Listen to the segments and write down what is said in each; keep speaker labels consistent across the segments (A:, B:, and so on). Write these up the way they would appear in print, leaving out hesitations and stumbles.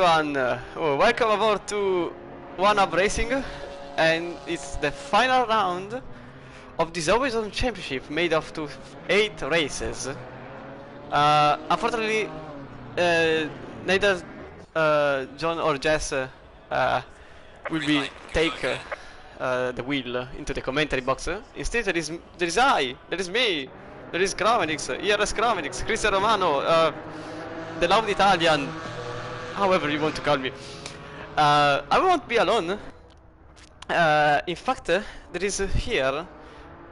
A: everyone, welcome aboard to One Up Racing, and it's the final round of this Always On Championship made up to 8 races. Unfortunately, neither John or Jess will take the wheel into the commentary box. Instead, there is I, there is me, there is Kravenix, ERS Kravenix, Cristian Romano, the loud Italian, however you want to call me. I won't be alone. In fact, there is here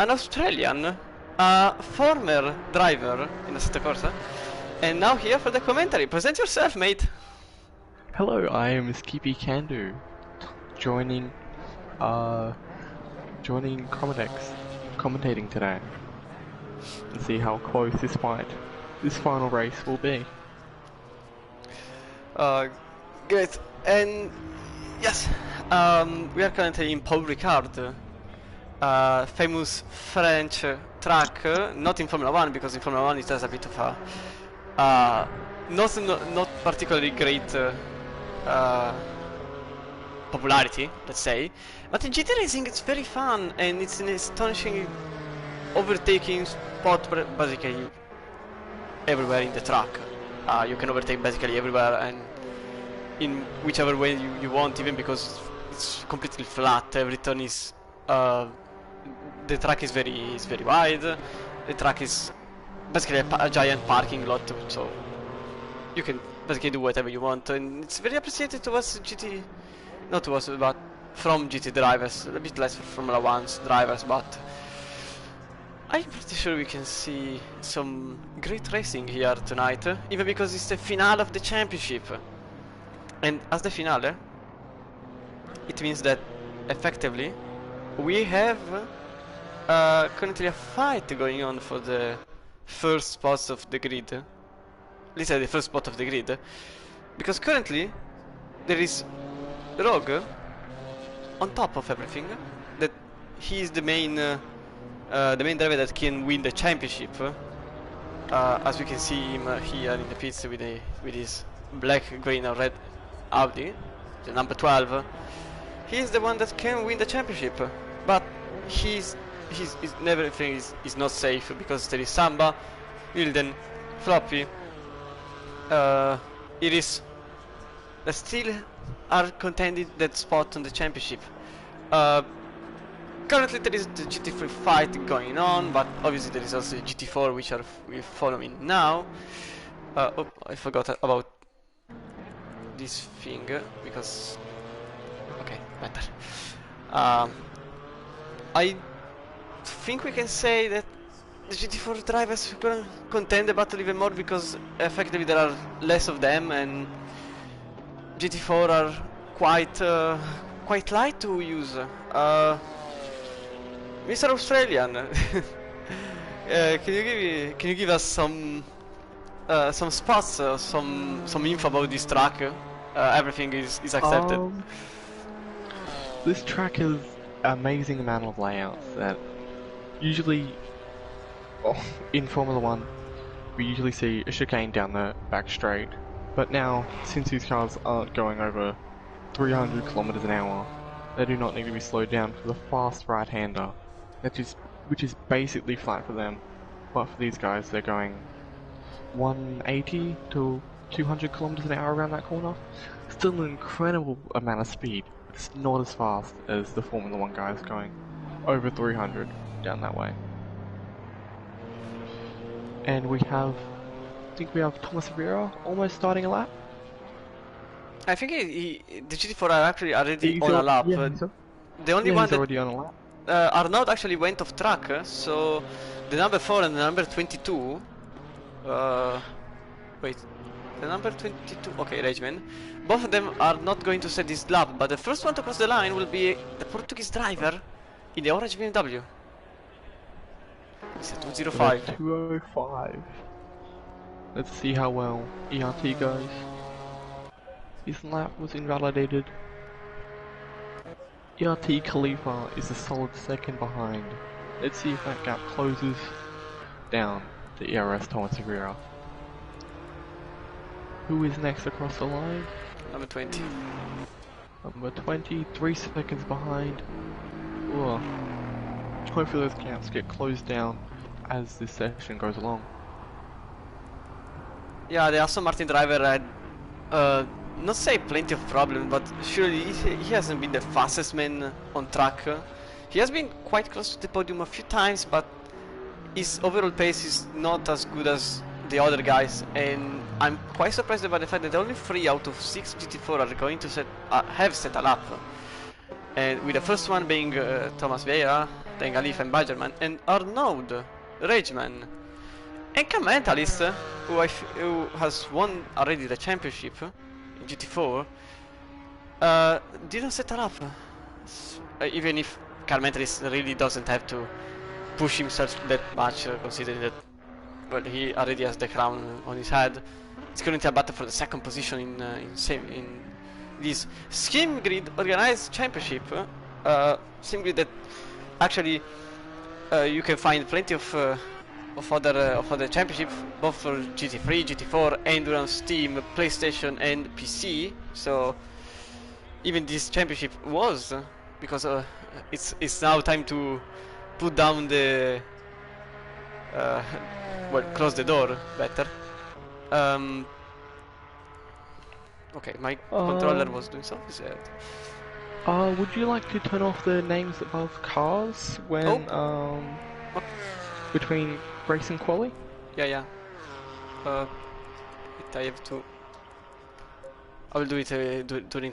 A: an Australian, former driver in Assetto Corsa, and now here for the commentary. Present yourself, mate.
B: Hello, I am Skippy Kandu, joining commentating today, and see how close this final race will be.
A: Great, and yes, we are currently in Paul Ricard, famous French track, not in Formula 1, because in Formula 1 it has a bit of a not particularly great popularity, let's say, but in GT racing it's very fun, and it's an astonishing overtaking spot basically everywhere in the track. You can overtake basically everywhere and in whichever way you want, even because it's completely flat. Every turn is the track is very wide. The track is basically a giant parking lot, so you can basically do whatever you want, and it's very appreciated to us GT, not to us, but from GT drivers, a bit less from Formula 1 drivers, but I'm pretty sure we can see some great racing here tonight, even because it's the finale of the championship. And as the finale, it means that effectively we have currently a fight going on for the first spots of the grid. Let's say the first spot of the grid, because currently there is Rogue on top of everything. That he is the main driver that can win the championship. As we can see him here in the pits with his black, green, or red Audi, the number 12. He is the one that can win the championship, but everything is not safe, because there is Samba, Wilden, Floppy, Iris that still are contending that spot on the championship. Currently there is the GT3 fight going on, but obviously there is also GT4 which we're following now. Oh, I forgot about this thing, because okay, better. I think we can say that the GT4 drivers are gonna contend the battle even more, because effectively there are less of them, and GT4 are quite light to use. Mr. Australian, can you give us some spots, some info about this track? Everything is accepted.
B: This track has an amazing amount of layouts that usually, in Formula 1, we usually see a chicane down the back straight, but now, since these cars aren't going over 300 kilometers an hour, they do not need to be slowed down for the fast right-hander, which is basically flat for them, but for these guys they're going 180 to 200 kilometers an hour around that corner. Still an incredible amount of speed, but it's not as fast as the Formula 1 guys going over 300 down that way. And I think we have Thomas Rivera almost starting a lap.
A: I think the GT4 are actually already on a lap.
B: Yeah,
A: the only one that
B: already on a lap.
A: Arnaud actually went off track, so the number 4 and the number 22. Wait, the number 22. Okay, Rageman. Both of them are not going to set this lap, but the first one to cross the line will be the Portuguese driver in the orange BMW. It's a 205.
B: 205. Let's see how well ERT goes. His lap was invalidated. ERT Khalifa is a solid second behind. Let's see if that gap closes down to ERS Thomas Rivera. Who is next across the line?
A: number 20.
B: Number 20, 3 seconds behind. Ugh. Hopefully those gaps get closed down as this session goes along.
A: Yeah, the Aston Martin driver had, not say plenty of problems, but surely he hasn't been the fastest man on track. He has been quite close to the podium a few times, but his overall pace is not as good as the other guys, and I'm quite surprised by the fact that only 3 out of 6 GT4 are going to have set a lap. And with the first one being Thomas Vieira, then Galif and Badgerman, and Arnaud Rageman, and Commentalist, who has won already the championship in GT4, didn't set a lap. Even if Commentalist really doesn't have to push himself that much, considering that, well, he already has the crown on his head. It's currently a battle for the second position in this SimGrid organized championship. SimGrid that actually you can find plenty of other championships, both for GT3, GT4, Endurance, Steam, PlayStation, and PC. So even this championship was, because it's now time to put down the well, close the door better. Okay, my controller was doing something.
B: Would you like to turn off the names above cars when between race and quali?
A: Yeah. I have to. I will do it during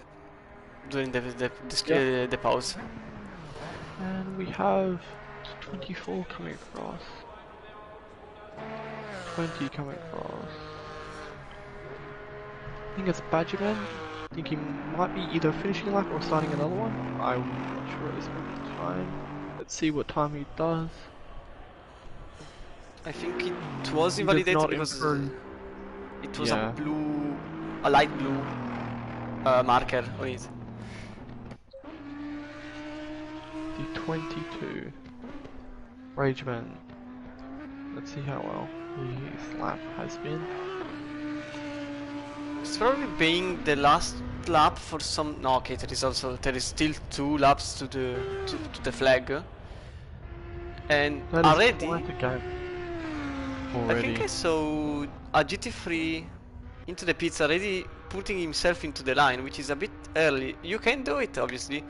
A: the pause.
B: And we have 24 coming across. 20 coming across. I think it's Badgerman. I think he might be either finishing a lap or starting another one. I'm not sure at this point in time. Let's see what time he does.
A: I think it was invalidated because it was a light blue marker on it.
B: The 22. Rageman. Let's see how well his lap has been.
A: It's probably being the last lap for some. No, okay, there is still 2 laps to the flag, and already. I think I saw a GT3 into the pits already putting himself into the line, which is a bit early. You can do it, obviously,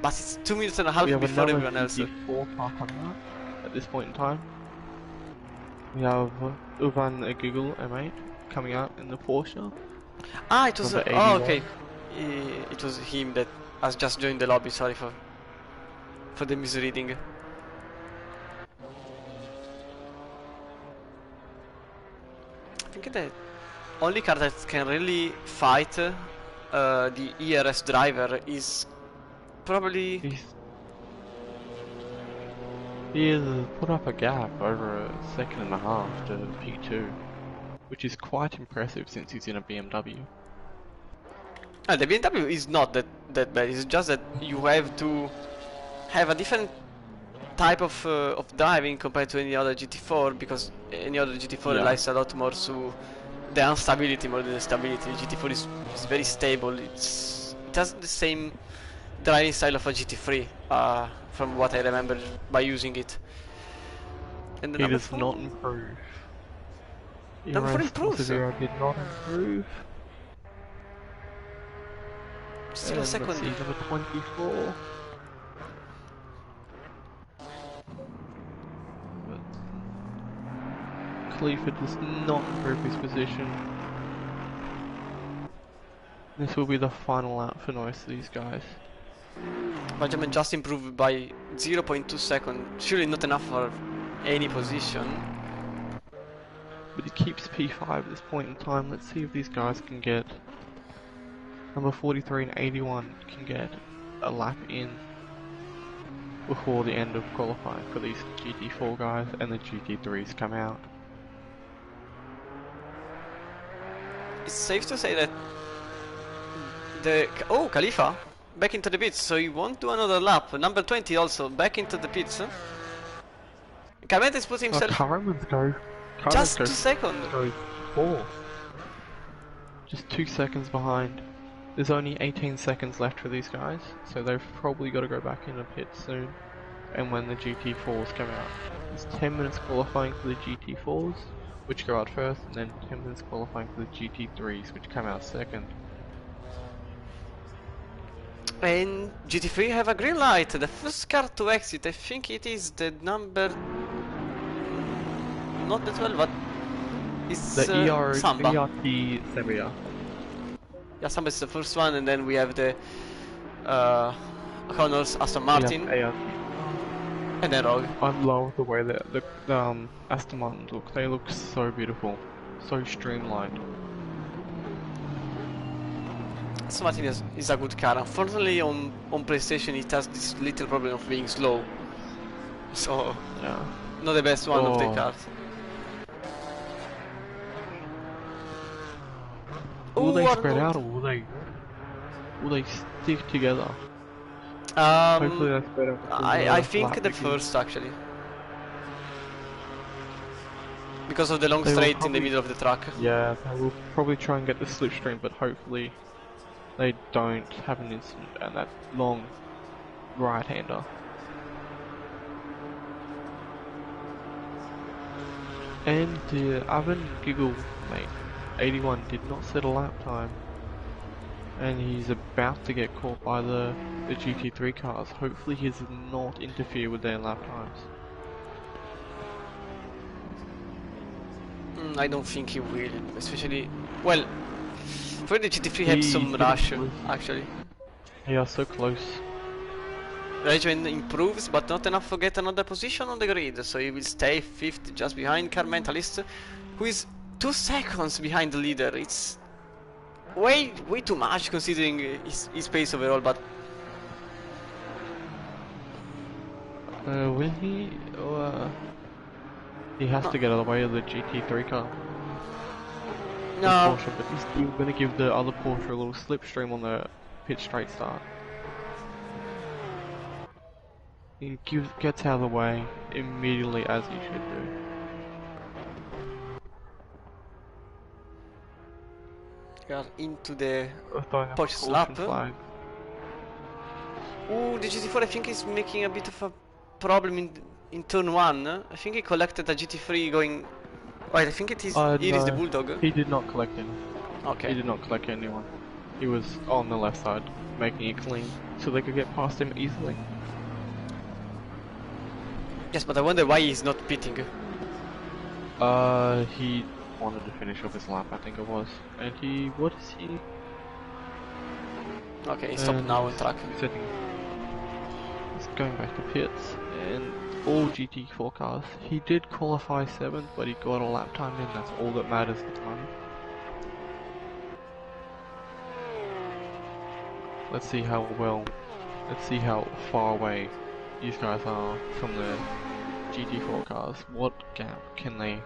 A: but it's 2 minutes and a half before everyone else.
B: At this point in time, we have Uvan Google M8 coming out in the Porsche.
A: Ah, it was. Oh, okay. It was him that has just joined the lobby. Sorry for the misreading. I think the only car that can really fight the ERS driver is probably.
B: He has put up a gap over a second and a half to P2, which is quite impressive since he's in a BMW.
A: The BMW is not that bad. It's just that you have to have a different type of driving compared to any other GT4, because any other GT4 relies a lot more to the instability more than the stability. The GT4 is very stable. It has the same driving style of a GT3, from what I remember by using it. And the
B: number 4 not improve.
A: Number 4 improves.
B: Did not improve.
A: Still a second.
B: Let's see, number 24. Clifford does not improve his position. This will be the final lap for most of these guys.
A: Benjamin just improved by 0.2 seconds. Surely not enough for any position.
B: But he keeps P5 at this point in time. Let's see if these guys can get number 43 and 81 can get a lap in before the end of qualifying for these GT4 guys, and the GT3s come out.
A: It's safe to say that Khalifa back into the pits, so he won't do another lap. Number 20 also back into the pits. Kamet is putting himself. Just 2 seconds.
B: Goes 4. Just 2 seconds behind. There's only 18 seconds left for these guys, so they've probably got to go back in a pit soon. And when the GT4s come out, there's 10 minutes qualifying for the GT4s, which go out first, and then 10 minutes qualifying for the GT3s, which come out second.
A: And GT3 have a green light. The first car to exit, I think it is the number... not the 12, but it's
B: The
A: Samba.
B: ERT Serbia.
A: Yeah, Samba is the first one, and then we have the Connors, Aston Martin, and then Rogue.
B: I love the way that the Aston Martins look. They look so beautiful, so streamlined.
A: Aston Martin is a good car. Unfortunately, on PlayStation it has this little problem of being slow. So,
B: Yeah.
A: not the best one of the
B: Oh.
A: cars.
B: Will they
A: Ooh,
B: spread
A: Arnold.
B: out, or will they stick together? Hopefully they spread out.
A: I think the first actually. Because of the long
B: They will
A: straight in the
B: probably-
A: middle of the track.
B: Yeah, they will probably try and get the slipstream, but hopefully they don't have an incident and that long right-hander. And Oven Giggle, mate, 81 did not set a lap time. And he's about to get caught by the GT3 cars. Hopefully he does not interfere with their lap times.
A: I don't think he will, especially... Well, for the GT3 had some
B: He
A: rush,
B: was-
A: actually.
B: They are so close.
A: Regiment improves, but not enough to get another position on the grid, so he will stay 5th just behind Car Mentalist, who is 2 seconds behind the leader. It's way too much considering his pace overall, but...
B: Will he? He has to get out of the way of the GT3 car. The
A: No,
B: Porsche, but he's still going to give the other Porsche a little slipstream on the pit straight start. He gets out of the way immediately, as he should do.
A: we are into the...
B: Throwing up a
A: Porsche
B: caution
A: slap.
B: flag.
A: Ooh, the GT4 I think is making a bit of a problem in turn 1. I think he collected a GT3 going... Wait, I think it is, here is the
B: No,
A: Bulldog.
B: He did not collect any. He
A: Okay.
B: did not collect anyone. He was on the left side, making it clean, so they could get past him easily.
A: Yes, but I wonder why he's not pitting.
B: He wanted to finish off his lap, I think it was. And he, what is he?
A: Okay, he stopped now on track.
B: Setting. He's going back to pits, and all GT4 cars. He did qualify 7th, but he got a lap time in. That's all that matters at the moment. Let's see how far away these guys are from the GT4 cars. What gap can they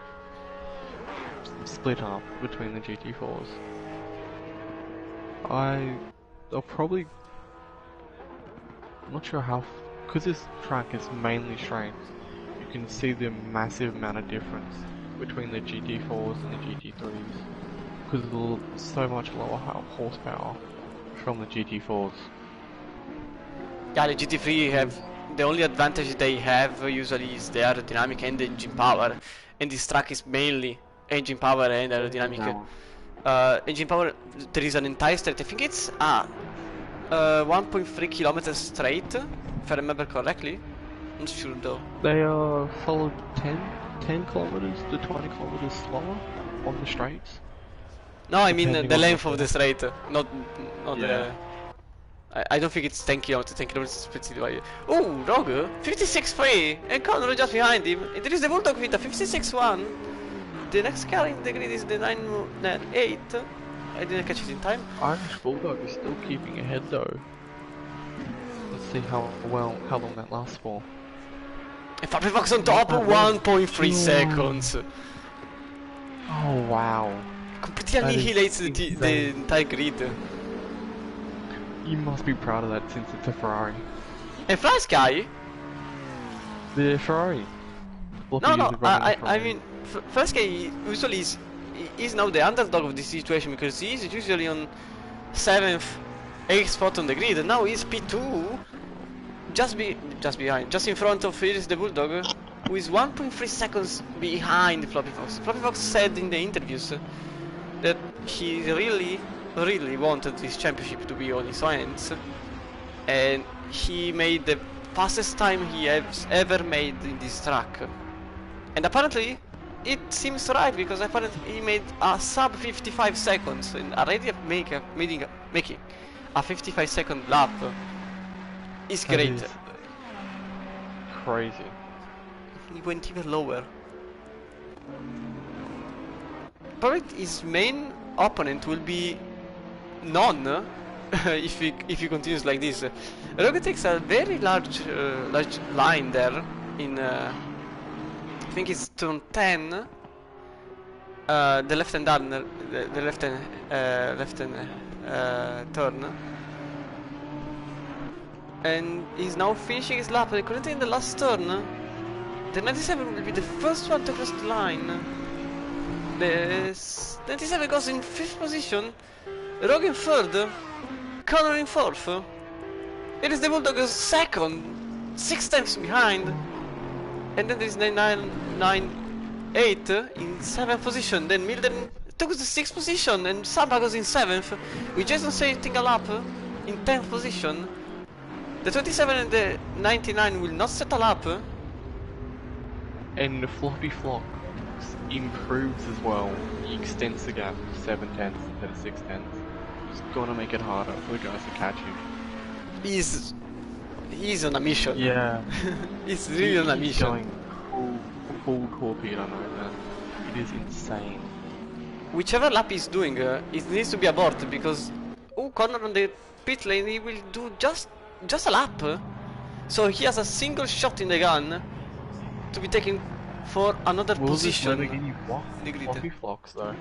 B: split up between the GT4s? They'll probably... I'm not sure how... Because this track is mainly straight, you can see the massive amount of difference between the GT4s and the GT3s. Because there's so much lower horsepower from the GT4s.
A: Yeah, the GT3 have... The only advantage they have usually is the aerodynamic and the engine power. And this track is mainly engine power and aerodynamic. Engine power, there is an entire straight, I think it's 1.3 kilometers straight, if I remember correctly. I'm not sure though.
B: They are solid 10 kilometers to 20 kilometers slower on the straights.
A: No, I mean
B: Depending
A: the
B: on
A: length
B: the-
A: of the straight, not
B: Yeah.
A: the... I don't think it's 10 kilometers, 10 kilometers specifically. Oh, Rogue, 56.3, and Connor just behind him. And there is the Bulldog with a 56.1. The next car in the grid is the 9.8. I didn't catch it in time.
B: Irish Bulldog is still keeping ahead though. Let's see how long that lasts for.
A: And Fabry Fox on top, 1.3 seconds.
B: Oh wow.
A: Completely
B: That is
A: annihilates the
B: insane.
A: entire grid.
B: You must be proud of that since it's a Ferrari.
A: And Fly Sky?
B: The Ferrari.
A: No, I mean, Fly Sky usually is now the underdog of this situation because he is usually on 7th, 8th spot on the grid, and now he's P2, just behind, just in front of Iris the Bulldog, who is 1.3 seconds behind Floppy Fox. Floppy Fox said in the interviews that he really wanted this championship to be on his hands, and he made the fastest time he has ever made in this track. And apparently it seems right, because apparently he made a sub 55 seconds and already making a 55-second lap is great.
B: Is crazy.
A: He went even lower. Probably his main opponent will be none if he continues like this. Rogue takes a very large line there in I think it's turn 10. The left-hand turn, and he's now finishing his lap. Currently in the last turn, the 97 will be the first one to cross the line. The 97 goes in 5th position, Rogue in 3rd, Connor in 4th. It is the Bulldog 2nd, 6 tenths behind, and then there is 998 in 7th position. Then Milden took the 6th position, and Saba goes in 7th, with Jason setting a lap in 10th position. The 27 and the 99 will not set a lap.
B: And the Floppy Flock improves as well. He extends the gap to 7 tenths instead of 6 tenths. It's gonna make it harder for the guys to catch him.
A: He's on a mission.
B: Yeah.
A: He's really on a
B: He's
A: mission.
B: going full torpedo mode, man. It is insane.
A: Whichever lap he's doing, it needs to be aborted, because Connor on the pit lane, he will do just a lap. So he has a single shot in the gun to be taken for another position.
B: The Floppy Flocks though.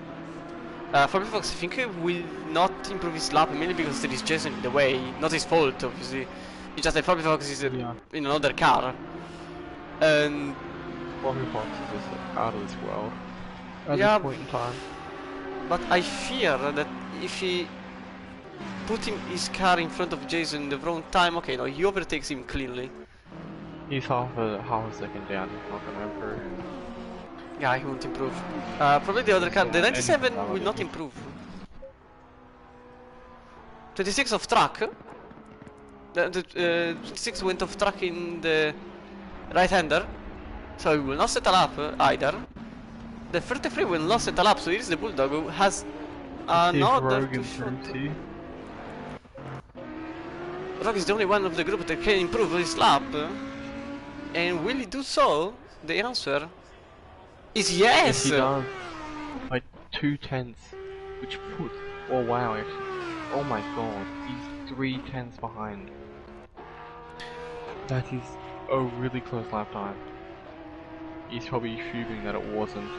A: Floppy Fox, I think he will not improve his lap, mainly because there is Jason in the way. Not his fault, obviously. It's just that Floppy Fox is in another car. And
B: Floppy Fox is just out of this world at
A: yeah,
B: this point in time.
A: but I fear that if he put his car in front of Jason in the wrong time, okay, no, he overtakes him clearly.
B: He's half a second down. He's not gonna improve.
A: Yeah, he won't improve. Probably the other car, the 97 will not improve. 26 off track. The 26 went off track in the right-hander, so he will not set a lap either. The 33 will not set a lap, so here's the Bulldog who has another two shots. Rogue is the only one of the group that can improve his lap. And will he do so? The answer is yes!
B: He does. By 2 tenths, which put... Oh wow, actually. Oh my god, he's 3 tenths behind. That is a really close lap time. He's probably fuming that it wasn't.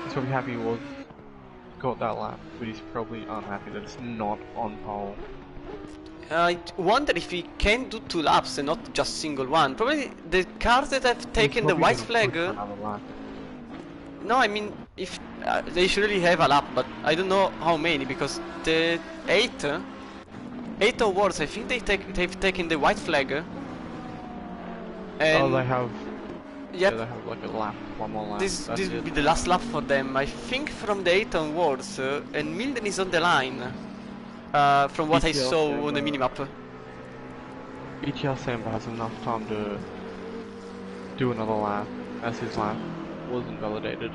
B: He's probably happy he got that lap, but he's probably unhappy that it's not on pole.
A: I wonder if he can do 2 laps and not just single one. Probably the cars that have taken the white flag. No, I mean, if they should really have a lap, but I don't know how many, because the 8 awards, I think they've taken the white flag. And
B: they have.
A: Yep.
B: Yeah, they have like a lap, one more lap.
A: This will be the last lap for them, I think, from the 8 onwards, and Milden is on the line. From what I saw on the minimap.
B: ETL Samba has enough time to do another lap, as his lap wasn't validated.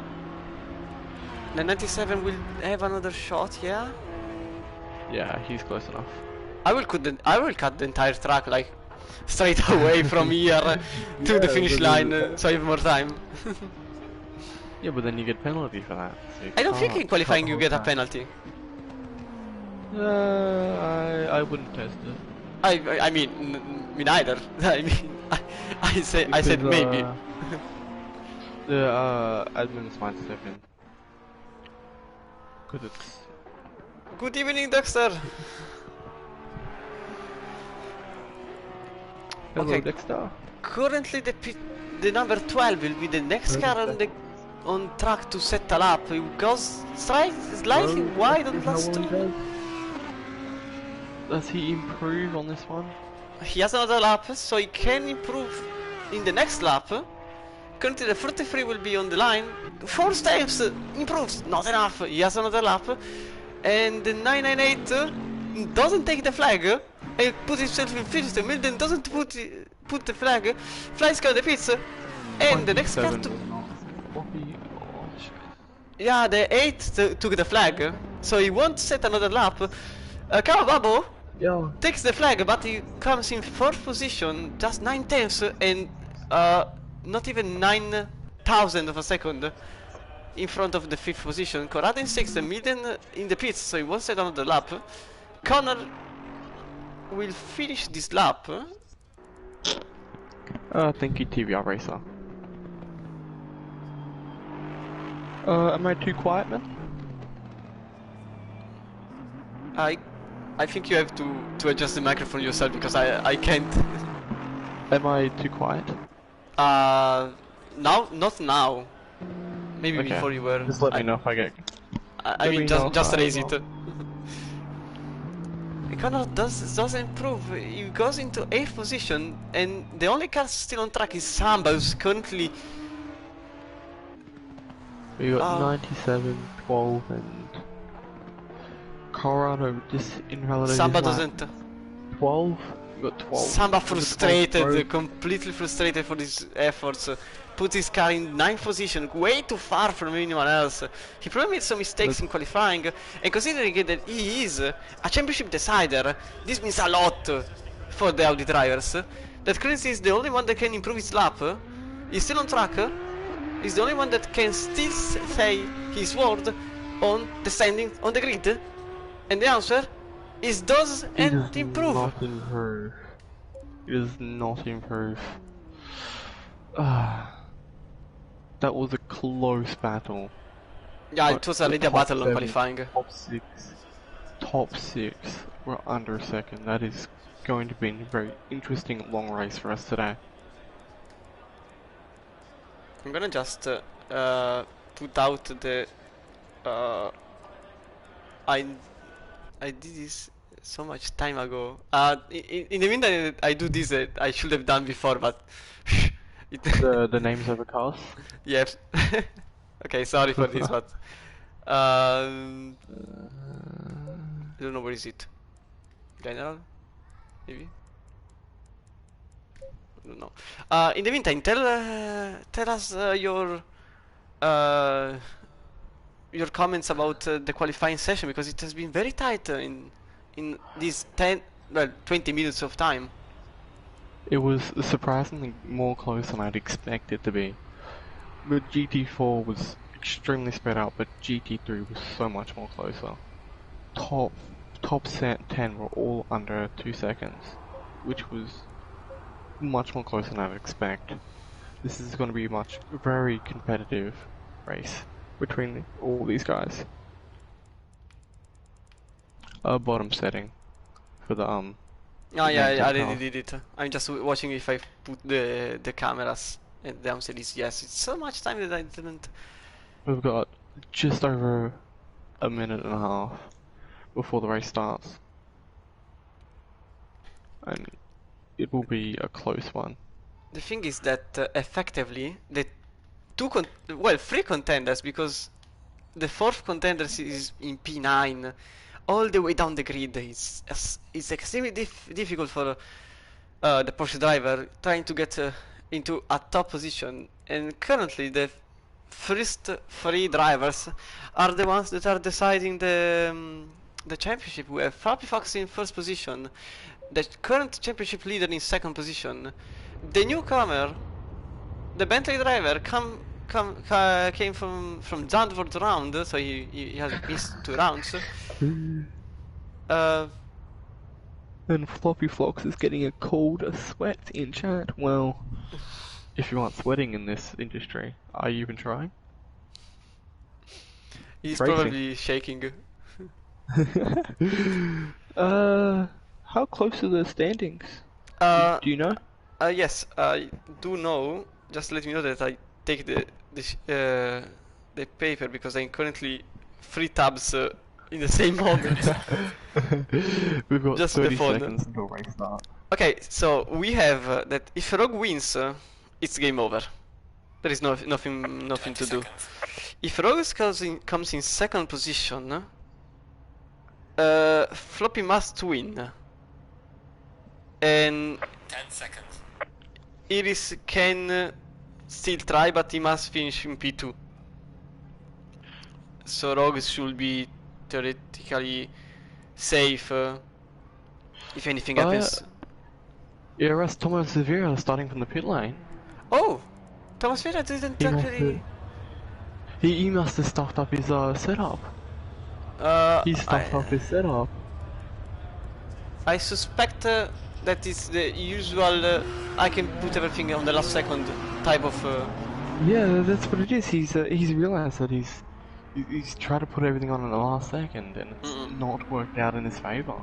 A: The 97 will have another shot, yeah?
B: Yeah, he's close enough.
A: I will cut the entire track, like, straight away from here to the finish line, so I have more time.
B: Yeah, but then you get penalty for that. So
A: I don't think in qualifying you get a penalty.
B: I wouldn't test it.
A: I mean, me neither. I mean, I said maybe.
B: The admins might step in. Cause it's...
A: Good evening, Dexter.
B: Hello,
A: Okay.
B: Dexter.
A: Currently, the number 12 will be the next car on track to set a lap. It goes slightly wide on the last two.
B: Does he improve on this one?
A: He has another lap, so he can improve in the next lap. Currently the 43 will be on the line. 4 steps improves, not enough. He has another lap. And the 998 doesn't take the flag and put himself in fifth. Milden doesn't put the flag. Flies car the pits. And the next car to... Yeah, the 8 took the flag. So he won't set another lap. Kawababo takes the flag, but he comes in 4th position, just 9/10 and not even 9,000 of a second in front of the 5th position. Corrado in 6th, Milden in the pits, so he won't set another lap. Connor will finish this lap.
B: Thank you, TVR Racer. Am I too quiet, man?
A: I think you have to adjust the microphone yourself because I can't.
B: Am I too quiet?
A: Now, not now. Maybe
B: Okay.
A: before you were.
B: Just let me know if I get.
A: I mean, just raise it. Connor does improve. He goes into 8th position, and the only car still on track is Samba, who's currently.
B: We got 97, 12, and Colorado just invalidated.
A: Samba
B: his lap.
A: doesn't.
B: 12. We got 12.
A: Samba frustrated,
B: 12.
A: completely frustrated for his efforts. Put his car in 9th position, way too far from anyone else. He probably made some mistakes in qualifying, and considering that he is a championship decider, this means a lot for the Audi drivers. That currently is the only one that can improve his lap. He's still on track. He's the only one that can still say his word on the standing on the grid. And the answer is does and improve.
B: Not improve. It does not improve. That was a close battle.
A: Yeah,
B: But
A: it was
B: the
A: already a
B: top
A: battle on
B: 7,
A: qualifying.
B: Top six were under a second. That is going to be a very interesting long race for us today.
A: I'm gonna just put out the. I did this so much time ago. In the meantime, I do this that I should have done before, but
B: The names of the cars.
A: Yep. Okay, sorry for this, but I don't know where is it. General, maybe. I don't know. In the meantime, tell us your comments about the qualifying session, because it has been very tight in these 20 minutes of time.
B: It was surprisingly more close than I'd expect it to be. The GT4 was extremely spread out, but GT3 was so much more closer. Top set 10 were all under 2 seconds, which was much more close than I'd expect. This is going to be a very competitive race between all these guys. Bottom setting for the
A: Oh yeah, I already did it. I'm just watching if I put the cameras, and the answer is yes. It's so much time that I didn't.
B: We've got just over a minute and a half before the race starts, and it will be a close one.
A: The thing is that effectively the three contenders, because the 4th contender is in P9. All the way down the grid. It's extremely difficult for the Porsche driver trying to get into a top position. And currently, the first 3 drivers are the ones that are deciding the championship. We have Fabio Fox in 1st position, the current championship leader in 2nd position. The newcomer, the Bentley driver, came from Zandvoort round, so he has missed 2 rounds.
B: And Floppy Flox is getting a cold sweat in chat. Well, if you aren't sweating in this industry, are you even trying?
A: He's
B: Racing.
A: probably shaking.
B: How close are the standings? Do you know?
A: Yes, I do know. Just let me know that I take the paper, because I'm currently 3 tabs in the same moment.
B: We've got
A: Just
B: 30
A: before
B: seconds until race start.
A: Okay, so we have that if Rogue wins, it's game over. There is nothing to do. If Rogue comes in second position, Floppy must win. And
C: 10 seconds.
A: Iris can still try, but he must finish in P2. So Rogue should be theoretically safe if anything happens.
B: Yeah, Russ, Thomas Severa starting from the pit lane.
A: Oh! Thomas Vera didn't
B: He must
A: actually...
B: have, he must have stuffed up his setup. He stuffed up his setup.
A: I suspect that is the usual I can put everything on the last second type of...
B: Yeah, that's what it is. He's realised that he's tried to put everything on in the last second, and it's not worked out in his favour.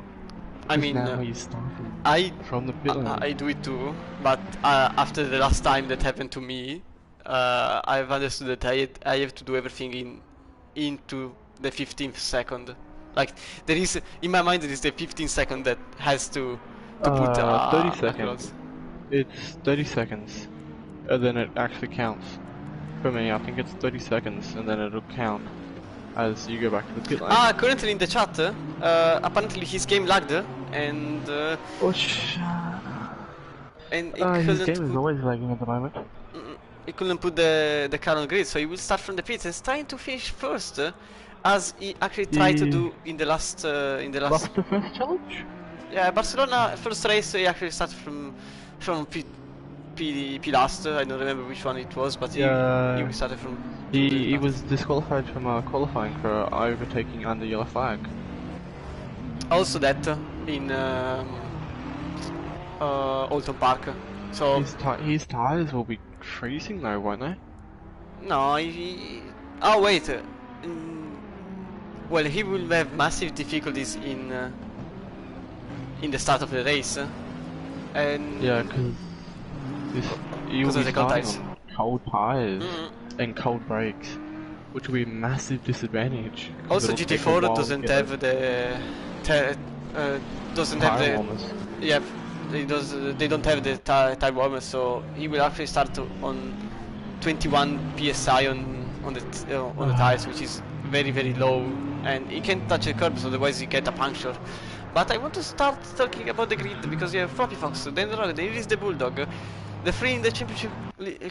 A: I mean,
B: now he's starting
A: I
B: from the pit lane.
A: I do it too, but after the last time that happened to me, I've understood that I have to do everything into the 15th second. Like there is in my mind, there is the 15th second that has to put
B: 30 seconds. It's 30 seconds, and then it actually counts. For me, I think it's 30 seconds, and then it'll count as you go back to the pit lane.
A: Currently in the chat, apparently his game lagged, and
B: Oh shut up.
A: and
B: His game is always lagging at the moment.
A: he couldn't put the car on grid, so he will start from the pits and trying to finish first, as he actually tried to do in the last
B: Lost the first challenge?
A: Yeah, Barcelona first race he actually started from P last. I don't remember which one it was, but he started from.
B: He was disqualified from qualifying for overtaking under yellow flag.
A: Also that in Alton Park. So
B: his tires will be freezing though, won't they?
A: no, oh wait. Well, he will have massive difficulties in the start of the race, and
B: Yeah, because he will be starting on cold tires and cold brakes, which will be a massive disadvantage.
A: Also GT4 doesn't have the
B: warmers.
A: Yeah, they don't have the tire warmers, so he will actually start on 21 psi on the tires, which is very low, and he can't touch the curbs, otherwise he get a puncture. But I want to start talking about the grid, because you have Floppy Fox, then the Rogue, then Iris the Bulldog, the three in the championship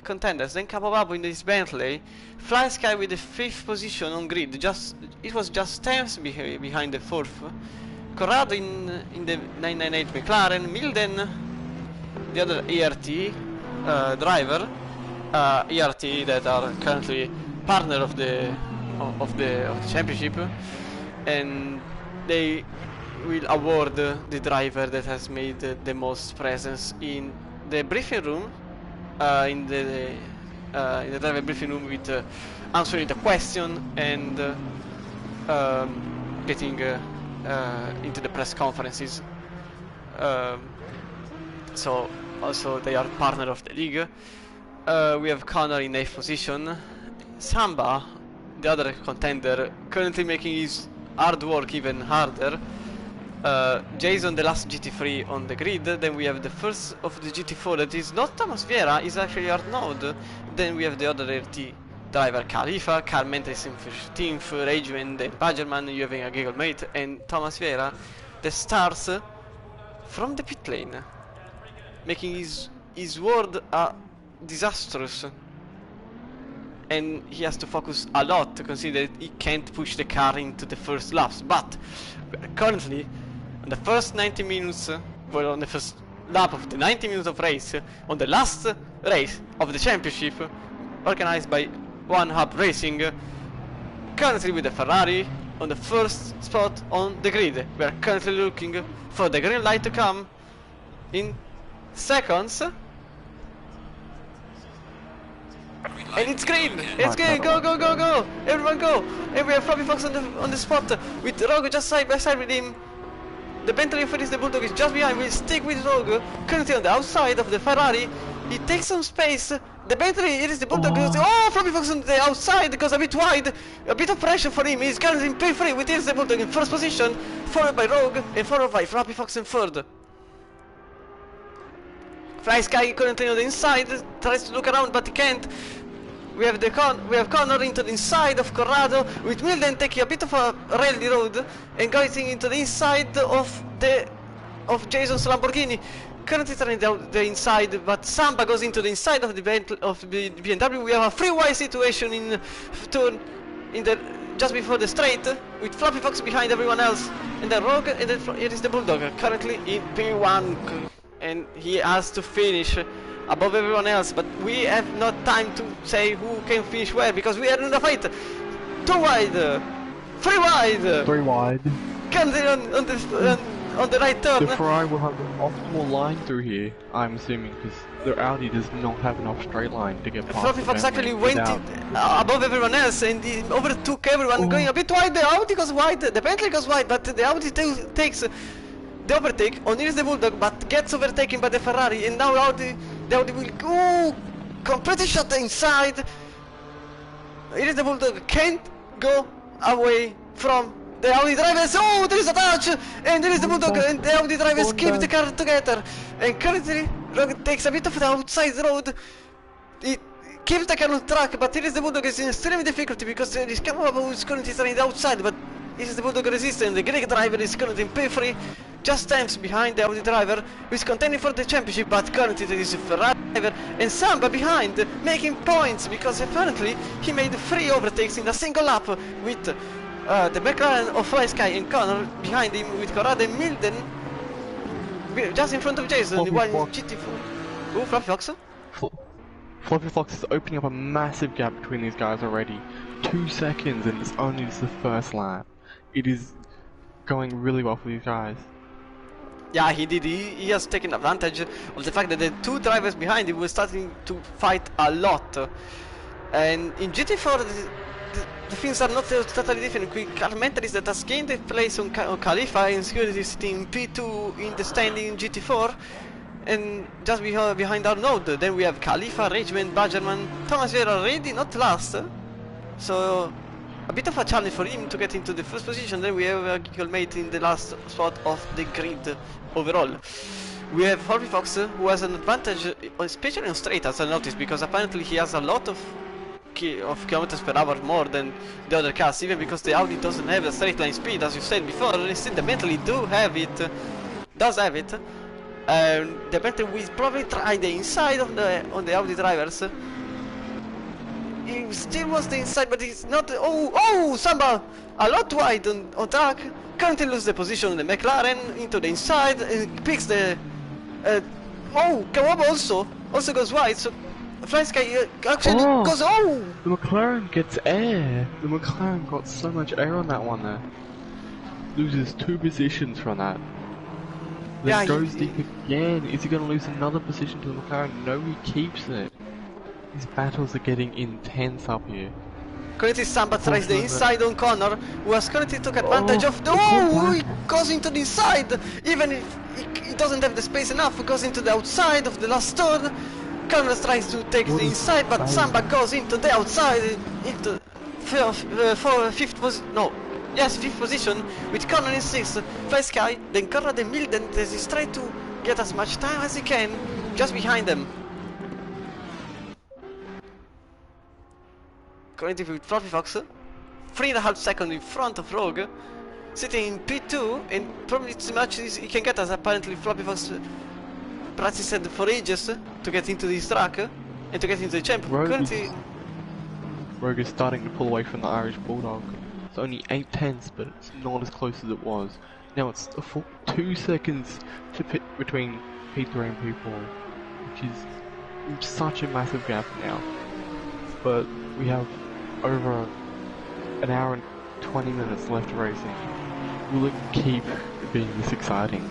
A: contenders, then Capobabo in his Bentley, Fly Sky with the 5th position on grid, it was just tenths behind the 4th, Corrado in the 998 McLaren, Milden, the other ERT driver, ERT that are currently partner of the championship, and they will award the driver that has made the most presence in the briefing room, in the driver briefing room, with answering the question and getting into the press conferences. So also they are partner of the league. We have Connor in 8th position, Samba, the other contender, currently making his hard work even harder. Jason, the last GT3 on the grid. Then we have the first of the GT4 that is not Thomas Vieira, is actually Arnaud. Then we have the other RT driver Khalifa, Carmen is in 15th, Rageman, then Badgerman, you having a giggle mate, and Thomas Vieira that starts from the pit lane, making his world disastrous. And he has to focus a lot to consider that he can't push the car into the first laps. But currently, on the first 90 minutes, well, on the first lap of the 90 minutes of race, on the last race of the championship, organized by One Hub Racing, currently with the Ferrari on the first spot on the grid. We are currently looking for the green light to come in seconds. And it's green! It's green! Go, go, go, go! Everyone go! And we have Floppy Fox on the spot with Rogue just side by side with him. The Bentley of the Bulldog is just behind. We'll stick with Rogue, currently on the outside of the Ferrari. He takes some space the Bentley, it is the Bulldog. Oh, Floppy Fox on the outside goes a bit wide. A bit of pressure for him. He's currently in P3 with the Bulldog in first position, followed by Rogue and followed by Floppy Fox in third. Fly Sky currently on the inside, tries to look around but he can't. We have Connor into the inside of Corrado, with Milden taking a bit of a rally road and going into the inside of Jason's Lamborghini. Currently turning the inside, but Samba goes into the inside of the BMW. We have a free wide situation in just before the straight, with Floppy Fox behind everyone else, and then Rogue, and then it is the Bulldog currently in P1, and he has to finish above everyone else, but we have not time to say who can finish where, because we are in a fight. 2 wide, 3 wide,
B: 3 wide.
A: Currently on the right turn.
B: The Ferrari will have an optimal line through here, I'm assuming, because the Audi does not have enough straight line to get past.
A: Floppy Fox actually went above everyone else and he overtook everyone, going a bit wide. The Audi goes wide, the Bentley goes wide, but the Audi takes the overtake on the Bulldog, but gets overtaken by the Ferrari, and now the Audi will go completely shut the inside. It is the Bulldog can't go away from the Audi drivers. Oh, there is a touch, and there is the Bulldog, and the Audi drivers keep the car together. And currently, Rogue takes a bit of the outside road. It keeps the car on track, but it is the Bulldog is in extreme difficulty because this car is currently turning the outside, but it is the Bulldog resistant. The Greek driver is currently in P3, just times behind the Audi driver, who is contending for the championship, but currently there is a Ferrari driver, and Samba behind, making points, because apparently he made 3 overtakes in a single lap with the McLaren of Fly Sky and Connor behind him, with Corrado and Milden just in front of Jason, while GT4. Oh, Floppy Fox?
B: Floppy Fox is opening up a massive gap between these guys already. 2 seconds, and it's only just the first lap. It is going really well for these guys.
A: Yeah, he did. He has taken advantage of the fact that the 2 drivers behind him were starting to fight a lot. And in GT4, the things are not totally different. Carmenteris that has gained the place on Khalifa, and SimGrid is sitting in P2 in the standing in GT4. And just behind our node, then we have Khalifa, Richmond, Badgerman, Thomas Vera already not last. So a bit of a challenge for him to get into the first position. Then we have a Gigglemate in the last spot of the grid overall. We have Floppy Fox, who has an advantage, especially on straight, as I noticed, because apparently he has a lot of kilometers per hour more than the other cars, even because the Audi doesn't have a straight line speed, as you said before. Instead, the Bentley does have it. The Bentley will probably try the inside on the Audi drivers. He still wants the inside, but he's not. Oh, Samba! A lot wide on track. Currently loses the position on the McLaren into the inside and picks the. Kawaba also goes wide. So Fly Sky actually goes. Oh!
B: The McLaren gets air. The McLaren got so much air on that one there. Loses 2 positions from that. Then goes deep again. Is he going to lose another position to the McLaren? No, he keeps it. These battles are getting intense up here.
A: Currently Samba tries the inside on Connor, who has currently took advantage of the... he goes into the inside! Even if he doesn't have the space enough, goes into the outside of the last turn. Connor tries to take the inside, but Samba goes into the outside, into fifth position, with Connor in 6th, Fly Sky, then Connor and Milden is trying to get as much time as he can, just behind them. Currently with Floppy Fox, 3.5 seconds in front of Rogue, sitting in P2, and probably as much as he can get, as apparently Floppy Fox practiced for ages to get into this track and to get into the champ.
B: Rogue is starting to pull away from the Irish Bulldog. It's only 8/10, but it's not as close as it was. Now it's a full 2 seconds to pit between P3 and P4, which is such a massive gap now. But we have over an hour and 20 minutes left of racing. Will it keep being this exciting?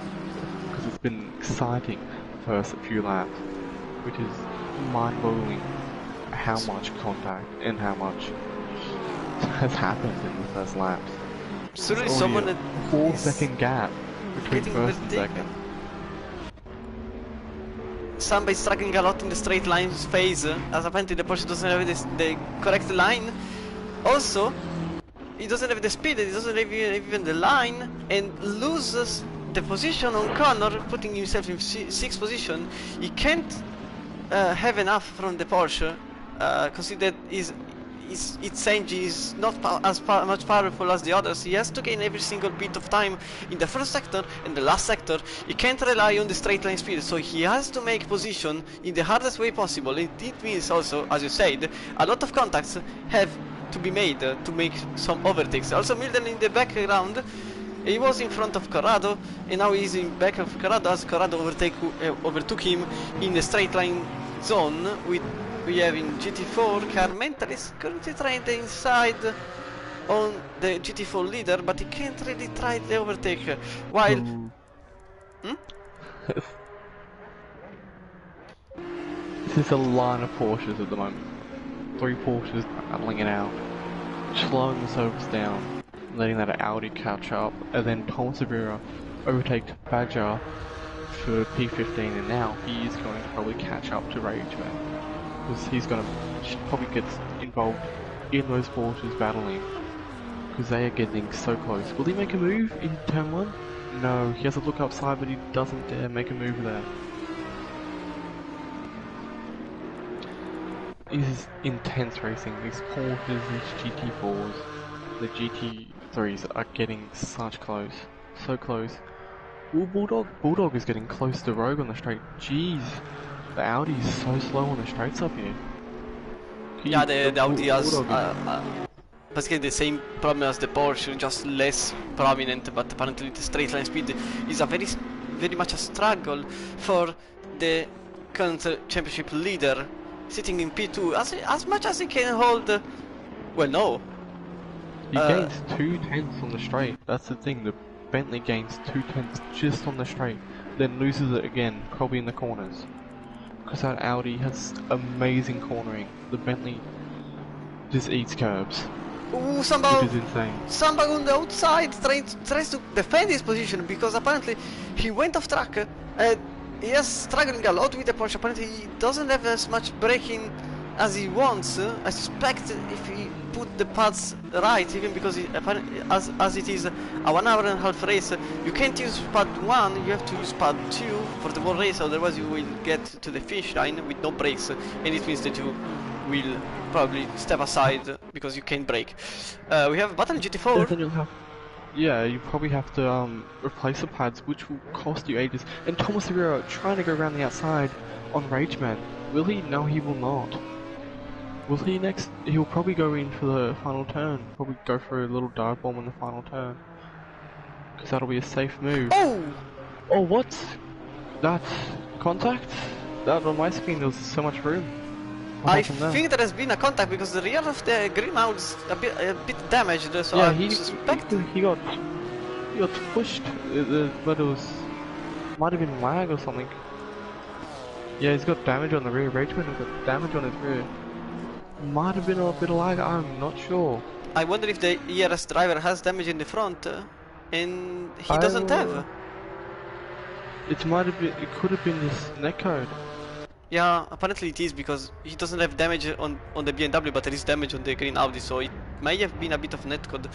B: Because it's been exciting the first few laps, which is mind-boggling how much contact and how much has happened in the first laps.
A: Certainly someone
B: a 4-second gap between first and second.
A: Samba is struggling a lot in the straight line phase, as apparently the Porsche doesn't have the correct line. Also, he doesn't have the speed, he doesn't have even the line, and loses the position on corner, putting himself in 6th position. He can't have enough from the Porsche, consider its engine is not much powerful as the others. He has to gain every single bit of time in the first sector and the last sector. He can't rely on the straight line speed, so he has to make position in the hardest way possible. It means also, as you said, a lot of contacts have to be made to make some overtakes. Also, Milden in the background, he was in front of Corrado, and now he's in back of Corrado as Corrado overtook him in the straight line zone. We have in GT4, Carmental is currently trying the inside on the GT4 leader, but he can't really try the overtake, while...
B: This is a line of Porsches at the moment. 3 Porsches battling it out, slowing the service down, letting that Audi catch up, and then Thomas Rivera overtakes Badger for P15, and now he is going to probably catch up to Rageman. Because he's going to probably get involved in those Porsches battling, because they are getting so close. Will he make a move in turn 1? No, he has to look upside, but he doesn't dare make a move there. This is intense racing. These Porsches, these GT4s, the GT3s are getting such close. So close. Ooh, Bulldog is getting close to Rogue on the straight. Jeez. The Audi is so slow on the straights up here.
A: Yeah, the Audi has basically the same problem as the Porsche, just less prominent, but apparently the straight line speed is a very much a struggle for the current championship leader, sitting in P2 as much as he can hold. Well, no.
B: He gains 2 tenths on the straight. That's the thing. The Bentley gains 2 tenths just on the straight, then loses it again, probably in the corners. Because that Audi has amazing cornering. The Bentley just eats curbs.
A: Ooh, Samba!
B: Which is insane.
A: Samba on the outside tries to defend his position, because apparently he went off track. He is struggling a lot with the Porsche. Apparently he doesn't have as much braking as he wants. I suspect if he put the pads right, even because as it is a 1.5-hour race, you can't use pad 1, you have to use pad 2 for the whole race, otherwise you will get to the finish line with no brakes, and it means that you will probably step aside because you can't brake. We have Battle GT4.
B: Then you'll have, yeah, you probably have to replace the pads, which will cost you ages. And Thomas Rivera trying to go around the outside on Rageman. Will he? No, he will not. Will he next? He'll probably go in for the final turn. Probably go for a little dive bomb in the final turn. Because that'll be a safe move.
A: Oh!
B: Oh, what? That contact? That on my screen there was so much room.
A: I think there has been a contact because the rear of the green out is a bit damaged, so
B: yeah,
A: I suspect
B: he got pushed, but it was might have been lag or something. Yeah, he's got damage on the rear. Rageman has got damage on his rear. Might have been a bit of lag, I'm not sure.
A: I wonder if the ERS driver has damage in the front, and he doesn't have.
B: It might have been, it could have been his netcode.
A: Yeah, apparently it is, because he doesn't have damage on the BMW, but there is damage on the green Audi, so it may have been a bit of netcode.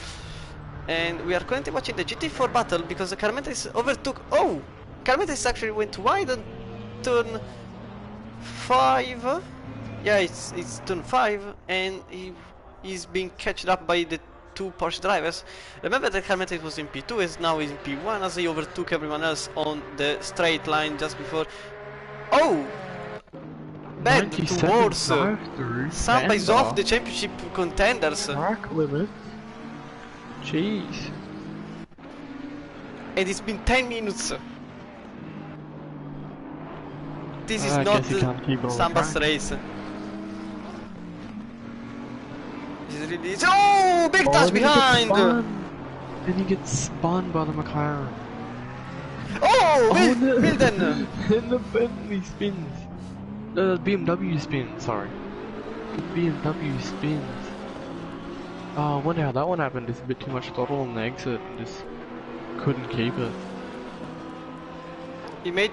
A: And we are currently watching the GT4 battle, because the Carmentis overtook... Oh! Carmentis actually went wide on turn 5. Yeah, it's turn 5, and he's being catched up by the 2 Porsche drivers. Remember that Carmentis was in P2, is now in P1, as he overtook everyone else on the straight line just before. Oh! Bad towards Samba is off the championship contenders.
B: Track limit. Jeez.
A: And it's been 10 minutes. This is not Samba's race. This is really... Oh! Big touch behind!
B: Then he gets spun by the McLaren.
A: Oh! Milden!
B: And the Bentley spins. BMW spins, sorry. BMW spins. Oh, I wonder how that one happened. Just a bit too much throttle on the exit and just couldn't keep it.
A: It may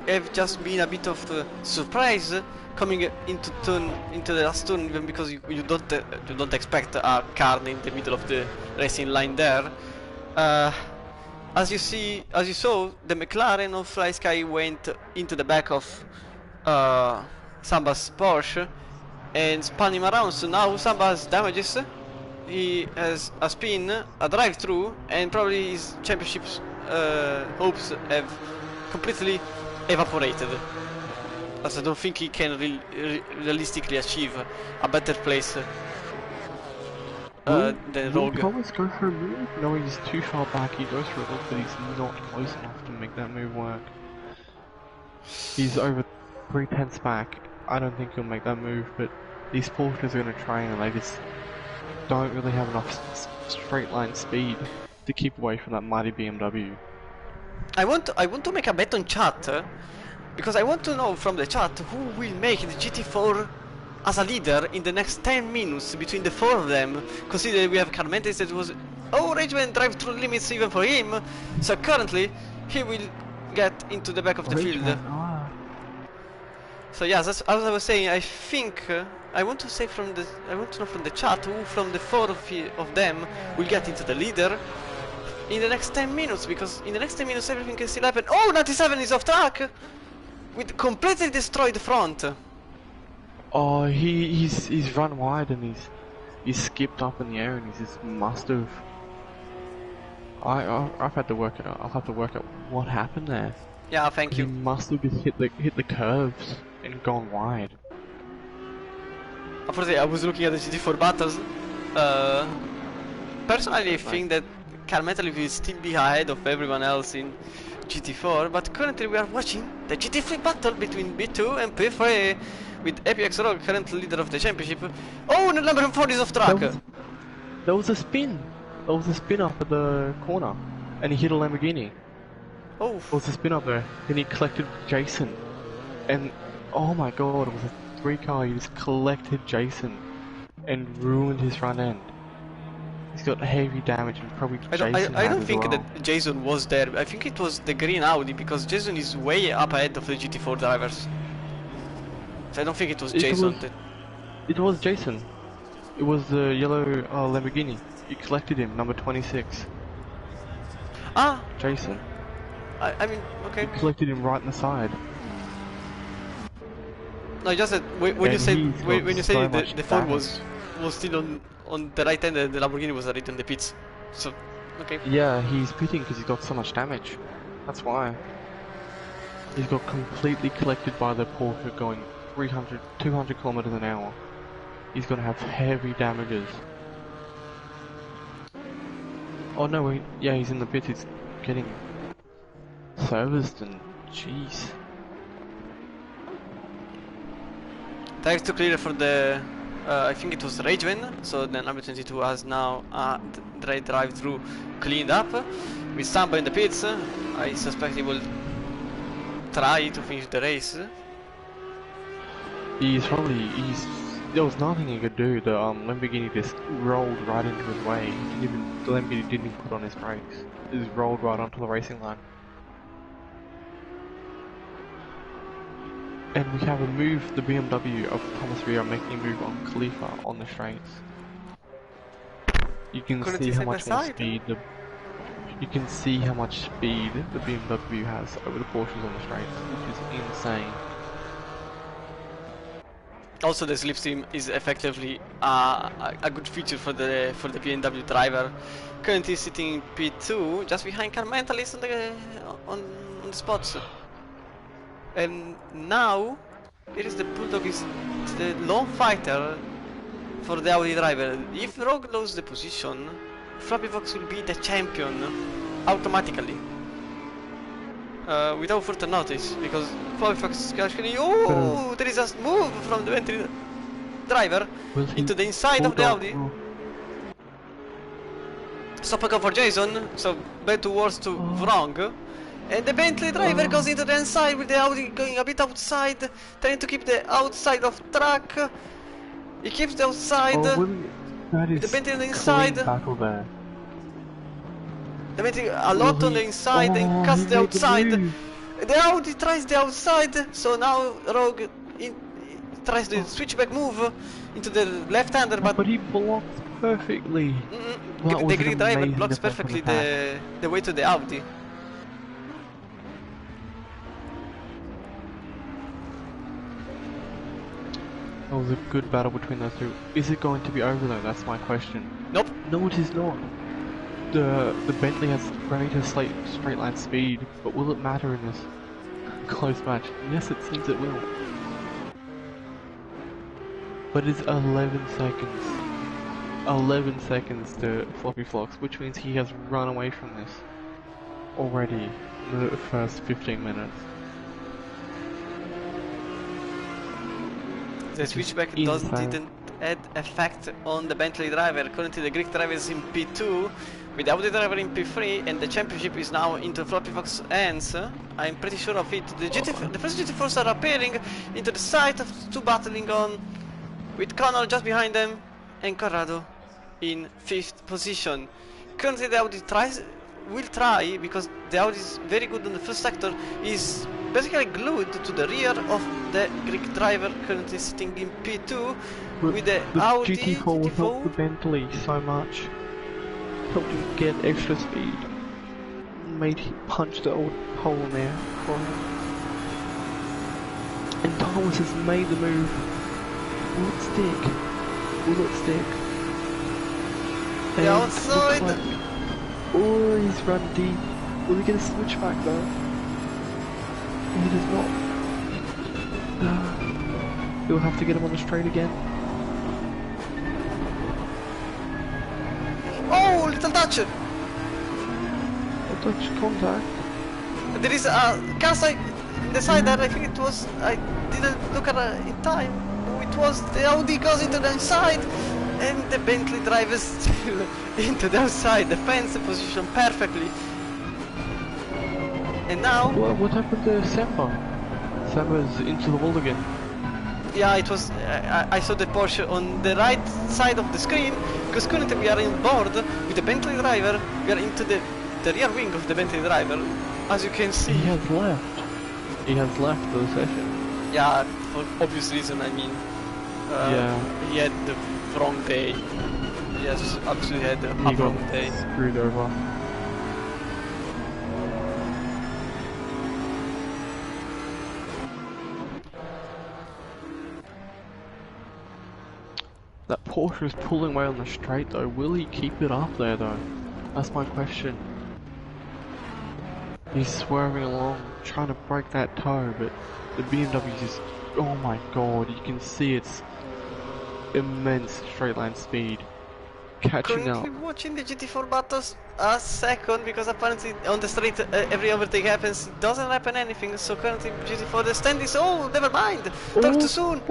A: have just been a bit of a surprise coming into the last turn, even because you don't expect a car in the middle of the racing line there. As you saw, the McLaren of Fly Sky went into the back of Samba's Porsche and spun him around. So now Samba has damages. He has a spin, a drive-through, and probably his championship hopes have completely evaporated. As I don't think he can realistically achieve a better place than Rogue.
B: Will Thomas go for a move? No, he's too far back. He goes for a look, but he's not close enough to make that move work. He's over 3/10 back. I don't think he'll make that move, but these Porsches are going to try, and they just don't really have enough straight line speed to keep away from that mighty BMW.
A: I want to make a bet on chat, because I want to know from the chat who will make the GT4 as a leader in the next 10 minutes between the four of them. Consider we have Carmentes that was Rageman drive through limits even for him, so currently he will get into the back of the field. So yes, as I was saying, I think I want to know from the chat who from the four of them will get into the leader in the next 10 minutes, because in the next 10 minutes everything can still happen. Oh, 97 is off track with completely destroyed front.
B: Oh, he's run wide and he's skipped up in the air, and he just must have. I've had to work it out. I'll have to work out what happened there.
A: Yeah, thank you.
B: He must have just hit the curves and gone wide.
A: Unfortunately, I was looking at the GT4 battles. Personally, I think that Carmetal will still be ahead of everyone else in GT4, but currently we are watching the GT3 battle between B2 and P3 with APX Rogue, current leader of the championship. Oh, the number 4 is off track!
B: There was a spin! There was a spin up at the corner, and he hit a Lamborghini.
A: Oh!
B: There was a spin up there, then he collected Jason. And, oh my god, it was a 3-car, he just collected Jason and ruined his front end. He's got heavy damage and probably Jason
A: I don't think that Jason was there. I think it was the green Audi, because Jason is way up ahead of the GT4 drivers. So I don't think it was Jason.
B: It was Jason. It was the yellow Lamborghini. You collected him, number 26.
A: Ah!
B: Jason.
A: I mean, okay.
B: You collected him right in the side.
A: No, just that when you said the Ford was still on the right end, the Lamborghini was already in the pits. So, okay.
B: Yeah, he's pitting because he got so much damage. That's why. He's got completely collected by the Porsche going 200 kilometers an hour. He's gonna have heavy damages. Oh no, yeah, he's in the pits. He's getting serviced and jeez.
A: Tires to clear for the I think it was Rageman, so the number 22 has now the drive-through cleaned up. With Samba in the pits, I suspect he will try to finish the race.
B: There was nothing he could do. The Lamborghini just rolled right into his way. The Lamborghini didn't even put on his brakes. It just rolled right onto the racing line. And we have a move, the BMW of Thomas Rio making a move on Khalifa on the straights. You can see how much more speed you can see how much speed the BMW has over the Porsches on the straights, which is insane.
A: Also, the slipstream is effectively a good feature for the BMW driver. Currently sitting in P2, just behind Carmentalis on the spots. And now, it is the Bulldog is the lone fighter for the Audi driver. If Rogue loses the position, Flappy Fox will be the champion automatically. Without further notice, because Flappy Fox is actually... Oh, there is a move from the entry driver into the inside of the Audi. Stop and go for Jason, so bad towards to wrong. And the Bentley driver goes into the inside with the Audi going a bit outside, trying to keep the outside of track. He keeps the outside. The Bentley on the inside. The Bentley a lot on the inside and cuts the outside. The Audi tries the outside, so now Rogue tries the switchback move into the left-hander,
B: but he blocks perfectly.
A: The Greek driver blocks perfectly the way to the Audi.
B: That was a good battle between those two. Is it going to be over though? That's my question.
A: Nope.
B: No, it is not. The Bentley has greater straight line speed, but will it matter in this close match? Yes, it seems it will. But it's 11 seconds. 11 seconds to Floppy Flocks, which means he has run away from this already in the first 15 minutes.
A: The switchback didn't add effect on the Bentley driver. Currently the Greek driver is in P2, with the Audi driver in P3, and the championship is now into Floppy Fox hands. I'm pretty sure of it. The first GT4s are appearing into the site of two battling on, with Connell just behind them, and Corrado in 5th position. Currently the Audi will try, because the Audi is very good on the first sector, is basically glued to the rear of the Greek driver, currently sitting in P2, with the Audi
B: GT4 will help the Bentley so much. Helped him get extra speed. Made him punch the old hole in there for him. And Thomas has made the move. Will it stick? Will it stick?
A: The outside!
B: Oh, he's run deep. Will he get a switchback though? He does not. He'll have to get him on the straight again.
A: Oh, little touch!
B: A touch contact.
A: There is a car side in the side that I think it was. I didn't look at it in time. It was the Audi goes into the inside, and the Bentley driver is still into the outside, defends the position perfectly. And now...
B: What happened to Samba? Samba's into the wall again.
A: Yeah, it was... I saw the Porsche on the right side of the screen, because currently we are on board with the Bentley driver. We are into the rear wing of the Bentley driver, as you can see.
B: He has left. He has left the session.
A: Yeah, for obvious reason, I mean.
B: Yeah.
A: He had the wrong day. He has absolutely had the wrong day.
B: Screwed over. That Porsche is pulling away on the straight though. Will he keep it up there though? That's my question. He's swerving along, trying to break that toe, but the BMW just... Oh my god, you can see its immense straight line speed catching up.
A: Currently watching the GT4 battles a second, because apparently on the straight every overtake happens, it doesn't happen anything, so currently GT4 the stand is... Oh, never mind! Talk too soon!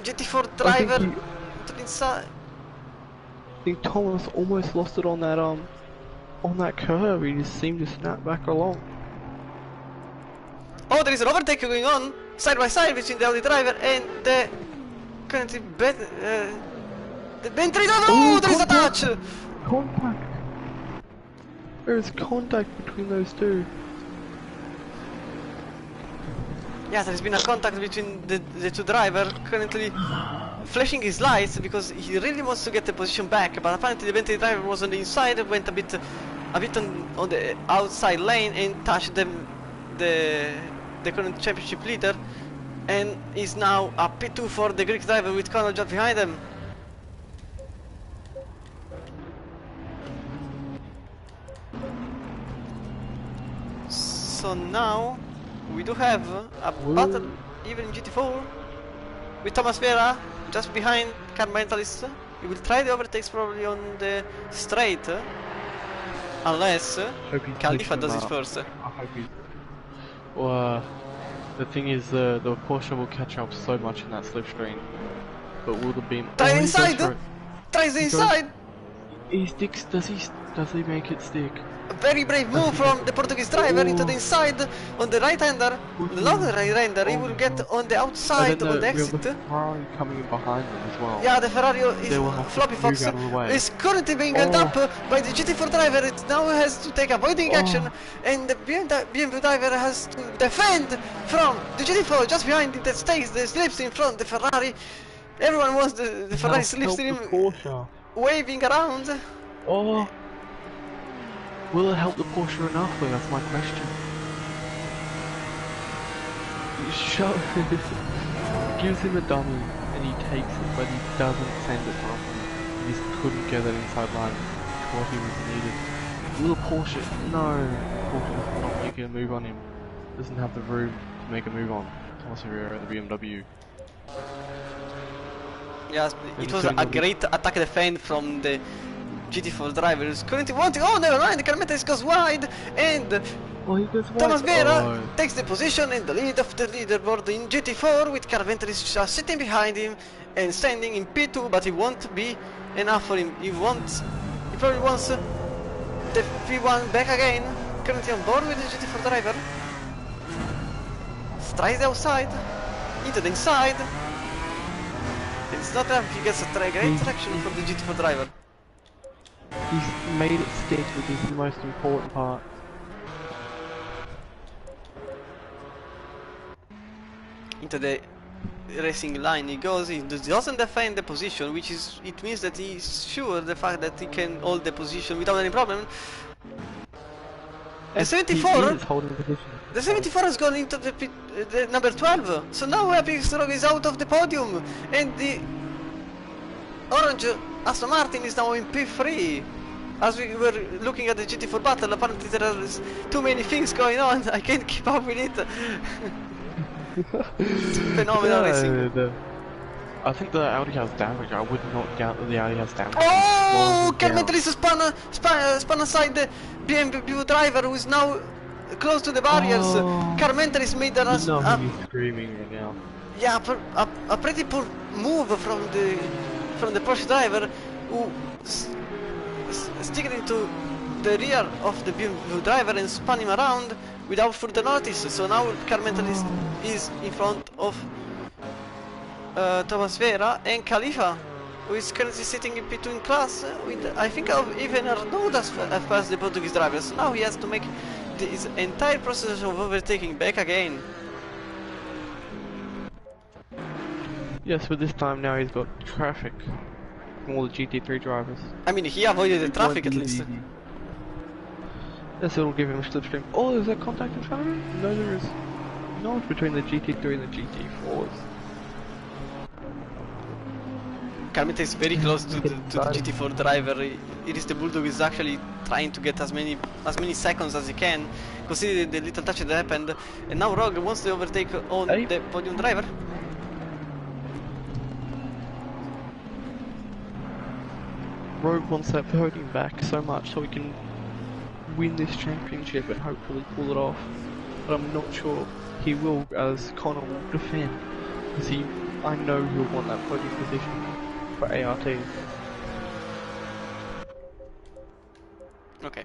A: GT4 driver to the inside.
B: I think Thomas almost lost it on that curve. He just seemed to snap back along.
A: Oh, there is an overtake going on side by side between the Audi driver and the currently the Bentley driver. Oh, there is a touch.
B: Contact. There is contact between those two.
A: Yeah, there has been a contact between the two drivers, currently flashing his lights because he really wants to get the position back, but apparently the Bentley driver was on the inside, went a bit on the outside lane and touched the current championship leader, and is now a P2 for the Greek driver with Connell just behind him. So now we do have a battle even in GT4 with Thomas Vera just behind Car Mentalist. He will try the overtakes probably on the straight, unless Khalifa does it first.
B: I hope he... Well, the thing is, the Porsche will catch up so much in that slipstream, but will the beam...
A: Try the inside! Try the inside!
B: He sticks. Does he make it stick?
A: A very brave move from the Portuguese driver into the inside on the right-hander. The long right-hander, he will get on the outside on the
B: We have
A: exit.
B: the Ferrari coming in behind them as well.
A: Yeah, the Ferrari is
B: They will have
A: Floppy
B: to
A: Fox
B: move out of the way.
A: is currently being held up by the GT4 driver. It now has to take avoiding action, and the BMW driver has to defend from the GT4 just behind it that stays the slips in front. The Ferrari, everyone wants the Ferrari slipstream waving around.
B: Oh, will it help the Porsche enough? Though that's my question. Gives him a dummy and he takes it, but he doesn't send it past him. He just couldn't get that inside line to what he was needed. Will Porsche? No, Porsche is not making a move on him. Doesn't have the room to make a move on Thomas Herrera and the BMW.
A: Yes, it was a great attack defend from the GT4 driver who's currently wanting. Oh, never mind, the Carmetes goes wide, and
B: he goes wide.
A: Thomas Vera takes the position in the lead of the leaderboard in GT4 with Carventeris just sitting behind him and standing in P2, but it won't be enough for him. He probably wants the P1 back again. Currently on board with the GT4 driver. Tries the outside, into the inside. It's not enough, he gets a great traction from the GT4 driver.
B: He's made it stick, which is the most important part.
A: Into the racing line he goes, he doesn't defend the position, which is, it means that he's sure the fact that he can hold the position without any problem. The 74, the 74 has gone into the number 12, so now Epic Stroke is out of the podium, and the orange Aston Martin is now in P3. As we were looking at the GT4 battle, apparently there are too many things going on, I can't keep up with it. It's phenomenal racing.
B: I think the Audi has damage. I would not doubt that the Audi has damage.
A: Oh, Carmenteris spun aside the BMW driver who is now close to the barriers. Carmenteris made a
B: screaming right now.
A: Yeah, a pretty poor move from the Porsche driver who sticked into the rear of the BMW driver and spun him around without further notice. So now Carmenteris is in front of Thomas Vera and Khalifa, who is currently sitting in P2 in class with, I think, even Arnaud has passed the Portuguese driver. So now he has to make this entire process of overtaking back again.
B: Yes, but this time now he's got traffic from all the GT3 drivers.
A: I mean, he avoided the traffic at least.
B: Yes, it'll give him a slipstream. Oh, is there contact in front of him? No, there is not between the GT3 and the GT4s.
A: Carmeta is very close to the GT4 driver. It is the Bulldog is actually trying to get as many seconds as he can, considering the little touch that happened. And now Rogue wants to overtake on the podium driver.
B: Rogue wants that podium back so much so he can win this championship and hopefully pull it off. But I'm not sure he will, as Connor will defend, because I know he'll want that podium position for ART.
A: Okay.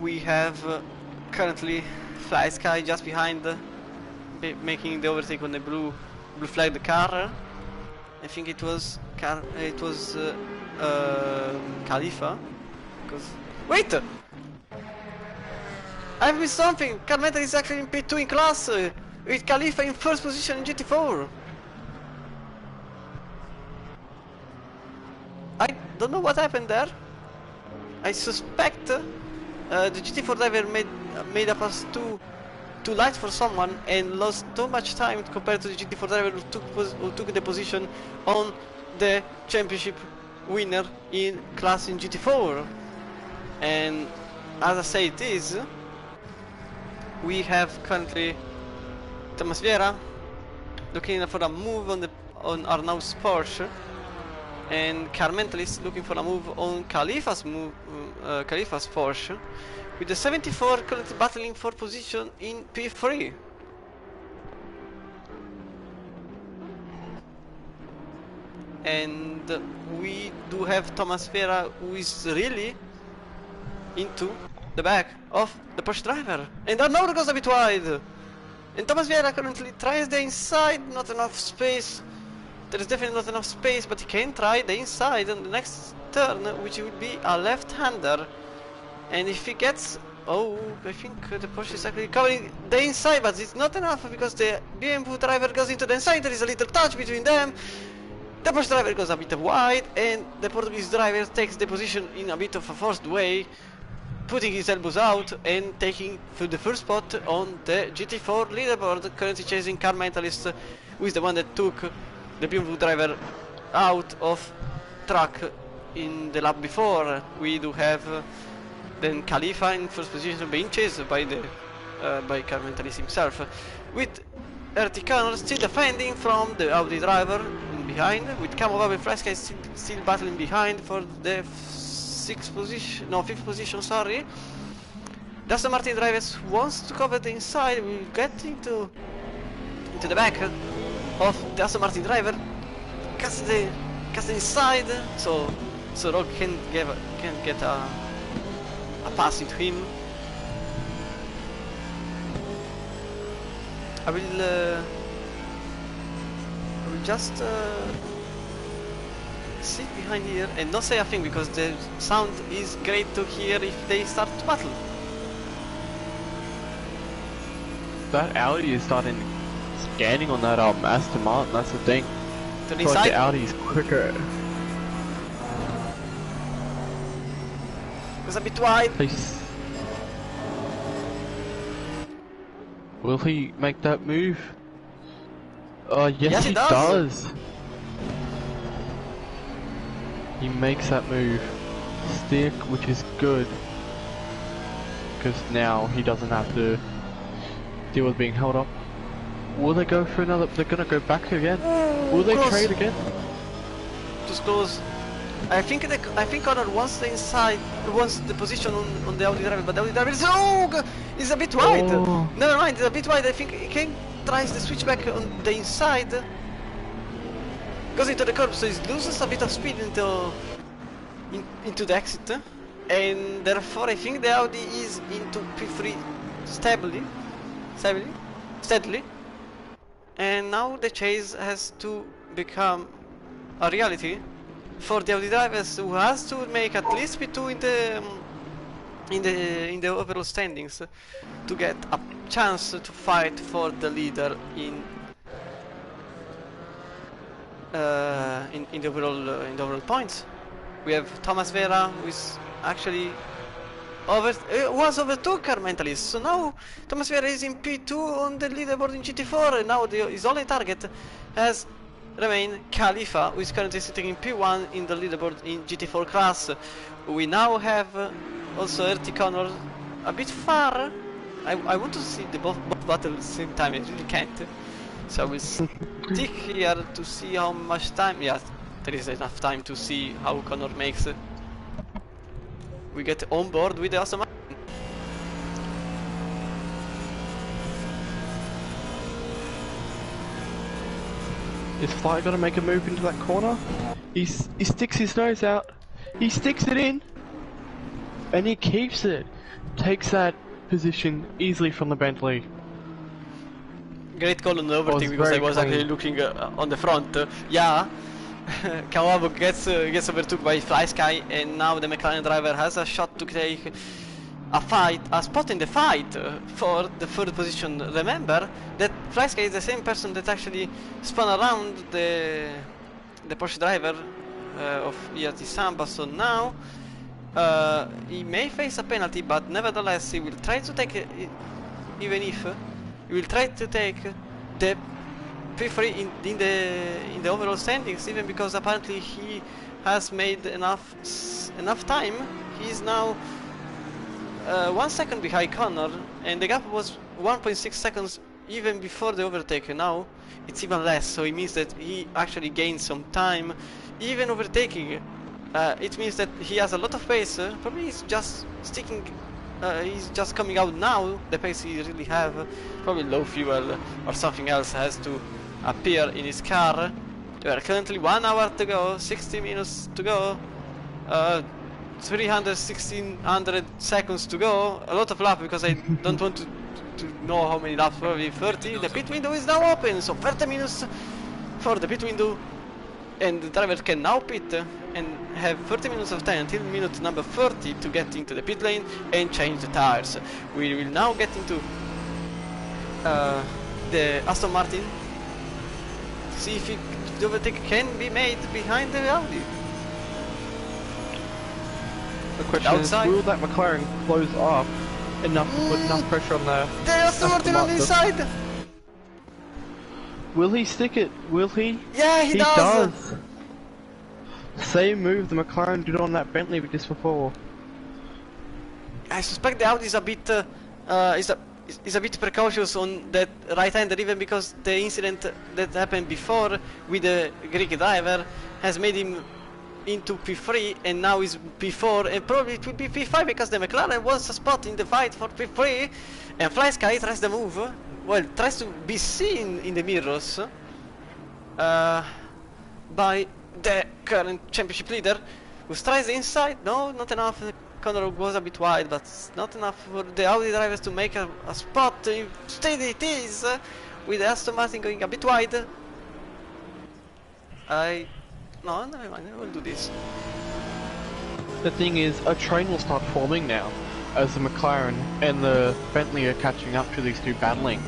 A: We have currently Fly Sky just behind, making the overtake on the blue flagged car. I think it was Khalifa. Because wait, I've missed something. Carmeta is actually in P2 in class with Khalifa in first position in GT4. I don't know what happened there. I suspect the GT4 driver made a pass too light for someone and lost too much time compared to the GT4 driver who took the position on the championship winner in class in GT4. And as I say it is, we have currently Thomas Vieira looking for a move on Arnaud's Porsche, and Carmentelis looking for a move on Khalifa's Porsche, with the 74 currently battling for position in P3. and we do have Thomas Vera, who is really into the back of the Porsche driver, and Arnaud goes a bit wide, and Thomas Vera currently tries the inside, not enough space. There is definitely not enough space, but he can try the inside on the next turn, which would be a left-hander. And if he gets... oh, I think the Porsche is actually covering the inside, but it's not enough because the BMW driver goes into the inside. There is a little touch between them. The Porsche driver goes a bit wide, and the Portuguese driver takes the position in a bit of a forced way, putting his elbows out and taking for the first spot on the GT4 leaderboard, currently chasing Car Mentalist, who is the one that took the BMW driver out of track in the lap before. We do have then Khalifa in first position, being chased by the by Car Mentalist himself, with Ricard still defending from the Audi driver in behind, with Camo and Fresca still battling behind for the fifth position, sorry. The Aston Martin driver wants to cover the inside, will get into the back of the Aston Martin driver, cuts the inside, so Rogue can get a pass into him. I will just sit behind here and not say a thing, because the sound is great to hear if they start to battle.
B: That Audi is starting scanning on that Aston Martin, that's the thing.
A: To the
B: It's like
A: inside?
B: the Audi's quicker.
A: It's a bit wide.
B: Please. Will he make that move? Yes, he does. He makes that move. Stick, which is good. Because now he doesn't have to deal with being held up. Will they go for another? They're gonna go back again. Will they trade again?
A: Just close. I think Connor wants the inside, wants the position on the Audi driver, but the Audi driver is a bit wide.
B: Oh.
A: Never mind, it's a bit wide. I think he can tries the switchback on the inside, goes into the curb, so he loses a bit of speed into the exit, and therefore I think the Audi is into P3 steadily, and now the chase has to become a reality for the Audi drivers, who has to make at least P2 in the overall standings to get a chance to fight for the leader in the overall points. We have Thomas Vera, who is actually was overtook Car Mentalist, so now Thomas Vera is in P2 on the leaderboard in GT4, and now his only target has remained Khalifa, who is currently sitting in P1 in the leaderboard in GT4 class. We now have also RT Connor a bit far. I want to see the both battle at the same time, I really can't. So I will stick here to see how much time. Yeah, there is enough time to see how Connor makes it. We get on board with the Aston Martin.
B: Is Fly gonna make a move into that corner? He sticks his nose out. He sticks it in, and he keeps it. Takes that position easily from the Bentley.
A: Great call on the overtake, because I was actually looking on the front. Yeah, Kawabo gets overtook by Fly Sky, and now the McLaren driver has a shot to take a spot in the fight for the third position. Remember that Fly Sky is the same person that actually spun around the Porsche driver of ERT Samba, so now he may face a penalty, but nevertheless he will try to take it, even if he will try to take the P3 in the overall standings, even because apparently he has made enough time. He is now 1 second behind Connor, and the gap was 1.6 seconds even before the overtake. Now it's even less, so it means that he actually gained some time, even overtaking. It means that he has a lot of pace. Probably he's just sticking. He's just coming out now. The pace he really have. Probably low fuel or something else has to appear in his car. We are currently 1 hour to go, 60 minutes to go, 1600 seconds to go. A lot of laps because I don't want to know how many laps, probably 30. The pit window is now open, so 30 minutes for the pit window. And the driver can now pit and have 30 minutes of time until minute number 30 to get into the pit lane and change the tires. We will now get into the Aston Martin to see if the overtake can be made behind the Audi.
B: The question is, will that McLaren close up enough to put enough pressure on the
A: Aston Martin on the inside?
B: Will he stick it? Will he?
A: Yeah, he does!
B: Same move the McLaren did on that Bentley just before.
A: I suspect the Audi is a bit is a bit precautious on that right-hander, even because the incident that happened before with the Greek driver has made him into P3 and now is P4 and probably it will be P5 because the McLaren wants a spot in the fight for P3 and Fly Sky tries the move. Well, tries to be seen in the mirrors by the current championship leader, who tries the inside. No, not enough. The corner was a bit wide, but not enough for the Audi drivers to make a spot. Instead it is, with the Aston Martin going a bit wide. No, never mind, I will do this.
B: The thing is, a train will start forming now, as the McLaren and the Bentley are catching up to these two battling.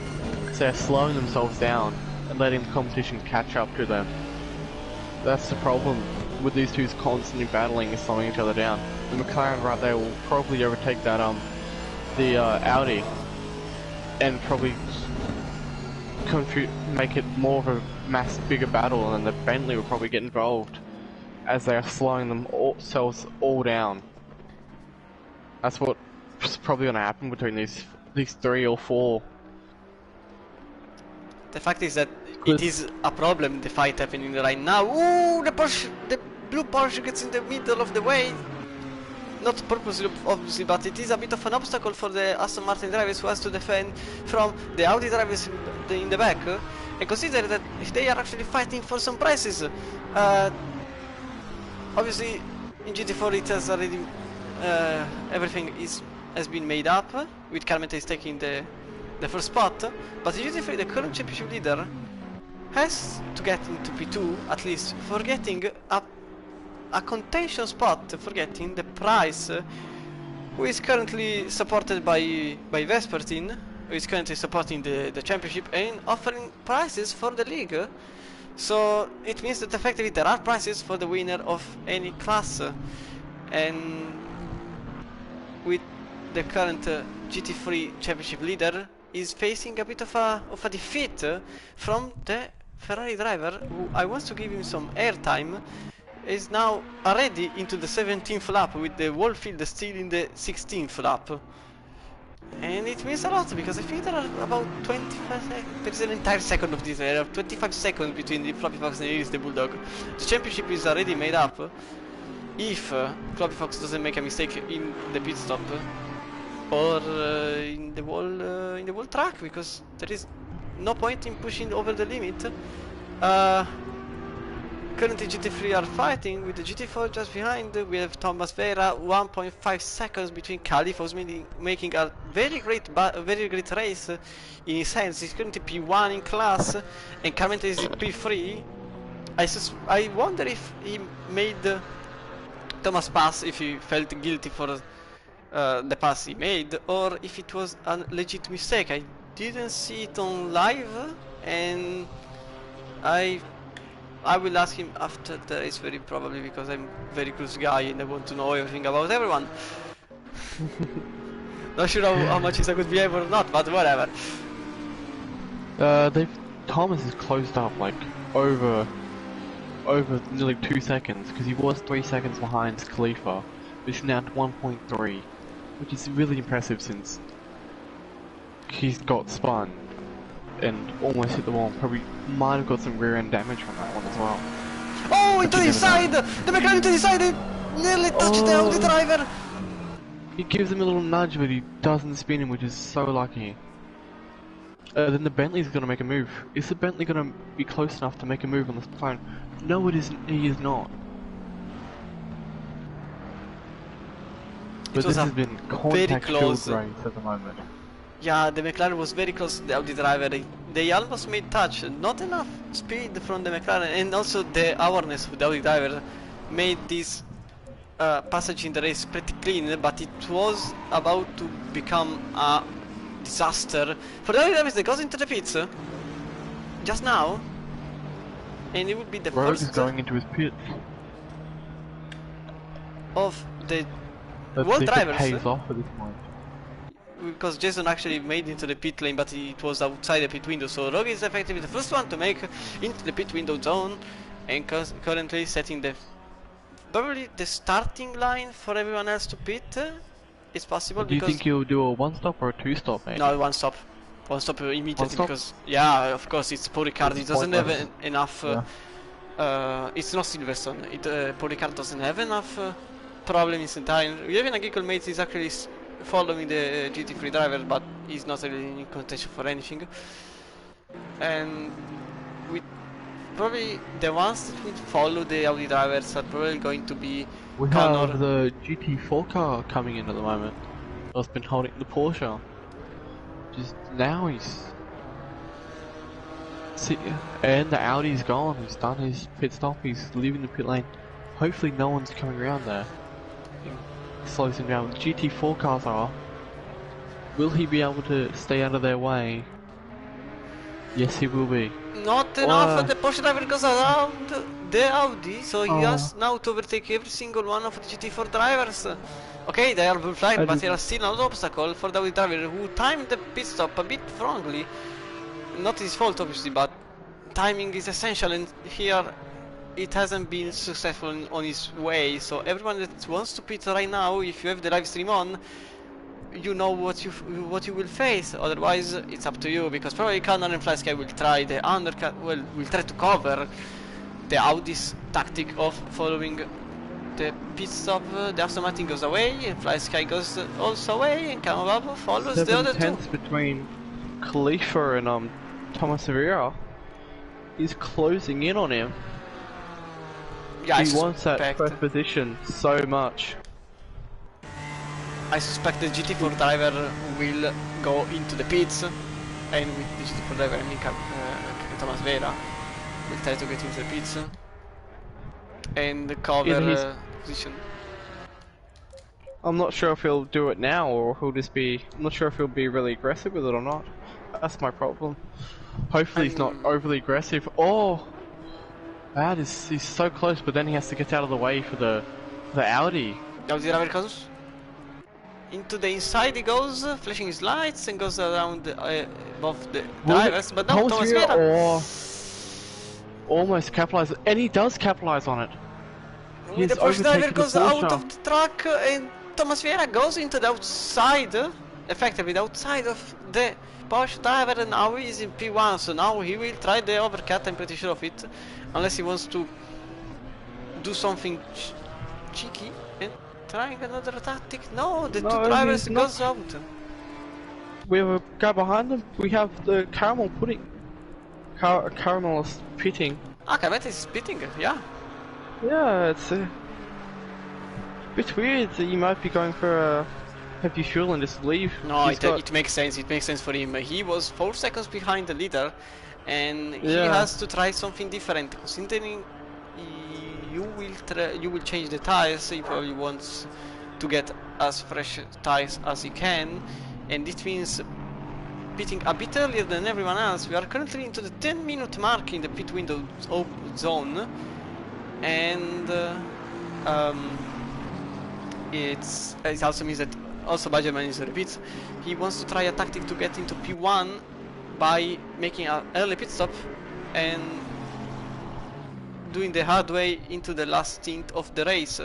B: So they're slowing themselves down and letting the competition catch up to them. That's the problem with these two constantly battling and slowing each other down. The McLaren right there will probably overtake that the Audi and probably make it more of a bigger battle, and the Bentley will probably get involved as they are slowing themselves all down. That's what's probably going to happen between these 3 or 4.
A: The fact is that it is a problem, the fight happening right now. Ooh, the blue Porsche gets in the middle of the way. Not purposely, obviously, but it is a bit of an obstacle for the Aston Martin drivers, who has to defend from the Audi drivers in the back. And consider that they are actually fighting for some prizes. Obviously, in GT4 it has already everything has been made up, with Carmenta is taking the first spot. But in GT3, the current championship leader has to get into P2 at least for getting a contention spot, for getting the prize, who is currently supported by Vespertine, who is currently supporting the championship and offering prizes for the league. So it means that effectively there are prizes for the winner of any class, and with the current GT3 championship leader is facing a bit of a defeat from the Ferrari driver, who I want to give him some airtime. Is now already into the 17th lap, with the whole field still in the 16th lap. And it means a lot, because I think there are about 25 seconds, there is an entire second of this, there are 25 seconds between the Floppy Fox and the Bulldog. The championship is already made up, if Floppy Fox doesn't make a mistake in the pit stop, or in the whole track, because there is no point in pushing over the limit. Currently GT3 are fighting with the GT4 just behind. We have Thomas Vera, 1.5 seconds between Califos, making a very great race in his hands. He's currently P1 in class, and Carmenta is P3. I wonder if he made Thomas pass, if he felt guilty for the pass he made, or if it was a legit mistake. I didn't see it on live, and I will ask him after the race, very probably, because I'm a very close guy and I want to know everything about everyone. Not sure how much is a good behavior or not, but whatever.
B: Thomas is closed up like over nearly 2 seconds, because he was 3 seconds behind Khalifa, which is now at 1.3, which is really impressive since he's got spun and almost hit the wall. Probably might have got some rear end damage from that one as well.
A: Oh, into the inside! The McLaren to the side! Nearly touched the Audi driver!
B: He gives him a little nudge, but he doesn't spin him, which is so lucky. then the Bentley's gonna make a move. Is the Bentley gonna be close enough to make a move on this McLaren? No, it isn't. He is not. But this has been contact filled race at the moment.
A: Yeah, the McLaren was very close to the Audi driver. They almost made touch. Not enough speed from the McLaren, and also the awareness of the Audi driver made this passage in the race pretty clean, but it was about to become a disaster for the Audi driver that goes into the pits just now, and it would be the
B: Rogue
A: first
B: is going into his pits
A: of the
B: Let's
A: world
B: see if
A: drivers.
B: it pays off at this point.
A: Because Jason actually made into the pit lane, but it was outside the pit window, so Rogue is effectively the first one to make into the pit window zone, and currently setting the probably the starting line for everyone else to pit. It's possible.
B: Do you think he'll do a one stop or a two stop, mate?
A: No, one stop immediately.
B: One stop?
A: Because yeah, of course it's Paul Ricard. It doesn't have enough. It's not Silverstone. Paul Ricard doesn't have enough problems in time. We have an Agricola mate is actually following the GT3 driver, but he's not really in contention for anything. And we probably the ones that will follow the Audi drivers are probably going to be
B: We
A: Connor.
B: have the GT4 car coming in at the moment. That's been holding the Porsche. Just now he's... See, and the Audi's gone. He's done his pit stop. He's leaving the pit lane. Hopefully no one's coming around there. Slows him down. GT4 cars are. Will he be able to stay out of their way? Yes, he will be.
A: Not enough. The Porsche driver goes around the Audi, so he has now to overtake every single one of the GT4 drivers. Okay, they are flying, but there are still an obstacle for the Audi driver who timed the pit stop a bit wrongly. Not his fault, obviously, but timing is essential, and here it hasn't been successful on his way. So everyone that wants to pit right now, if you have the live stream on, you know what you will face. Otherwise, it's up to you, because probably Connor and FlySky will try the undercut. Well, will try to cover the Audi's tactic of following the pit stop. The Aston Martin goes away, and FlySky goes also away, and Camababo follows the other two.
B: Between Khalifa and Thomas Rivera is closing in on him.
A: Yeah,
B: he wants that first position so much.
A: I suspect the GT4 driver will go into the pits, and with the GT4 driver, I mean Thomas Vera will try to get into the pits and cover position.
B: I'm not sure if he'll do it now, or he'll just be... I'm not sure if he'll be really aggressive with it or not. That's my problem. Hopefully he's not overly aggressive. Oh! That is... He's so close, but then he has to get out of the way for the Audi.
A: The Audi driver goes into the inside, he goes, flashing his lights, and goes around above the drivers, but no, Thomas Vera
B: almost capitalized, and he does capitalize on it.
A: The Porsche driver goes out of the track, and Thomas Vera goes into the outside, effectively the outside of the Porsche driver, and now he's in P1, so now he will try the overcut, I'm pretty sure of it, unless he wants to do something cheeky and trying another tactic. No, the two drivers goes out.
B: We have a guy behind them. We have the Caramel pudding. Caramel is pitting.
A: Ah, Caramel is pitting, yeah.
B: Yeah, it's a bit weird that you might be going for a heavy fuel and just leave.
A: No, it makes sense. It makes sense for him. He was 4 seconds behind the leader, and he has to try something different. Considering you will change the tires, he probably wants to get as fresh tires as he can, and it means pitting a bit earlier than everyone else. We are currently into the 10-minute mark in the pit window zone, and it also means that also Badgerman is repeats. He wants to try a tactic to get into P1 by making an early pit stop and doing the hard way into the last stint of the race.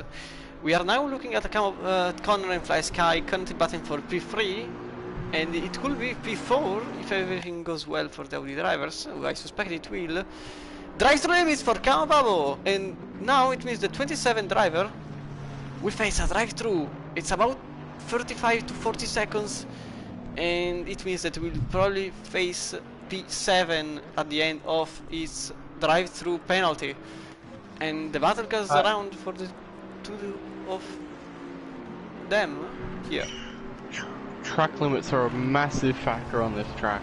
A: We are now looking at Connor and FlySky currently batting for P3, and it could be P4 if everything goes well for the Audi drivers. I suspect it will. Drive-through limits for Camababo, and now it means the 27 driver will face a drive-through. It's about 35 to 40 seconds and it means that we'll probably face P7 at the end of its drive-through penalty, and the battle goes around for the two of them here.
B: Track limits are a massive factor on this track.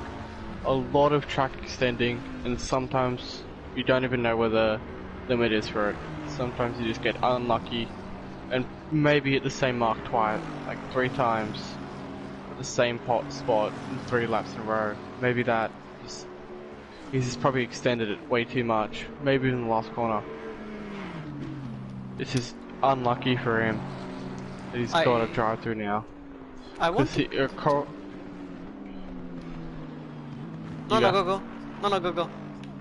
B: A lot of track extending, and sometimes you don't even know where the limit is for it. Sometimes you just get unlucky and maybe hit the same mark twice, like 3 times at the same spot in 3 laps in a row. Maybe that he's just probably extended it way too much. Maybe in the last corner. It's just unlucky for him that he's got to drive through now.
A: I want to... go.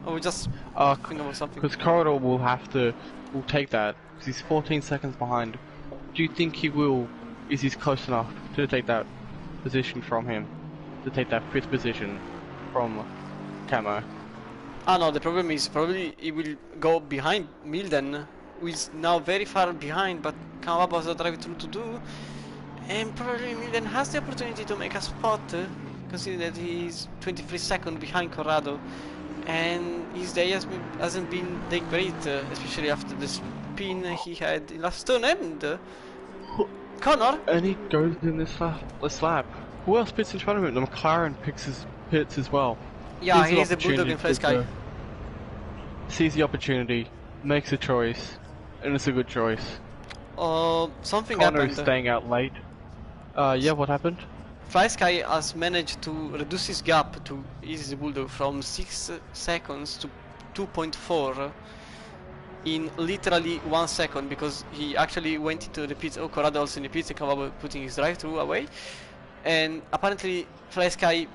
A: Oh, we just think about something.
B: Because Corridor will take that, because he's 14 seconds behind. Do you think he will, is he close enough to take that position from him? To take that 5th position from Camo?
A: Ah no, the problem is probably he will go behind Milden, who is now very far behind, but Camo has a drive-through to do. And probably Milden has the opportunity to make a spot, considering that he's 23 seconds behind Corrado. And his day hasn't been that great, especially after the spin he had in last turn. And Connor!
B: And he goes in this lap. Who else pits in front of him? The McLaren pits as well.
A: Yeah, he's the Bulldog in first guy.
B: Sees the opportunity, makes a choice, and it's a good choice.
A: Something
B: Connor
A: happened.
B: Is staying out late. Yeah, what happened?
A: FlySky has managed to reduce his gap to Easy Bulldog from 6 seconds to 2.4 in literally 1 second, because he actually went into the pits. Oh, Corrado also in the pits, and putting his drive-through away. And apparently FlySky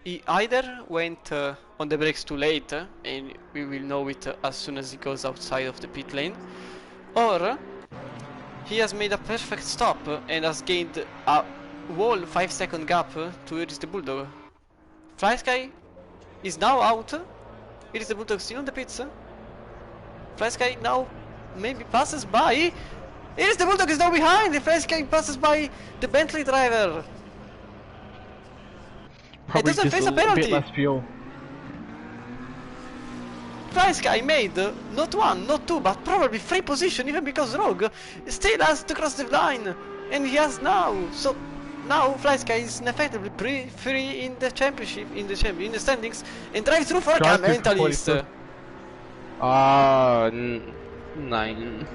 A: he either went on the brakes too late, and we will know it as soon as he goes outside of the pit lane, or he has made a perfect stop and has gained a whole 5-second gap to Iris the Bulldog. FlySky is now out. Iris the Bulldog still on the pits. FlySky now maybe passes by. Iris the Bulldog is now behind. The FlySky passes by the Bentley driver.
B: Probably
A: it doesn't face a penalty.
B: Bit less fuel.
A: FlySky made not 1, not 2, but probably 3 position, even because Rogue still has to cross the line, and he has now. So now FlySky is effectively free in the championship, in the standings, and drive through for a mentalist.
B: Ah, 9.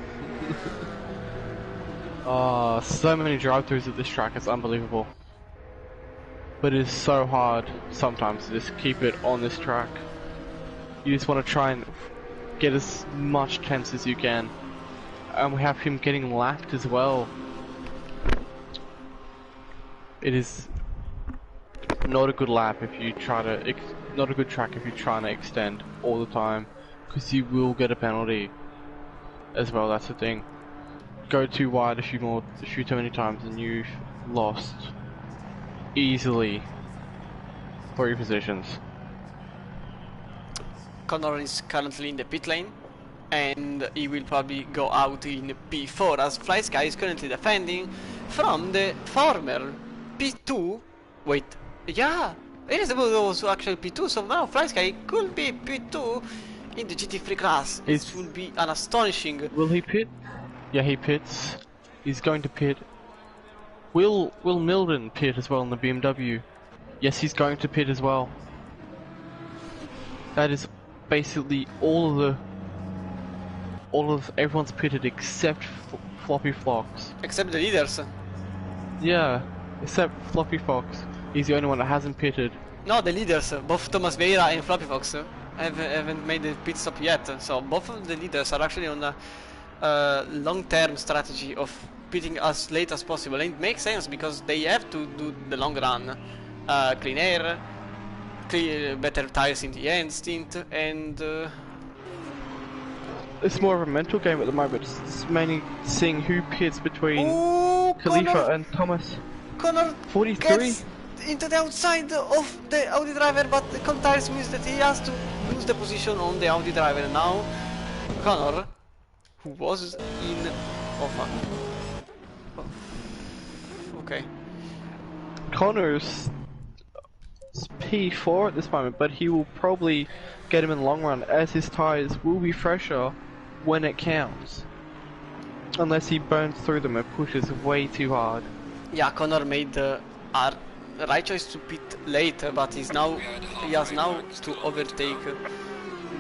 B: So many drive-throughs at this track, it's unbelievable. But it is so hard sometimes to just keep it on this track. You just want to try and get as much tense as you can. And we have him getting lapped as well. It is not a good lap if you try to, not a good track if you're trying to extend all the time, because you will get a penalty as well. That's the thing. Go too wide a few too many times and you've lost easily 3 positions.
A: Connor is currently in the pit lane, and he will probably go out in P4, as FlySky is currently defending from the former P2. Wait, yeah, it is also actually P2, so now FlySky could be P2 in the GT3 class. It would be an astonishing...
B: Will he pit? Yeah, he pits. He's going to pit. Will Milden pit as well in the BMW? Yes, he's going to pit as well. That is basically everyone's pitted except Floppy Fox.
A: Except the leaders.
B: Yeah, except Floppy Fox. He's the only one that hasn't pitted.
A: No, the leaders, both Thomas Vieira and Floppy Fox, haven't made the pit stop yet. So both of the leaders are actually on a long-term strategy of pitting as late as possible. And it makes sense because they have to do the long run, clean air, better tires in the end stint, and
B: it's more of a mental game at the moment. It's mainly seeing who pits between Khalifa and Thomas.
A: Connor
B: 43
A: gets into the outside of the Audi driver, but the cold tires means that he has to lose the position on the Audi driver. Now Connor, who was in okay,
B: Connor's P4 at this moment, but he will probably get him in the long run, as his tyres will be fresher when it counts. Unless he burns through them and pushes way too hard.
A: Yeah, Connor made the right choice to pit later, but he has now to overtake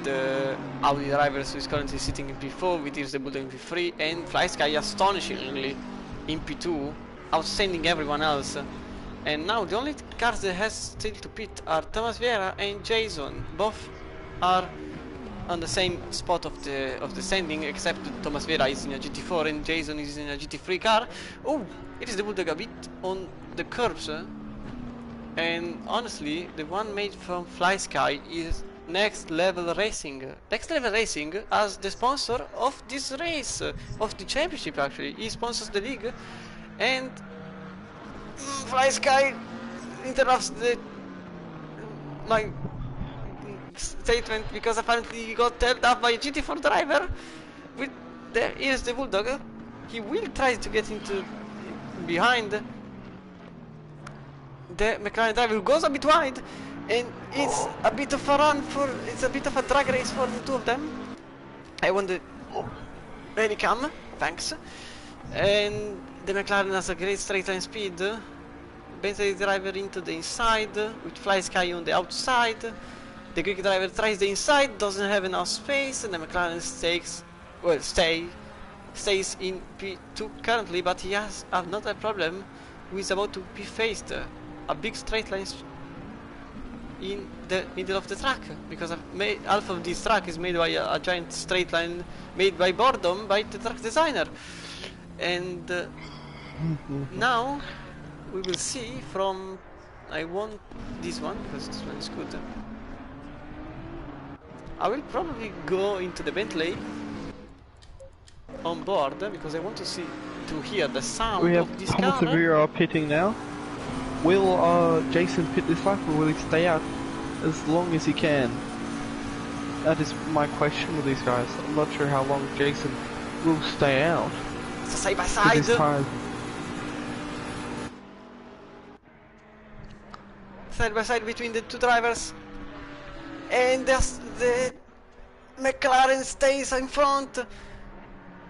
A: the Audi drivers who is currently sitting in P4 with his debut in P3, and FlySky astonishingly in P2, outstanding everyone else. And now the only cars that has still to pit are Thomas Vieira and Jason. Both are on the same spot of the standing, except that Thomas Vieira is in a GT4 and Jason is in a GT3 car. Oh, it is the bulldog a bit on the curbs. And honestly, the one made from FlySky is Next Level Racing. Next Level Racing as the sponsor of this race, of the championship actually. He sponsors the league, and FlySky interrupts my statement because apparently he got held up by a GT4 driver. Here's the bulldog. He will try to get into behind the McLaren driver, who goes a bit wide, and it's a bit of a run it's a bit of a drag race for the two of them. I won the cam, thanks. And the McLaren has a great straight line speed. Bentley driver into the inside with FlySky on the outside. The Greek driver tries the inside, doesn't have enough space, and the McLaren stays in P2 currently, but he has another problem who is about to be faced. A big straight line in the middle of the track, because half of this track is made by a giant straight line made by boredom by the track designer. And now we will see from... I want this one because this one is good. I will probably go into the Bentley on board because I want to hear the sound of this car.
B: We have Thomas Vieira pitting now. Will Jason pit this lap, or will he stay out as long as he can? That is my question with these guys. I'm not sure how long Jason will stay out.
A: It's a side by side. Side by side between the two drivers, and the McLaren stays in front,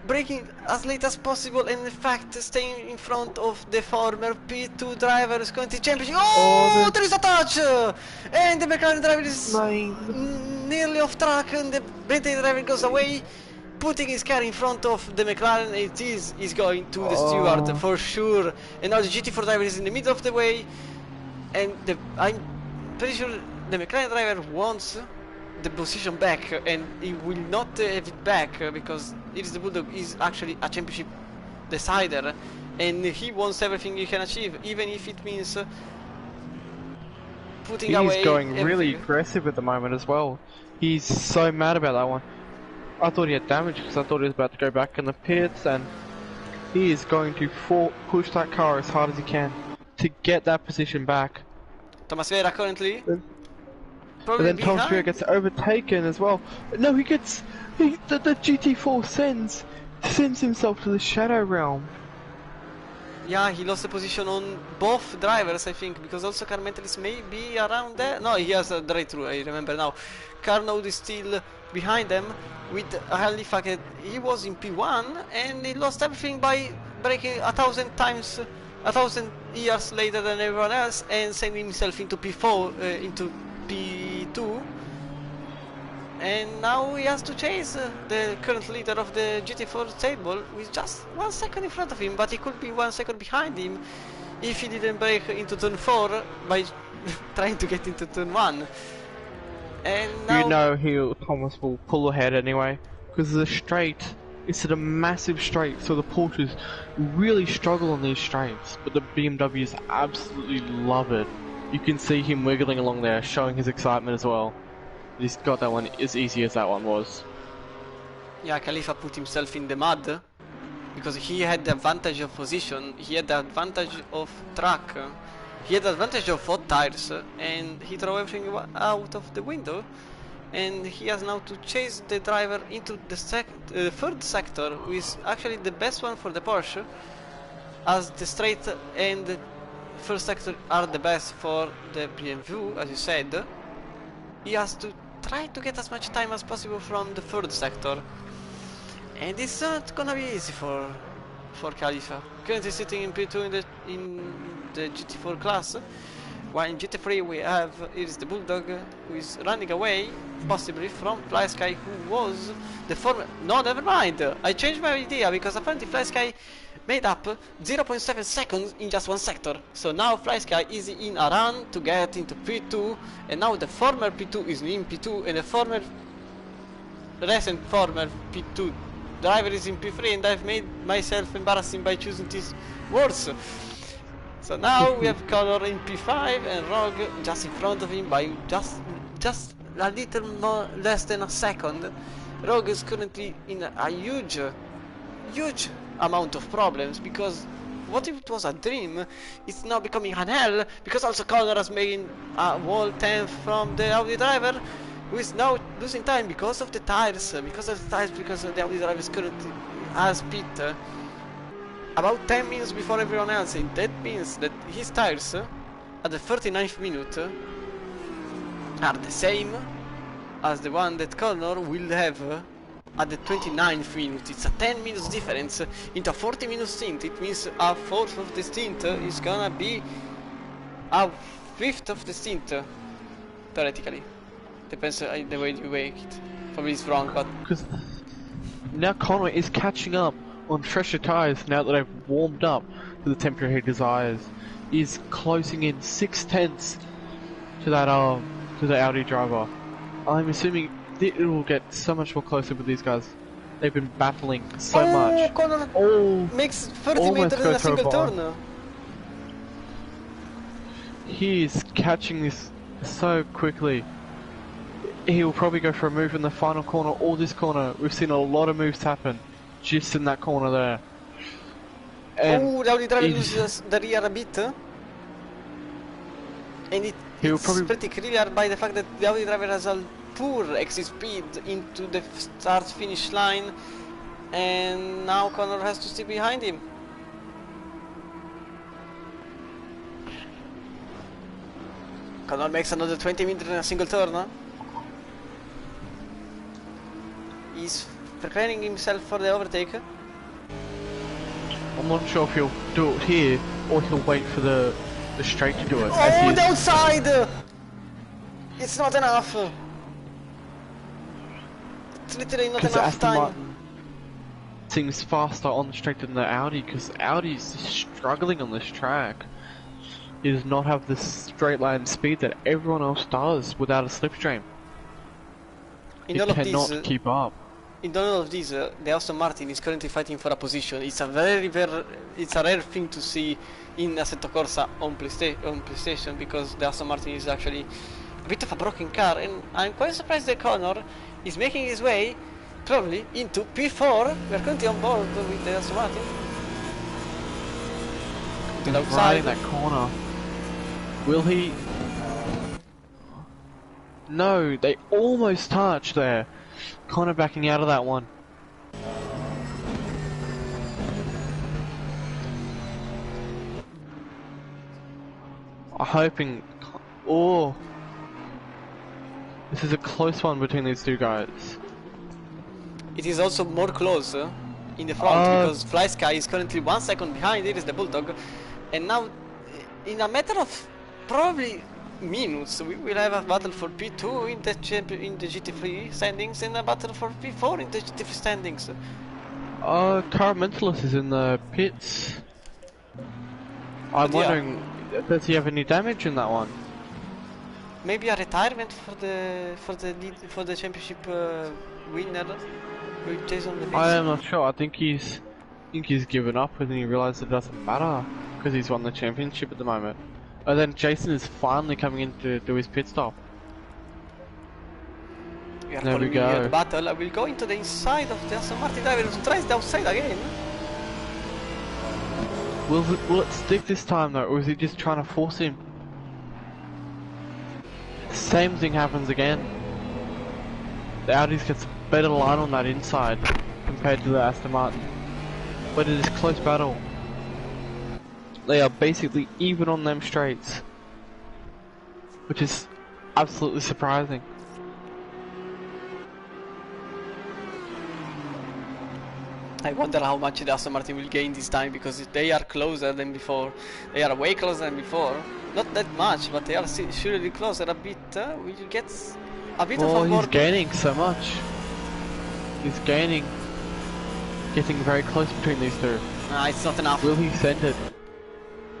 A: braking as late as possible, and in fact staying in front of the former P2 driver who's going to championship. Oh, there is a touch! And the McLaren driver is nearly off track, and the Bentley driver goes away, putting his car in front of the McLaren. It is going to the steward for sure. And now the GT4 driver is in the middle of the way, and I'm pretty sure the McLaren driver wants the position back, and he will not have it back because it is the bulldog is actually a championship decider, and he wants everything he can achieve, even if it means putting away. He's
B: going really aggressive at the moment as well. He's so mad about that one. I thought he had damage because I thought he was about to go back in the pits, and he is going to push that car as hard as he can to get that position back.
A: Thomas Vieira currently.
B: And then Thomas Vieira gets overtaken as well. No, the GT4 sends himself to the shadow realm.
A: Yeah, he lost the position on both drivers, I think, because also Carmentelis may be around there. No, he has a drive-through, I remember now. Carnot is still behind them with a healthy fact that he was in P1 and he lost everything by braking 1,000 years later than everyone else, and sending himself into P4, into P2, and now he has to chase the current leader of the GT4 table with just 1 second in front of him, but he could be 1 second behind him if he didn't brake into turn 4 by trying to get into turn 1. And now
B: Thomas will pull ahead anyway, because the straight is a massive straight, so the Porsches really struggle on these straights, but the BMWs absolutely love it. You can see him wiggling along there, showing his excitement as well. He's got that one as easy as that one was.
A: Yeah, Khalifa put himself in the mud because he had the advantage of position, he had the advantage of track, he had the advantage of hot tires, and he threw everything out of the window. And he has now to chase the driver into the third sector, which is actually the best one for the Porsche, as the straight and first sector are the best for the BMW, as you said, he has to try to get as much time as possible from the third sector. And it's not gonna be easy for Khalifa. Currently sitting in P2 in the GT4 class, while in GT3 we have here's the Bulldog who is running away, possibly from Fly Sky, who was the former. No, never mind. I changed my idea because apparently Fly Sky made up 0.7 seconds in just one sector. So now Fly Sky is in a run to get into P2, and now the former P2 is in P2, and the recent former P2 driver is in P3, and I've made myself embarrassing by choosing these words. So now we have Connor in P5 and Rogue just in front of him by just a little more less than a second. Rogue is currently in a huge amount of problems, because what if it was a dream, it's now becoming an hell, because also Connor has made a whole 10th from the Audi driver, who is now losing time because of the tires, because the Audi driver is currently has pit about 10 minutes before everyone else, and that means that his tires at the 39th minute are the same as the one that Connor will have at the 29th minute. It's a 10 minutes difference into a 40 minute stint. It means a fourth of the stint is gonna be a fifth of the stint, theoretically. Depends on the way you make it. Probably it's wrong, but
B: because now Connor is catching up on fresher tires now that they've warmed up to the temperature he desires. Is closing in 6/10 to that to the Audi driver. I'm assuming it will get so much more closer with these guys. They've been battling so much.
A: Connor makes 30 meters in a single turn.
B: He is catching this so quickly. He will probably go for a move in the final corner or this corner. We've seen a lot of moves happen just in that corner there. And
A: the Audi driver loses the rear a bit. And it's pretty clear by the fact that the Audi driver has a poor exit speed into the start-finish line, and now Connor has to stay behind him. Connor makes another 20 meters in a single turn. He's preparing himself for the overtake.
B: I'm not sure if he'll do it here or he'll wait for the straight to do it.
A: Oh, the outside! It's not enough. It's literally not enough time.
B: Seems faster on the straight than the Audi, because Audi's struggling on this track. He does not have the straight line speed that everyone else does without a slipstream. He cannot keep up.
A: In all of these, the Aston Martin is currently fighting for a position. It's a it's a rare thing to see in Assetto Corsa on PlayStation, because the Aston Martin is actually a bit of a broken car, and I'm quite surprised that Connor is making his way probably into P4. We're currently on board with the Aston Martin.
B: Right in that corner. Will he? No, they almost touched there. Connor backing out of that one. I'm hoping. Oh, this is a close one between these two guys.
A: It is also more close in the front, because Fly Sky is currently 1 second behind. It is the Bulldog, and now in a matter of probably minutes we will have a battle for P2 in the GT3 standings, and a battle for P4 in the GT3 standings.
B: Car Mentalist is in the pits. I'm wondering, does he have any damage in that one?
A: Maybe a retirement for the championship winner with Jason Levine.
B: I am not sure. I think he's given up and he realized it doesn't matter because he's won the championship at the moment. And then Jason is finally coming in to do his pit stop. There we go.
A: The battle. I will go into the inside of the Aston Martin driver, who tries the outside again.
B: Will it stick this time though, or is he just trying to force him? Same thing happens again. The Audis gets better line on that inside compared to the Aston Martin. But it is close battle. They are basically even on them straights, which is absolutely surprising.
A: I wonder how much the Aston Martin will gain this time, because they are closer than before. They are way closer than before. Not that much, but they are surely closer a bit. Will you get a bit of a more...
B: he's gaining so much. He's gaining. Getting very close between these two.
A: Nah, it's not enough.
B: Will he send it?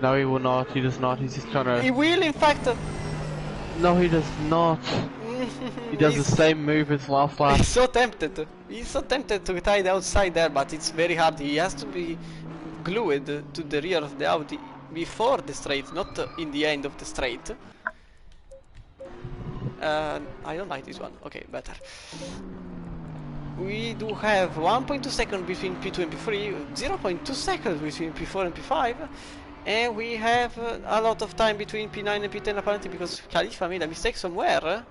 B: No, he will not. He does not. He's just trying to...
A: He will, in fact.
B: No, he does not. He does the same move as last lap.
A: He's so tempted. He's so tempted to tie the outside there, but it's very hard. He has to be glued to the rear of the Audi before the straight, not in the end of the straight. I don't like this one. Okay, better. We do have 1.2 seconds between P2 and P3, 0.2 seconds between P4 and P5, and we have a lot of time between P9 and P10 apparently, because Khalifa made a mistake somewhere,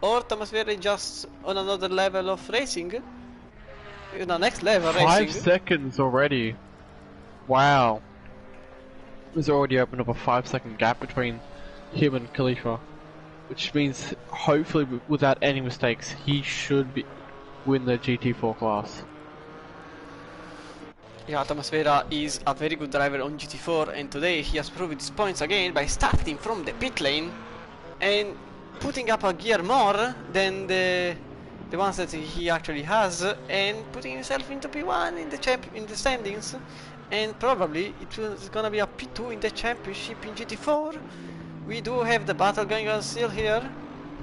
A: or Thomas Verde just on another level of racing, in the next level of racing.
B: 5 seconds already. Wow. There's already opened up a 5-second gap between him and Khalifa, which means hopefully without any mistakes he should win the GT4 class.
A: Yeah, Thomas Vera is a very good driver on GT4, and today he has proved his points again by starting from the pit lane and putting up a gear more than the ones that he actually has, and putting himself into P1 in the standings, and probably it's gonna be a P2 in the championship in GT4. We do have the battle going on still here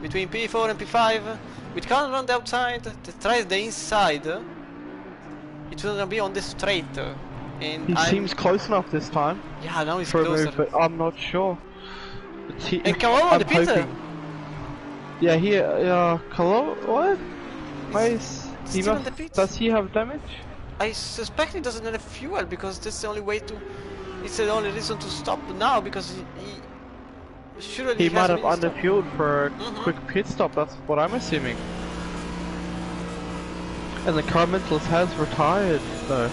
A: between P4 and P5, with Conor on the outside that tries the inside. It's gonna be on the straight, and
B: he seems close enough this time.
A: Yeah, now he's
B: for
A: closer.
B: a move, but I'm not sure.
A: And Kalo on the pit.
B: Yeah, Kalo, what?
A: Still on the pit.
B: Does he have damage?
A: I suspect he doesn't have fuel, because that's the only way to. It's the only reason to stop now, because he
B: might have underfueled for a quick pit stop. That's what I'm assuming. And the car mentalist has retired though,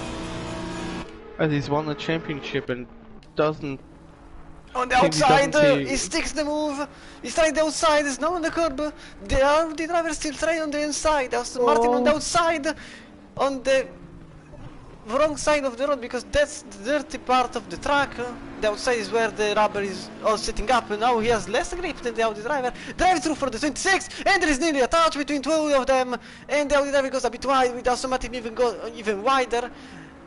B: as he's won the championship and doesn't.
A: On the outside, he sticks the move. He's trying the outside. He's now on the curb. The driver still trying on the inside. Aston Martin on the outside, on the wrong side of the road, because that's the dirty part of the track. The outside is where the rubber is all setting up, and now he has less grip than the Audi driver. Drive through for the 26, and there is nearly a touch between two of them, and the Audi driver goes a bit wide, with Aston Martin even wider,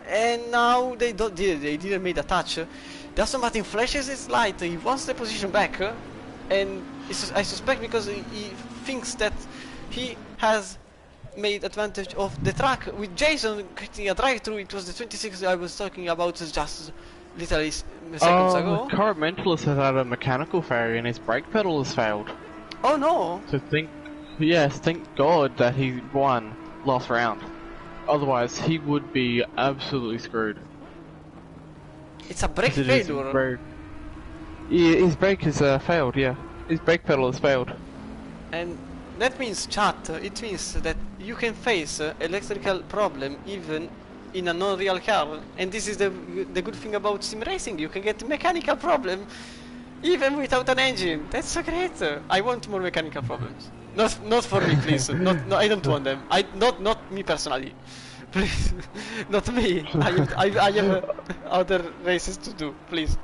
A: and now they didn't make a touch. The Aston Martin flashes his light. He wants the position back, and I suspect because he thinks that he has made advantage of the track. With Jason getting a drive through, it was the 26 I was talking about just literally seconds ago.
B: The car mentalist has had a mechanical failure and his brake pedal has failed.
A: Oh no!
B: So thank God that he won last round. Otherwise he would be absolutely screwed.
A: It's a brake failure.
B: His brake has failed, yeah. His brake pedal has failed.
A: And that means, chat, it means that you can face electrical problem even in a non-real car, and this is the good thing about sim racing. You can get mechanical problem even without an engine. That's so great. I want more mechanical problems. Not for me, please. No, I don't want them. Not me personally. Please, not me. I have other races to do. Please.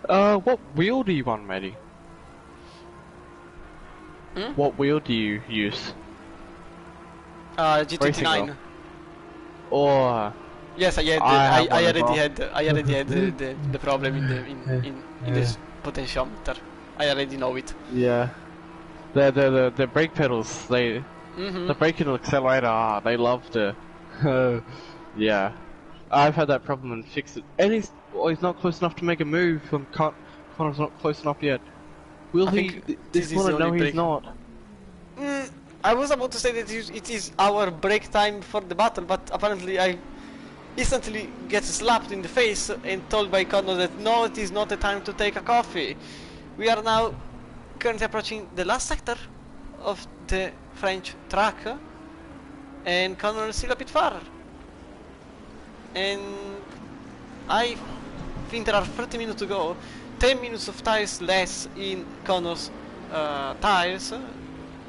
B: What wheel do you want, Maddie? What wheel do you use?
A: G29.
B: Or
A: yes, I already had the problem in this potentiometer. I already know it.
B: Yeah. The brake pedals, the brake and accelerator, they love to. Yeah. I've had that problem and fixed it. And he's not close enough to make a move. Connor's not close enough yet. Will he? This one, no, he's not.
A: I was about to say that it is our break time for the battle, but apparently I instantly get slapped in the face and told by Connor that no, it is not the time to take a coffee. We are now currently approaching the last sector of the French track, and Connor is still a bit far. And I think there are 30 minutes to go. 10 minutes of tires less in Connor's tires.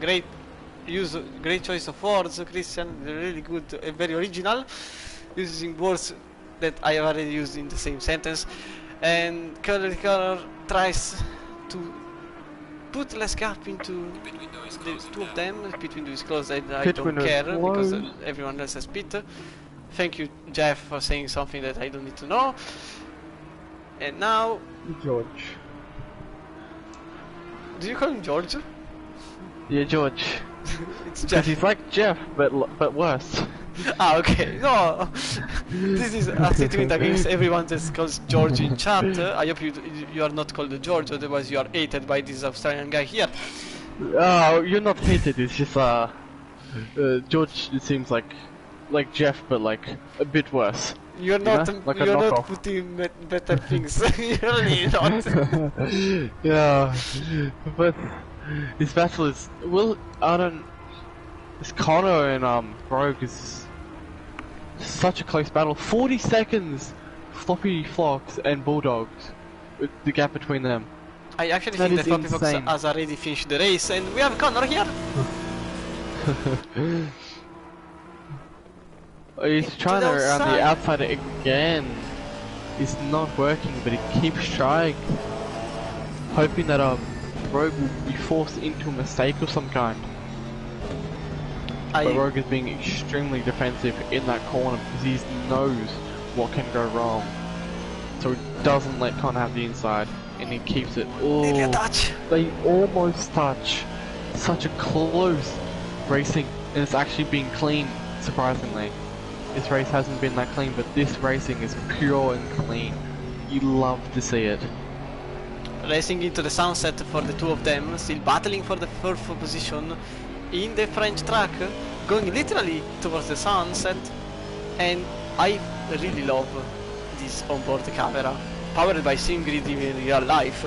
A: Great great choice of words, Christian. They're really good, very original, using words that I have already used in the same sentence. And Ricard tries to put less gap into the two of them. Pit window is closed, I don't care because everyone else has pit. Thank you, Jeff, for saying something that I don't need to know. And now...
B: George.
A: Do you call him George?
B: Yeah, George.
A: It's Jeff.
B: He's like Jeff, but worse.
A: Ah, okay. No, this is a statement against everyone that calls George in chat. I hope you are not called George, otherwise you are hated by this Australian guy here.
B: Oh, you're not hated. It's just George. It seems like Jeff, but like a bit worse.
A: You're not. Like you're not putting better things. You're really not.
B: Yeah, but this battle is This Connor and Rogue is such a close battle. 40 seconds, Floppy Flocks and Bulldogs, with the gap between them.
A: I actually think that Floppy Fox has already finished the race, and we have Connor here.
B: He's trying to around the outside again. It's not working, but he keeps trying, hoping that Rogue will be forced into a mistake of some kind. But Rogue is being extremely defensive in that corner because he knows what can go wrong. So he doesn't let Connor have the inside, and he keeps it. Oh, they almost touch. Such a close racing, and it's actually been clean, surprisingly. This race hasn't been that clean, but this racing is pure and clean. You love to see it.
A: Racing into the sunset for the two of them, still battling for the fourth position in the French track, going literally towards the sunset. And I really love this onboard camera, powered by SimGrid in real life.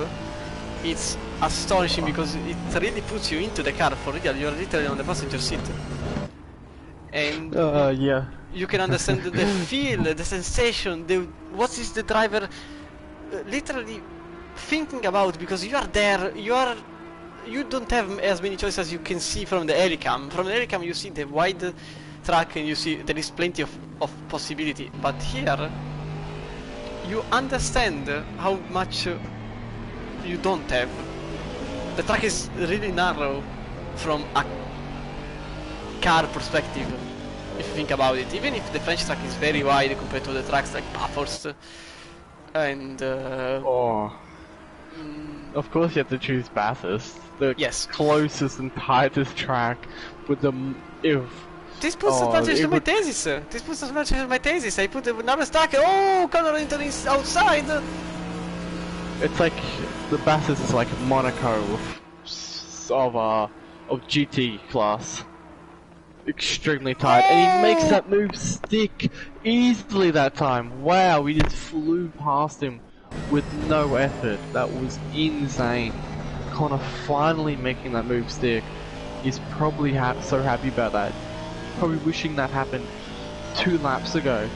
A: It's astonishing because it really puts you into the car for real. You're literally on the passenger seat, and
B: yeah,
A: you can understand the feel, the sensation, what is the driver literally thinking about, because you are there, you don't have as many choices as you can see from the helicam. From the helicam you see the wide track and you see there is plenty of possibility, but here you understand how much you don't have. The track is really narrow from a car perspective, if you think about it, even if the French track is very wide compared to the tracks like Bathurst and
B: of course you have to choose Bathurst, the closest and tightest track with the
A: This puts advantage to my thesis. This puts advantage to my thesis. I put another stack. Oh, Connor into this outside.
B: It's like the Bathurst is like Monaco of GT class. Extremely tight, and he makes that move stick easily that time. Wow, we just flew past him with no effort. That was insane. Connor finally making that move stick. He's probably so happy about that. Probably wishing that happened 2 laps ago.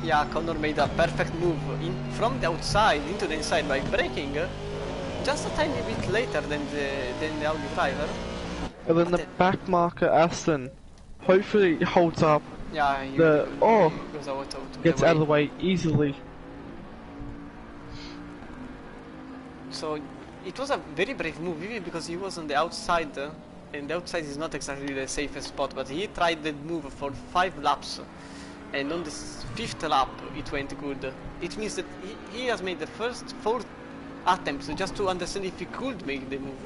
A: Yeah, Connor made a perfect move from the outside into the inside by braking just a tiny bit later than the Audi driver.
B: And then the back marker Aston hopefully holds up.
A: Yeah,
B: gets out of the way easily.
A: So it was a very brave move, even because he was on the outside, and the outside is not exactly the safest spot, but he tried the move for 5 laps, and on the 5th lap it went good. It means that he has made the first 4 attempts just to understand if he could make the move.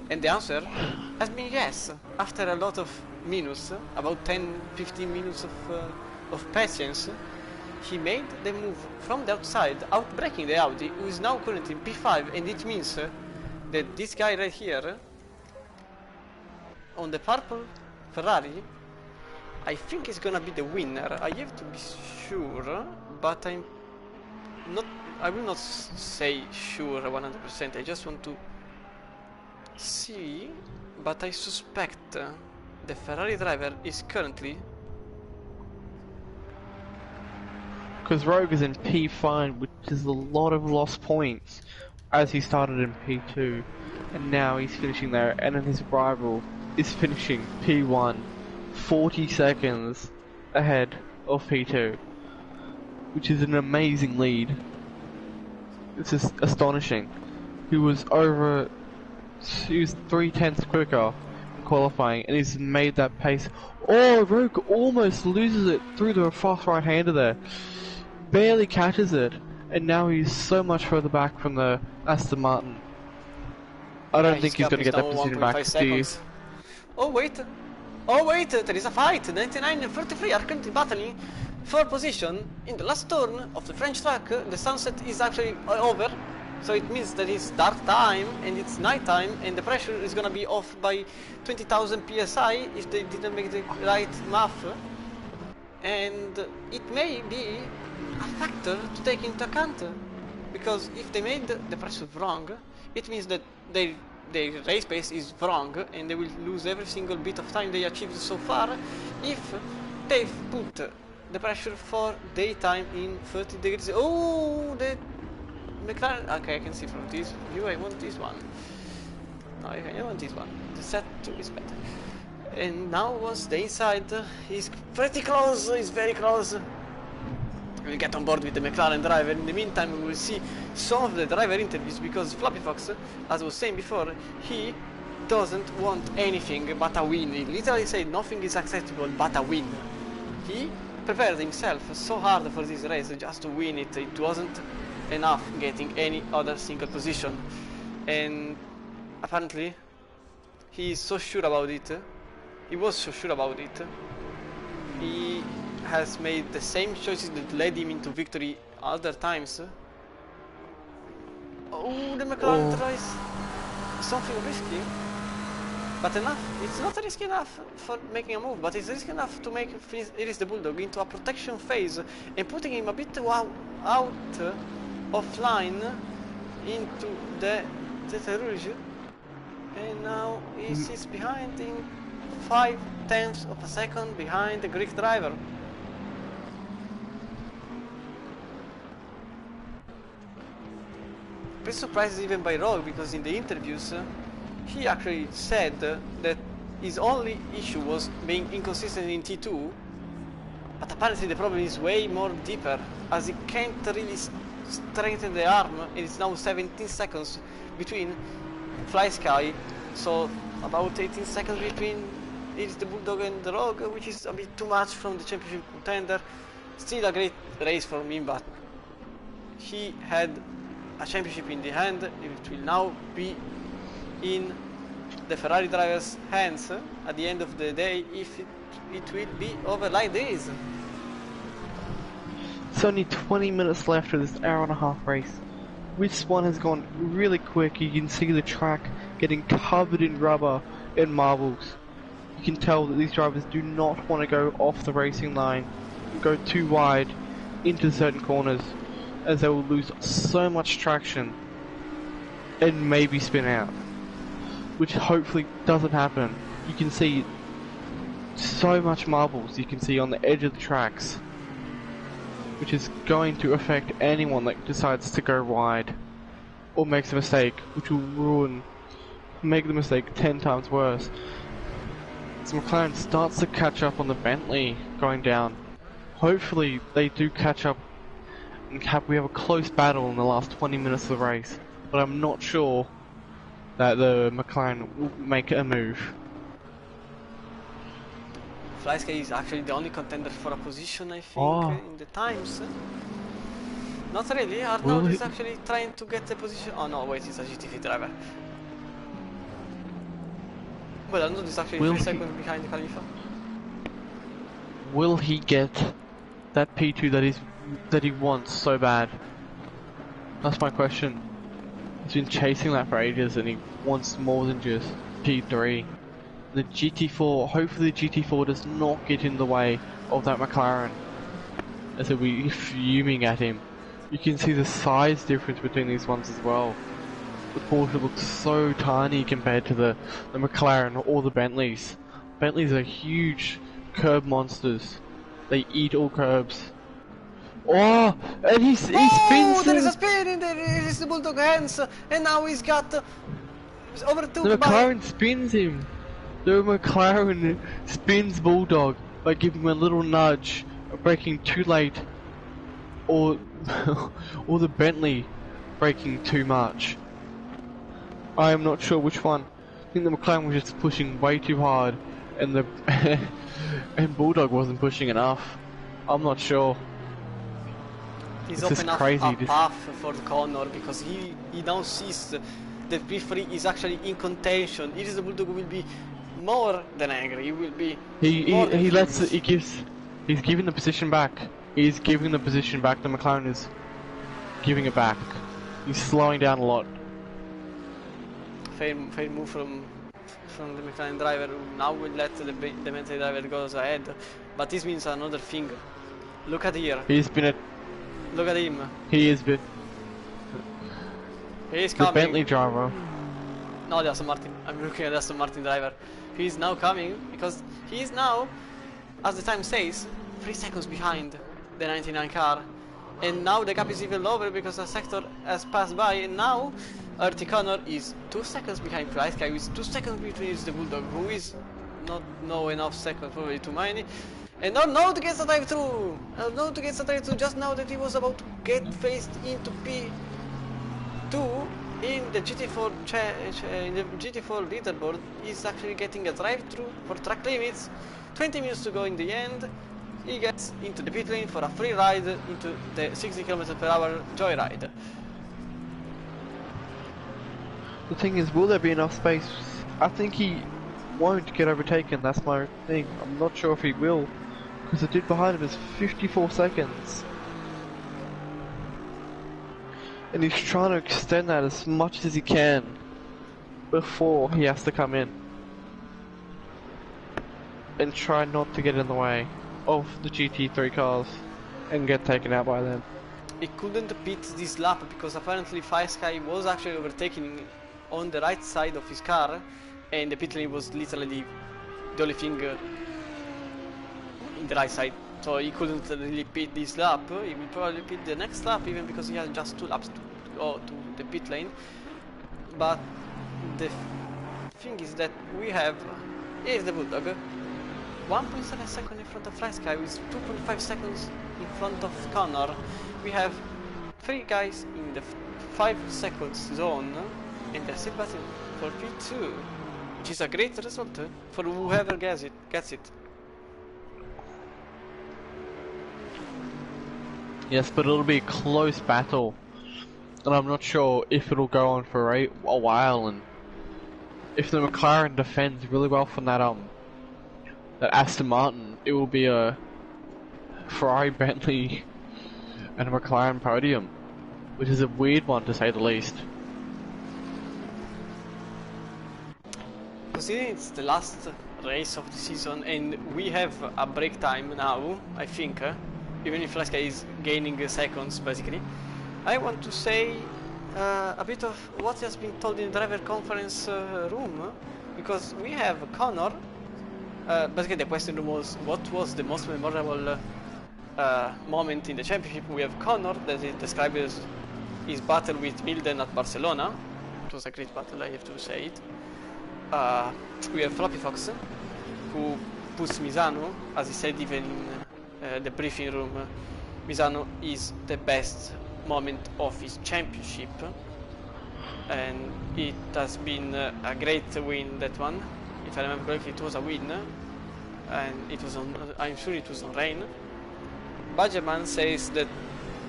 A: And the answer has been yes. After a lot of minutes, about 10-15 minutes of patience, he made the move from the outside, outbraking the Audi, who is now currently in P5, and it means that this guy right here, on the purple Ferrari, I think is gonna be the winner. I have to be sure, but I will not say sure 100%, I just want to see, but I suspect the Ferrari driver is currently
B: Because Rogue is in P5, which is a lot of lost points, as he started in P2, and now he's finishing there, and then his rival is finishing P1, 40 seconds ahead of P2, which is an amazing lead. It's just astonishing. He was 3/10 quicker in qualifying, and he's made that pace. Oh, Rogue almost loses it through the fast right-hander there. Barely catches it, and now he's so much further back from the Aston Martin. I don't think he's going to get that position back.
A: Oh wait, there is a fight. 99 and 43 are currently battling for position in the last turn of the French track. The sunset is actually over, so it means that it's dark time and it's night time, and the pressure is going to be off by 20,000 psi if they didn't make the right math. And it may be a factor to take into account, because if they made the pressure wrong, it means that their race pace is wrong, and they will lose every single bit of time they achieved so far if they've put the pressure for daytime in 30 degrees. Oh, the McLaren. Okay, I can see from this view. I want this one. No, I want this one. The set 2 is better. And now once the inside is pretty close, is very close. We'll get on board with the McLaren driver. In the meantime, we will see some of the driver interviews, because Flappy Fox, as I was saying before, he doesn't want anything but a win. He literally said nothing is acceptable but a win. He prepared himself so hard for this race just to win it. It wasn't enough getting any other single position. And apparently, he is so sure about it. He was so sure about it. He has made the same choices that led him into victory other times. Oh, the McLaren tries something risky, but enough. It's not risky enough for making a move, but it's risky enough to make Iris the Bulldog into a protection phase and putting him a bit out of line into the Tete Rouge. And now he sits behind in 0.5 of a second behind the Greek driver. Pretty surprised even by Rogue, because in the interviews he actually said that his only issue was being inconsistent in T2, but apparently the problem is way more deeper, as he can't really strengthen the arm, and it's now 17 seconds between Fly Sky, so about 18 seconds between Iris the Bulldog and the Rogue, which is a bit too much from the championship contender. Still a great race for him, but he had a championship in the hand. It will now be in the Ferrari driver's hands at the end of the day, if it will be over like this.
B: It's only 20 minutes left of this hour-and-a-half race. This one has gone really quick. You can see the track getting covered in rubber and marbles. You can tell that these drivers do not want to go off the racing line and go too wide into certain corners, as they will lose so much traction and maybe spin out, which hopefully doesn't happen. You can see so much marbles you can see on the edge of the tracks, which is going to affect anyone that decides to go wide or makes a mistake, which will make the mistake 10 times worse. So McLaren starts to catch up on the Bentley going down. Hopefully they do catch up and we have a close battle in the last 20 minutes of the race, but I'm not sure that the McLaren will make a move.
A: Flysky is actually the only contender for a position, I think, in the times. Not really. Arnold is actually trying to get a position. Oh no, wait, it's a GTV driver. Well, Arnold is actually 3 seconds behind Khalifa.
B: Will he get that P2 that he wants so bad? That's my question. He's been chasing that for ages, and he wants more than just P3. The GT4, hopefully the GT4 does not get in the way of that McLaren, as it'll be fuming at him. You can see the size difference between these ones as well. The Porsche looks so tiny compared to the McLaren or the Bentleys. Bentleys are huge curb monsters. They eat all curbs. Oh, and he spins
A: Oh, there is
B: him.
A: a spin in there. It is the Bulldog hands, and now he's got overtook
B: The
A: by.
B: McLaren spins him. The McLaren spins Bulldog by giving him a little nudge, braking too late, or or the Bentley braking too much. I am not sure which one. I think the McLaren was just pushing way too hard, and the and Bulldog wasn't pushing enough. I'm not sure.
A: He's
B: This is
A: opened up
B: crazy.
A: a path for Connor because he now sees that P3 is actually in contention. It is the Bulldog who will be more than angry. He will be more than furious.
B: He's giving the position back. He's giving the position back. The McLaren is giving it back. He's slowing down a lot.
A: Fair move from the McLaren driver, who now will let the Bentley driver goes ahead. But this means another thing. Look at here.
B: He's been at.
A: Look at him.
B: He has been.
A: He is
B: The
A: coming.
B: Bentley driver.
A: No, the Aston Martin. I'm looking at the Aston Martin driver. He is now coming because he is now, as the time says, 3 seconds behind the 99 car. And now the gap is even lower because the sector has passed by, and now Artie Connor is 2 seconds behind Fly Sky, with 2 seconds between the Bulldog, who is not no enough seconds, probably too many. And now to get the drive through! Now to get the drive through just now that he was about to get faced into P2 in the GT4 in the GT4 leaderboard. He's actually getting a drive through for track limits. 20 minutes to go in the end. He gets into the pit lane for a free ride into the 60 km/h joyride.
B: The thing is, will there be enough space? I think he won't get overtaken. That's my thing. I'm not sure if he will, because the dude behind him is 54 seconds. And he's trying to extend that as much as he can before he has to come in. And try not to get in the way of the GT3 cars and get taken out by them.
A: He couldn't pit this lap because apparently Sky was actually overtaking on the right side of his car, and the pit lane was literally the only thing in the right side. So he couldn't really pit this lap. He will probably pit the next lap, even because he has just 2 laps to go to the pit lane. But the thing is that we have, here's the Bulldog, 1.7 seconds in front of Fly Sky, with 2.5 seconds in front of Connor. We have 3 guys in the 5 seconds zone, and they're still battling for P2, which is a great result for whoever gets it.
B: Yes, but it'll be a close battle, and I'm not sure if it'll go on for a while. And if the McLaren defends really well from that Aston Martin, it will be a Ferrari, Bentley, and a McLaren podium, which is a weird one to say the least.
A: Considering it's the last race of the season and we have a break time now, I think, even if Flasca is gaining seconds basically, I want to say a bit of what has been told in the driver conference room, because we have Connor. Basically the question was, what was the most memorable moment in the championship? We have Connor that is described as his battle with Milden at Barcelona. It was a great battle, I have to say it. We have Floppy Fox, who puts Misano, as he said even in the briefing room, Misano is the best moment of his championship, and it has been a great win, that one. If I remember correctly, it was a win, and it was on, I'm sure it was on rain. Badgerman says that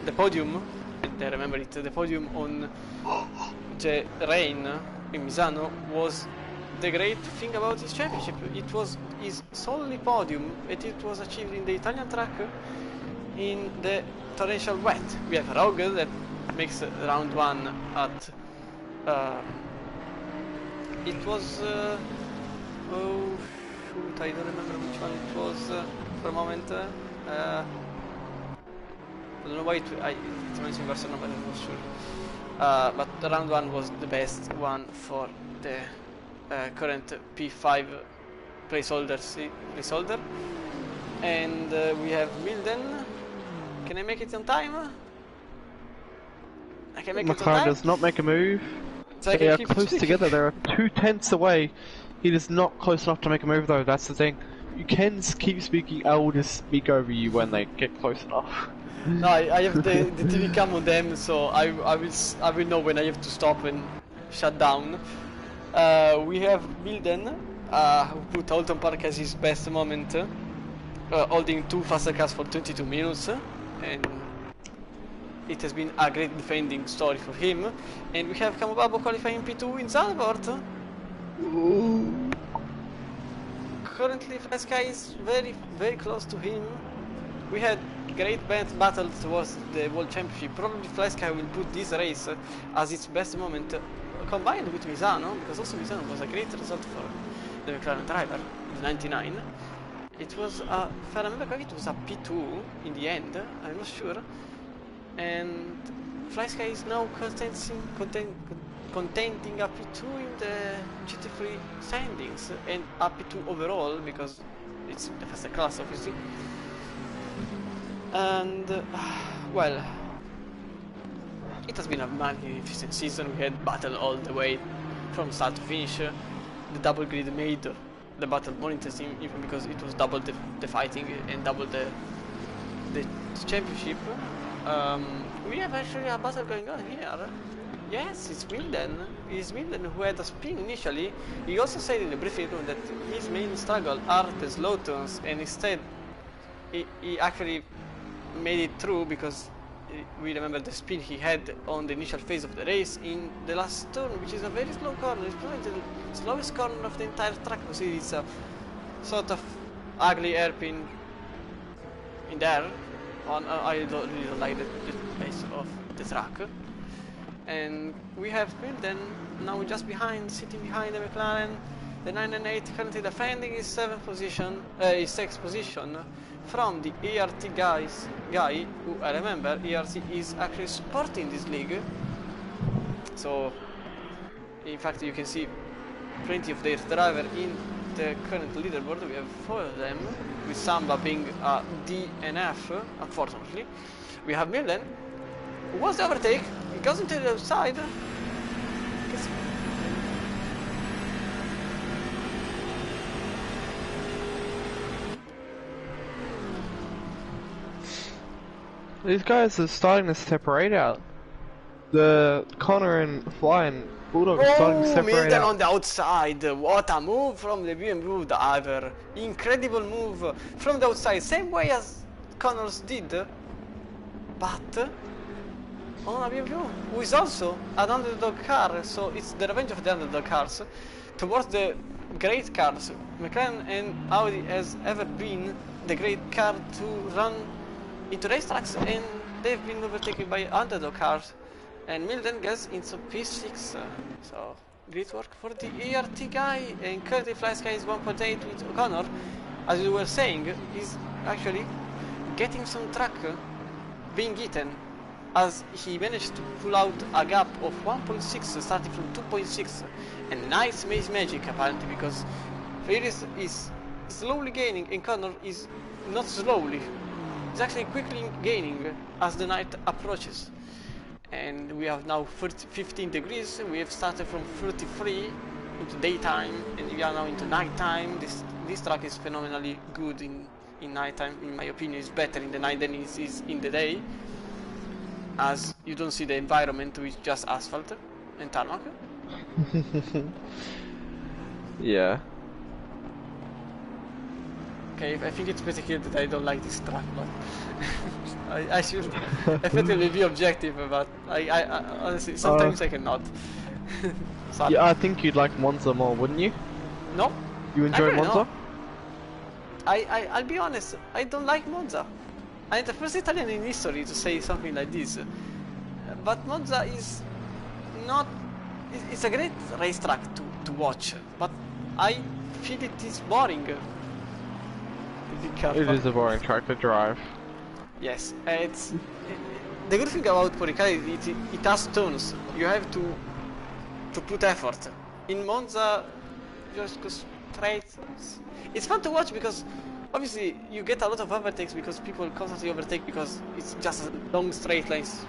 A: the podium, and I remember it, the podium on the rain in Misano was the great thing about his championship. It was his solely podium, and it was achieved in the Italian track in the torrential wet. We have Rogue that makes round 1 at it was oh shoot, I don't remember which one it was for a moment. I don't know why it's mentioned Barcelona, but I'm not sure. But round 1 was the best one for the current P5 placeholder. And we have Milden Can I make it on time? I can make it on
B: McLaren
A: time.
B: does not make a move.
A: So I
B: They
A: can
B: are
A: keep
B: close
A: speaking.
B: together. They are 2/10 away. He is not close enough to make a move though. That's the thing. You can keep speaking. I will just speak over you when they get close enough.
A: No, I have the TV cam on them, so I will know when I have to stop and shut down. We have Milden, who put Alton Park as his best moment, holding 2 faster cars for 22 minutes, and it has been a great defending story for him. And we have Camobabo qualifying P2 in Zandvoort. Currently, Fresca is very close to him. We had great battle towards the World Championship. Probably Fresca will put this race as its best moment, combined with Misano, because also Misano was a great result for the McLaren driver, the 99. It was, if I remember correctly, it was a P2 in the end, I'm not sure. And Fresca is now contending a P2 in the GT3 standings, and a P2 overall, because it's the faster class, obviously. And, well, it has been a magnificent season. We had battle all the way from start to finish. The double grid made the battle more interesting, even because it was double the fighting and double the championship. We have actually a battle going on here. Yes, it's Milden. It's Milden who had a spin initially. He also said in the briefing room that his main struggle are the slow turns, and instead he actually made it through, because we remember the spin he had on the initial phase of the race in the last turn, which is a very slow corner. It's probably the slowest corner of the entire track. You see, it's a sort of ugly hairpin in there. I really don't like the pace of the track. And we have Milden now just behind, sitting behind the McLaren. The 998 currently defending his 6th position from the ERT guy, who I remember ERT is actually supporting this league. So, in fact, you can see plenty of their driver in the current leaderboard. We have 4 of them, with Samba being a D and F, unfortunately. We have Milden, who wants the overtake. He goes into the outside.
B: These guys are starting to separate out. The Connor and Fly and Bulldog are starting to separate
A: Milden
B: out.
A: on the outside. What a move from the BMW driver. Incredible move from the outside. Same way as Connors did, but on a BMW, who is also an underdog car. So it's the revenge of the underdog cars towards the great cars. McLaren and Audi has ever been the great car to run into racetracks, and they've been overtaken by underdog cars. And Milden gets into P6, so great work for the ERT guy. And currently Fly Sky is 1.8 with O'Connor. As you were saying, he's actually getting some track being eaten, as he managed to pull out a gap of 1.6 starting from 2.6. And nice maze magic apparently, because Ferris is slowly gaining and Connor is not slowly. It's actually quickly gaining as the night approaches. And we have now 15 degrees. We have started from 33 into daytime, and we are now into nighttime. This track is phenomenally good in nighttime. In my opinion, it's better in the night than it is in the day, as you don't see the environment with just asphalt and tarmac.
B: Yeah.
A: Okay, I think it's pretty clear that I don't like this track, but I should effectively be objective, but I honestly, sometimes I cannot. Sorry.
B: Yeah, I think you'd like Monza more, wouldn't you?
A: No.
B: You enjoy
A: Actually,
B: Monza?
A: no. I'll be honest, I don't like Monza. I'm the first Italian in history to say something like this. But Monza is not... It's a great racetrack to watch, but I feel it is boring.
B: It is a boring track to drive.
A: Yes, it's... The good thing about Ricard is it has turns. You have to put effort. In Monza, just go straight. It's fun to watch because Obviously, you get a lot of overtakes because people constantly overtake because it's just a long straight lines.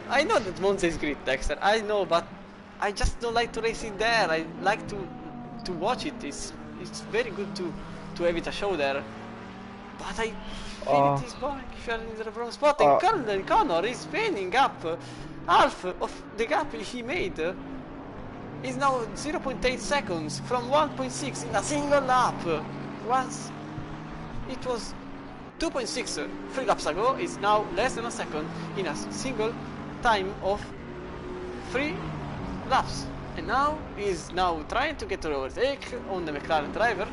A: I know that Monza is great, Dexter. I know, but I just don't like to race it there. I like to watch it. It's very good to have it a show there. But I feel it is boring if you are in the wrong spot. And Connor is spinning up half of the gap he made. Is now 0.8 seconds from 1.6 in a single lap. Once it was 2.6 3 laps ago, it's now less than a second in a single time of 3 laps. And now he's now trying to get an overtake on the McLaren driver,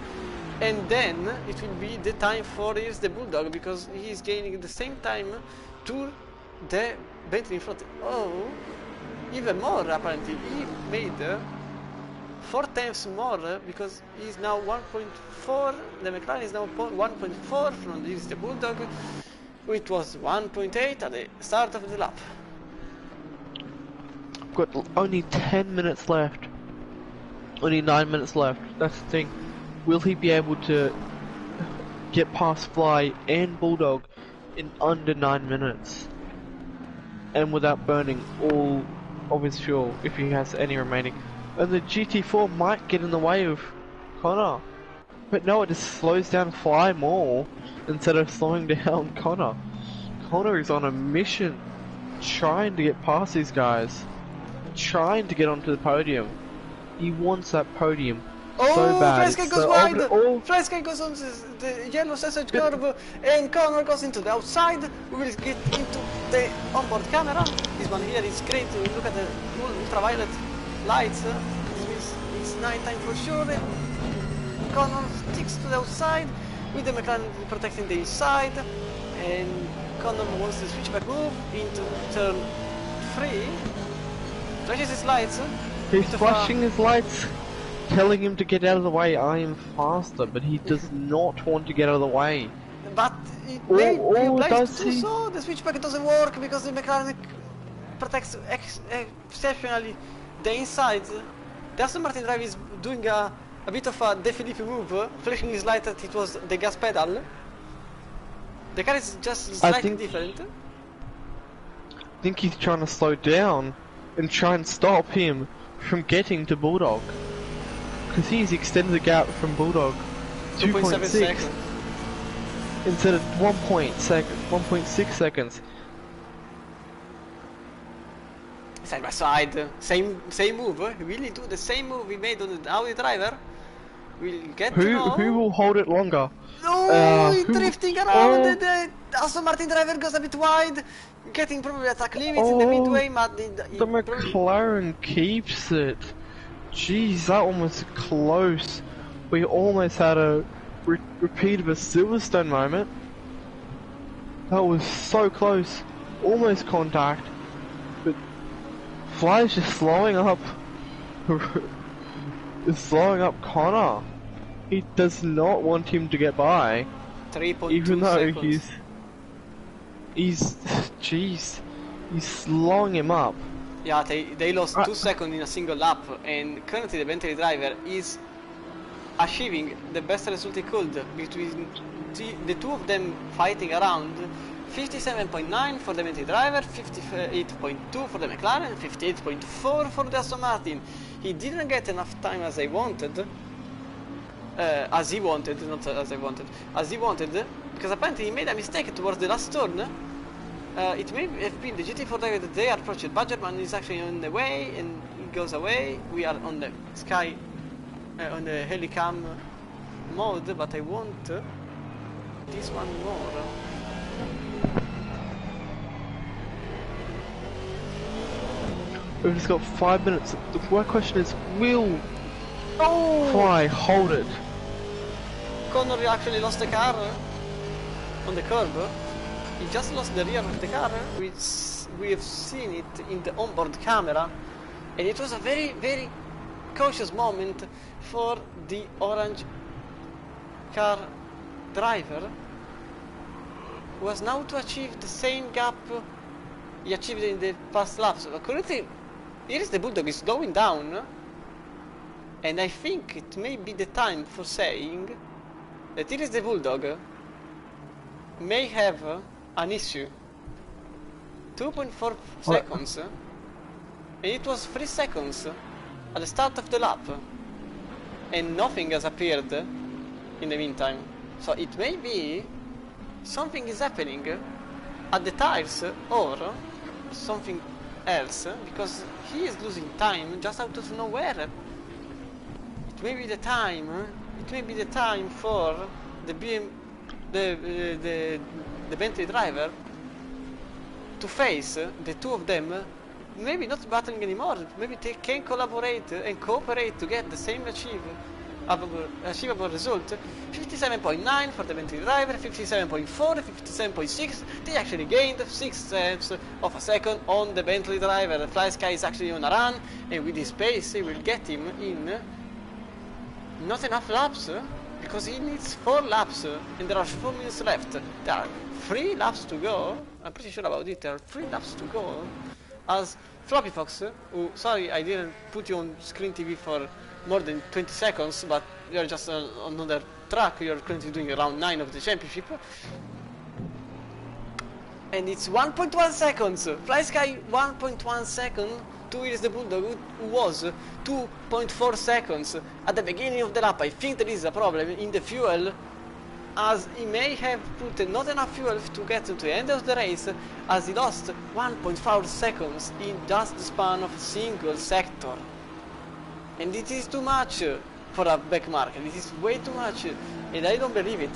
A: and then it will be the time for the Bulldog, because he is gaining the same time to the Bentley in front. Oh, even more apparently. He made 4 tenths more because he's now 1.4. The McLaren is now 1.4 from the Bulldog, which was 1.8 at the start of the lap.
B: Got only 10 minutes left. Only 9 minutes left. That's the thing. Will he be able to get past Fly and Bulldog in under 9 minutes? And without burning all of his fuel, if he has any remaining. And the GT4 might get in the way of Connor. But no, it just slows down Fly more instead of slowing down Connor. Connor is on a mission, trying to get past these guys. Trying to get onto the podium. He wants that podium so bad.
A: Fresca goes wide! Fresca goes on the yellow sausage curve, and Connor goes into the outside. We will get into the onboard camera. This one here is great. We look at the ultraviolet lights. This means it's night time for sure. Connor sticks to the outside with the McLaren protecting the inside, and Connor wants to switchback move into turn 3. Flashes his lights.
B: He's flashing his lights, telling him to get out of the way. I am faster, but he does not want to get out of the way.
A: But it may be obliged to do so. The switchback doesn't work because the McLaren protects exceptionally the inside. The Aston Martin driver is doing a bit of a De Filippi move, flashing his light that it was the gas pedal. The car is just slightly different.
B: I think he's trying to slow down and try and stop him from getting to Bulldog, because he's extended the gap from Bulldog 2.7 seconds instead of 1.6 seconds.
A: Side by side, same move. Will he do the same move he made on the Audi driver? We'll get to know.
B: Who will hold it longer?
A: No, he's drifting around. The Aston Martin driver goes a bit wide, getting probably attack limits in the midway. But
B: the McLaren keeps it. Jeez, that one was close. We almost had a repeat of a Silverstone moment. That was so close, almost contact. But Fly's just slowing up. Is slowing up Connor. He does not want him to get by.
A: 3.2
B: even though
A: seconds.
B: he's slowing him up.
A: Yeah, they lost 2 seconds in a single lap, and currently the Bentley driver is achieving the best result he could between the two of them fighting around. 57.9 for the Bentley driver, 58.2 for the McLaren, 58.4 for the Aston Martin. He didn't get enough time as he wanted, because apparently he made a mistake towards the last turn. It may have been the GT4 driver that they approached. Badgerman is actually on the way, and he goes away. We are on the sky, on the helicam mode, but I want this one more.
B: We've just got 5 minutes. The question is, will Fly hold it?
A: Connor actually lost the car on the curb. He just lost the rear of the car. We have seen it in the onboard camera, and it was a very, very cautious moment for the orange car driver, who has now to achieve the same gap he achieved in the past laps. Currently, here is the Bulldog is going down, and I think it may be the time for saying that it is the Bulldog may have an issue. 2.4 seconds, and it was 3 seconds at the start of the lap, and nothing has appeared in the meantime. So it may be something is happening at the tires or something else, because he is losing time just out of nowhere. It may be the time. It may be the time for the the Bentley driver to face the two of them. Maybe not battling anymore. Maybe they can collaborate and cooperate to get the same achievable result. 57.9 for the Bentley driver, 57.4, 57.6. They actually gained 6 tenths of a second on the Bentley driver. The Fly Sky is actually on a run, and with this pace, he will get him in not enough laps, because he needs 4 laps, and there are 4 minutes left. There are 3 laps to go. I'm pretty sure about it. There are 3 laps to go. As Floppy Fox, who, sorry, I didn't put you on screen TV for more than 20 seconds, but you're just on another track. You're currently doing round 9 of the championship, and it's 1.1 seconds. Fly Sky 1.1 second to Iris the Bulldog, who was 2.4 seconds at the beginning of the lap. I think there is a problem in the fuel, as he may have put not enough fuel to get to the end of the race, as he lost 1.4 seconds in just the span of a single sector. And it is too much for a back market. It is way too much, and I don't believe it.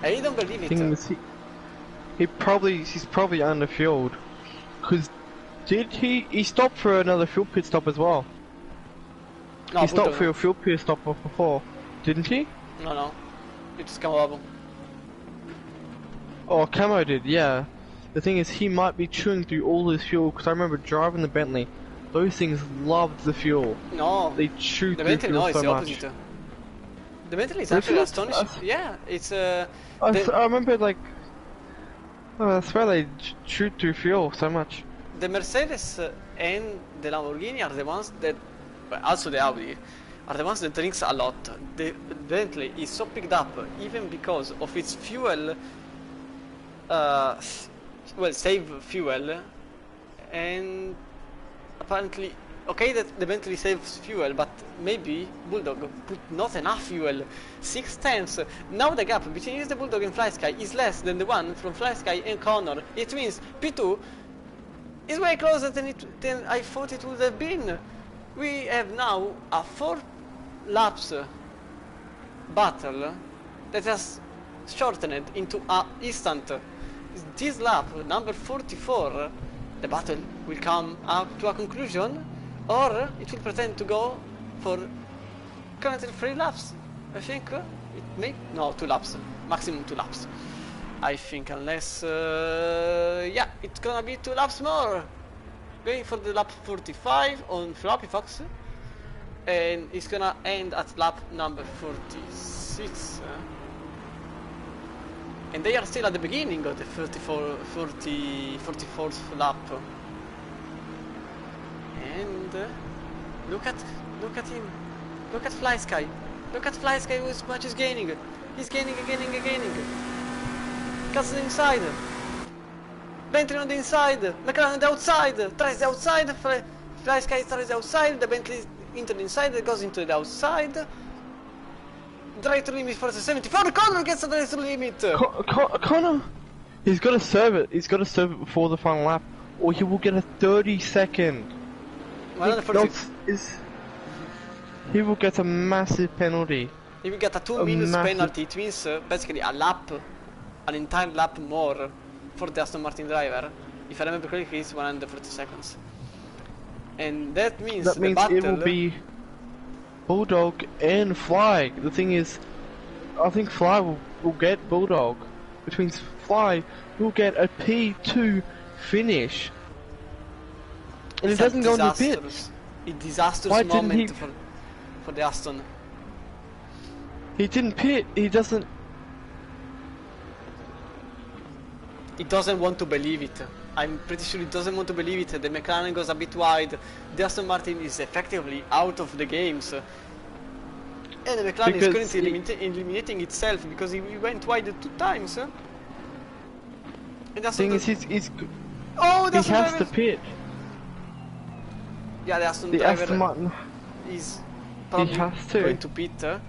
A: I don't believe it.
B: He's probably underfueled, because he stopped for another fuel pit stop as well.
A: No,
B: he stopped for a fuel pit stop before, didn't he?
A: No. It's Camo.
B: Oh, Camo did, yeah. The thing is, he might be chewing through all his fuel, because I remember driving the Bentley. Those things loved the fuel.
A: No.
B: They chewed
A: the
B: through
A: Bentley,
B: fuel
A: no, it's
B: so
A: the
B: much.
A: opposite. The Bentley is actually astonishing. Yeah, it's
B: I remember, like, I swear they chewed through fuel so much.
A: the Mercedes and the Lamborghini are the ones that, also the Audi, are the ones that drinks a lot. The Bentley is so picked up even because of its fuel, well, save fuel, and apparently, okay that the Bentley saves fuel, but maybe Bulldog put not enough fuel. 6 tenths. Now the gap between the Bulldog and Fly Sky is less than the one from Fly Sky and Connor. It means P2 is way closer than I thought it would have been. We have now a 4 laps battle that has shortened into an instant. This lap, number 44, the battle will come up to a conclusion, or it will pretend to go for currently 3 laps. I think it may, no, 2 laps, maximum 2 laps. I think, unless, yeah, it's gonna be 2 laps more. Going for the lap 45 on Floppy Fox, and it's gonna end at lap number 46. And they are still at the beginning of the 44th lap. And look at him. Look at Fly Sky. Look at Fly Sky, who much is gaining. He's gaining. Cuts the inside. Bentley on the inside. McLaren on the outside. Tries the outside. Fly Sky tries the outside. The Bentley into the inside. It goes into the outside. Drive to limit for the 74. Connor gets the drive to limit.
B: Connor, he's got to serve it. He's got to serve it before the final lap, or he will get a 30-second. He will get a massive penalty.
A: He will get a 2 minutes penalty. It means basically a lap, an entire lap more for the Aston Martin driver. If I remember correctly, it's 140 seconds. And that means the battle...
B: it will be Bulldog and Fly. The thing is, I think Fly will get Bulldog, which means Fly will get a P2 finish. And it doesn't go in the pits.
A: A disastrous moment for the Aston.
B: He didn't pit. He doesn't
A: want to believe it. I'm pretty sure he doesn't want to believe it. The McLaren goes a bit wide. The Aston Martin is effectively out of the games. And the McLaren is
B: Because
A: currently eliminating itself because he went wide 2 times. And that's
B: thing
A: not
B: is, he's
A: oh,
B: he
A: that's
B: has to pit.
A: Yeah, the Aston
B: The
A: driver
B: Aston Martin.
A: is probably
B: has to.
A: going to pit,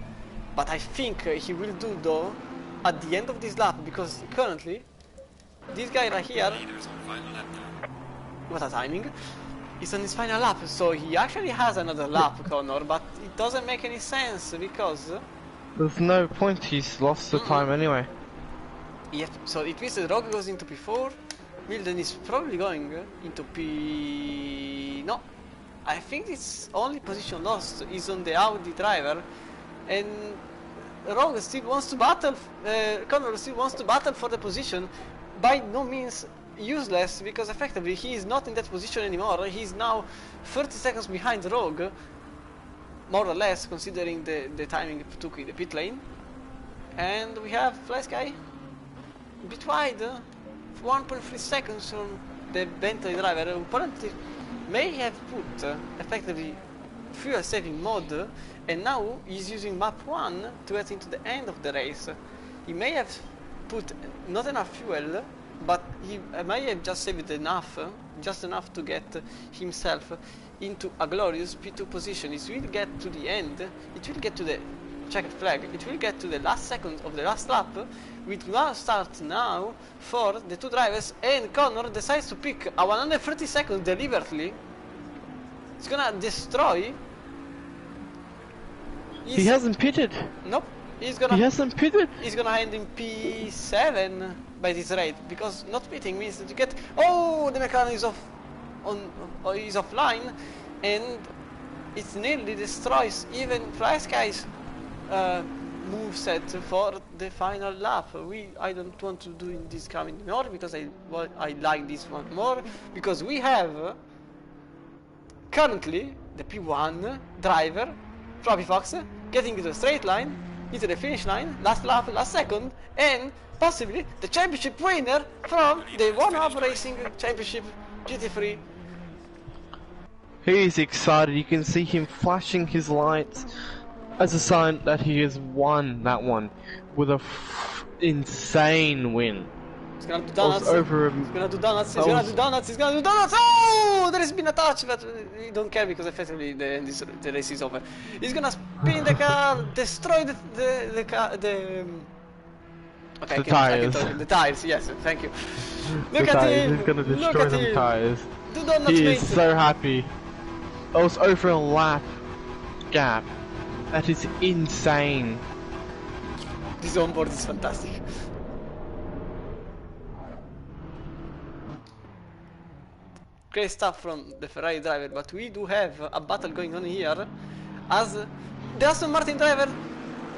A: but I think he will do though at the end of this lap because currently this guy right here, what a timing, is on his final lap, so he actually has another lap, Connor, but it doesn't make any sense because
B: There's no point. He's lost the time anyway.
A: yep. So it means that Rogue goes into P4, Milden is probably going into P. No. I think it's only position lost is on the Audi driver, and Rogue still wants to battle. Connor still wants to battle for the position. By no means useless because effectively he is not in that position anymore. He's now 30 seconds behind Rogue, more or less, considering the timing it took in the pit lane. And we have Fly Sky a bit wide, 1.3 seconds on the Bentley driver, who apparently may have put effectively fuel saving mode, and now he's using map 1 to get into the end of the race. He may have put not enough fuel, but he may have just saved enough, just enough to get himself into a glorious P2 position. It will get to the end, it will get to the checkered flag, it will get to the last second of the last lap, which will start now for the two drivers, and Connor decides to pick a 130 seconds deliberately. It's gonna destroy.
B: He hasn't pitted.
A: Nope. He
B: hasn't pitted.
A: He's gonna end in P7 by this rate, because not pitting means that you get. Oh, the McLaren is off, is offline, and it nearly destroys even Fly Sky's moveset for the final lap. I don't want to do this coming anymore because I like this one more, because we have currently the P1 driver, Floppy Fox, getting into the straight line, into the finish line, last lap, last second, and possibly the championship winner from the One-Up Racing Championship GT3.
B: He is excited. You can see him flashing his lights as a sign that he has won that one with a insane win.
A: He's gonna do donuts.
B: Over
A: he's gonna do donuts. He's gonna do donuts. He's gonna do donuts. Oh, there has been a touch, but we don't care because effectively the race is over. He's gonna spin the car, destroy the car. Okay,
B: the tires.
A: The tires. Yes, thank you. Look at him.
B: He's gonna destroy them tires.
A: Do donuts,
B: he
A: mate.
B: is so happy. I was over a lap gap. That is insane.
A: This onboard is fantastic. Great stuff from the Ferrari driver, but we do have a battle going on here, as the Aston Martin driver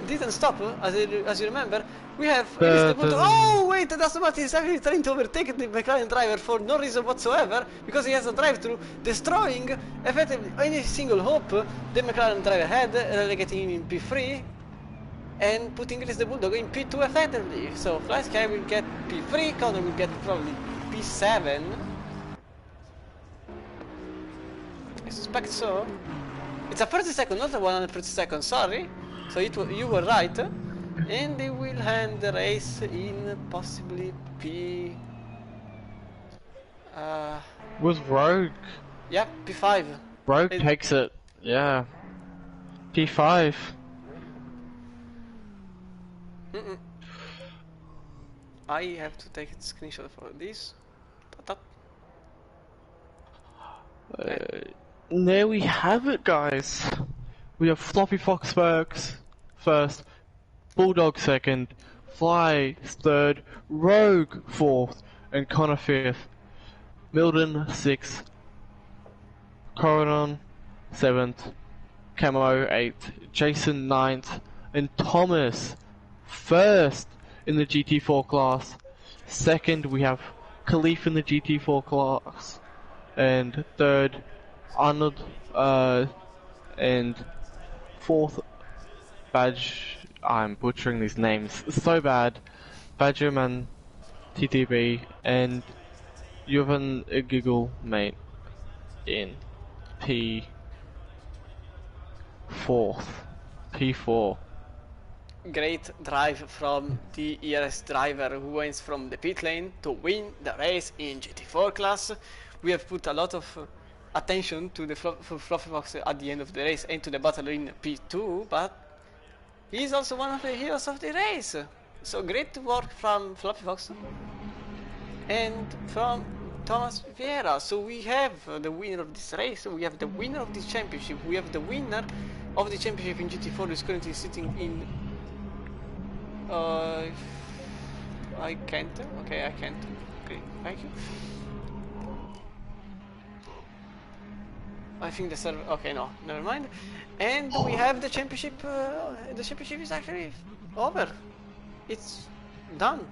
A: didn't stop, as you remember. We have oh wait, the Aston Martin is actually trying to overtake the McLaren driver for no reason whatsoever, because he has a drive-through, destroying effectively any single hope the McLaren driver had, relegating him in P3 and putting Chris the Bulldog in P2 effectively. So Fly Sky will get P3, Connor will get probably P7. I suspect so. It's a 30 second, not a 130 second, sorry. So you were right. And they will end the race in possibly P...
B: Was Rogue?
A: Yeah, P5.
B: Rogue takes it, yeah. P5.
A: I have to take a screenshot for this.
B: There we have it, guys. We have Floppy Fox first, Bulldog second, Fly third, Rogue fourth, and Connor fifth. Milden sixth, Coronon seventh, Camo eighth, Jason ninth, and Thomas first in the GT4 class. Second, we have Khalif in the GT4 class, and third, Arnold, and fourth, Badge. I'm butchering these names so bad. Badgerman, TTB, and Jovan Giggle mate in P4th. P4.
A: Great drive from the ERS driver who went from the pit lane to win the race in GT4 class. We have put a lot of attention to the Fluffy Fox at the end of the race and to the battle in P2, but he's also one of the heroes of the race. So great work from Fluffy Fox and from Thomas Vieira. So we have the winner of this race, we have the winner of this championship, we have the winner of the championship in GT4 who is currently sitting in... I can't. Okay, I can't. Okay, thank you. I think the server... Okay, no, never mind. And we have the championship. The championship is actually over. It's done.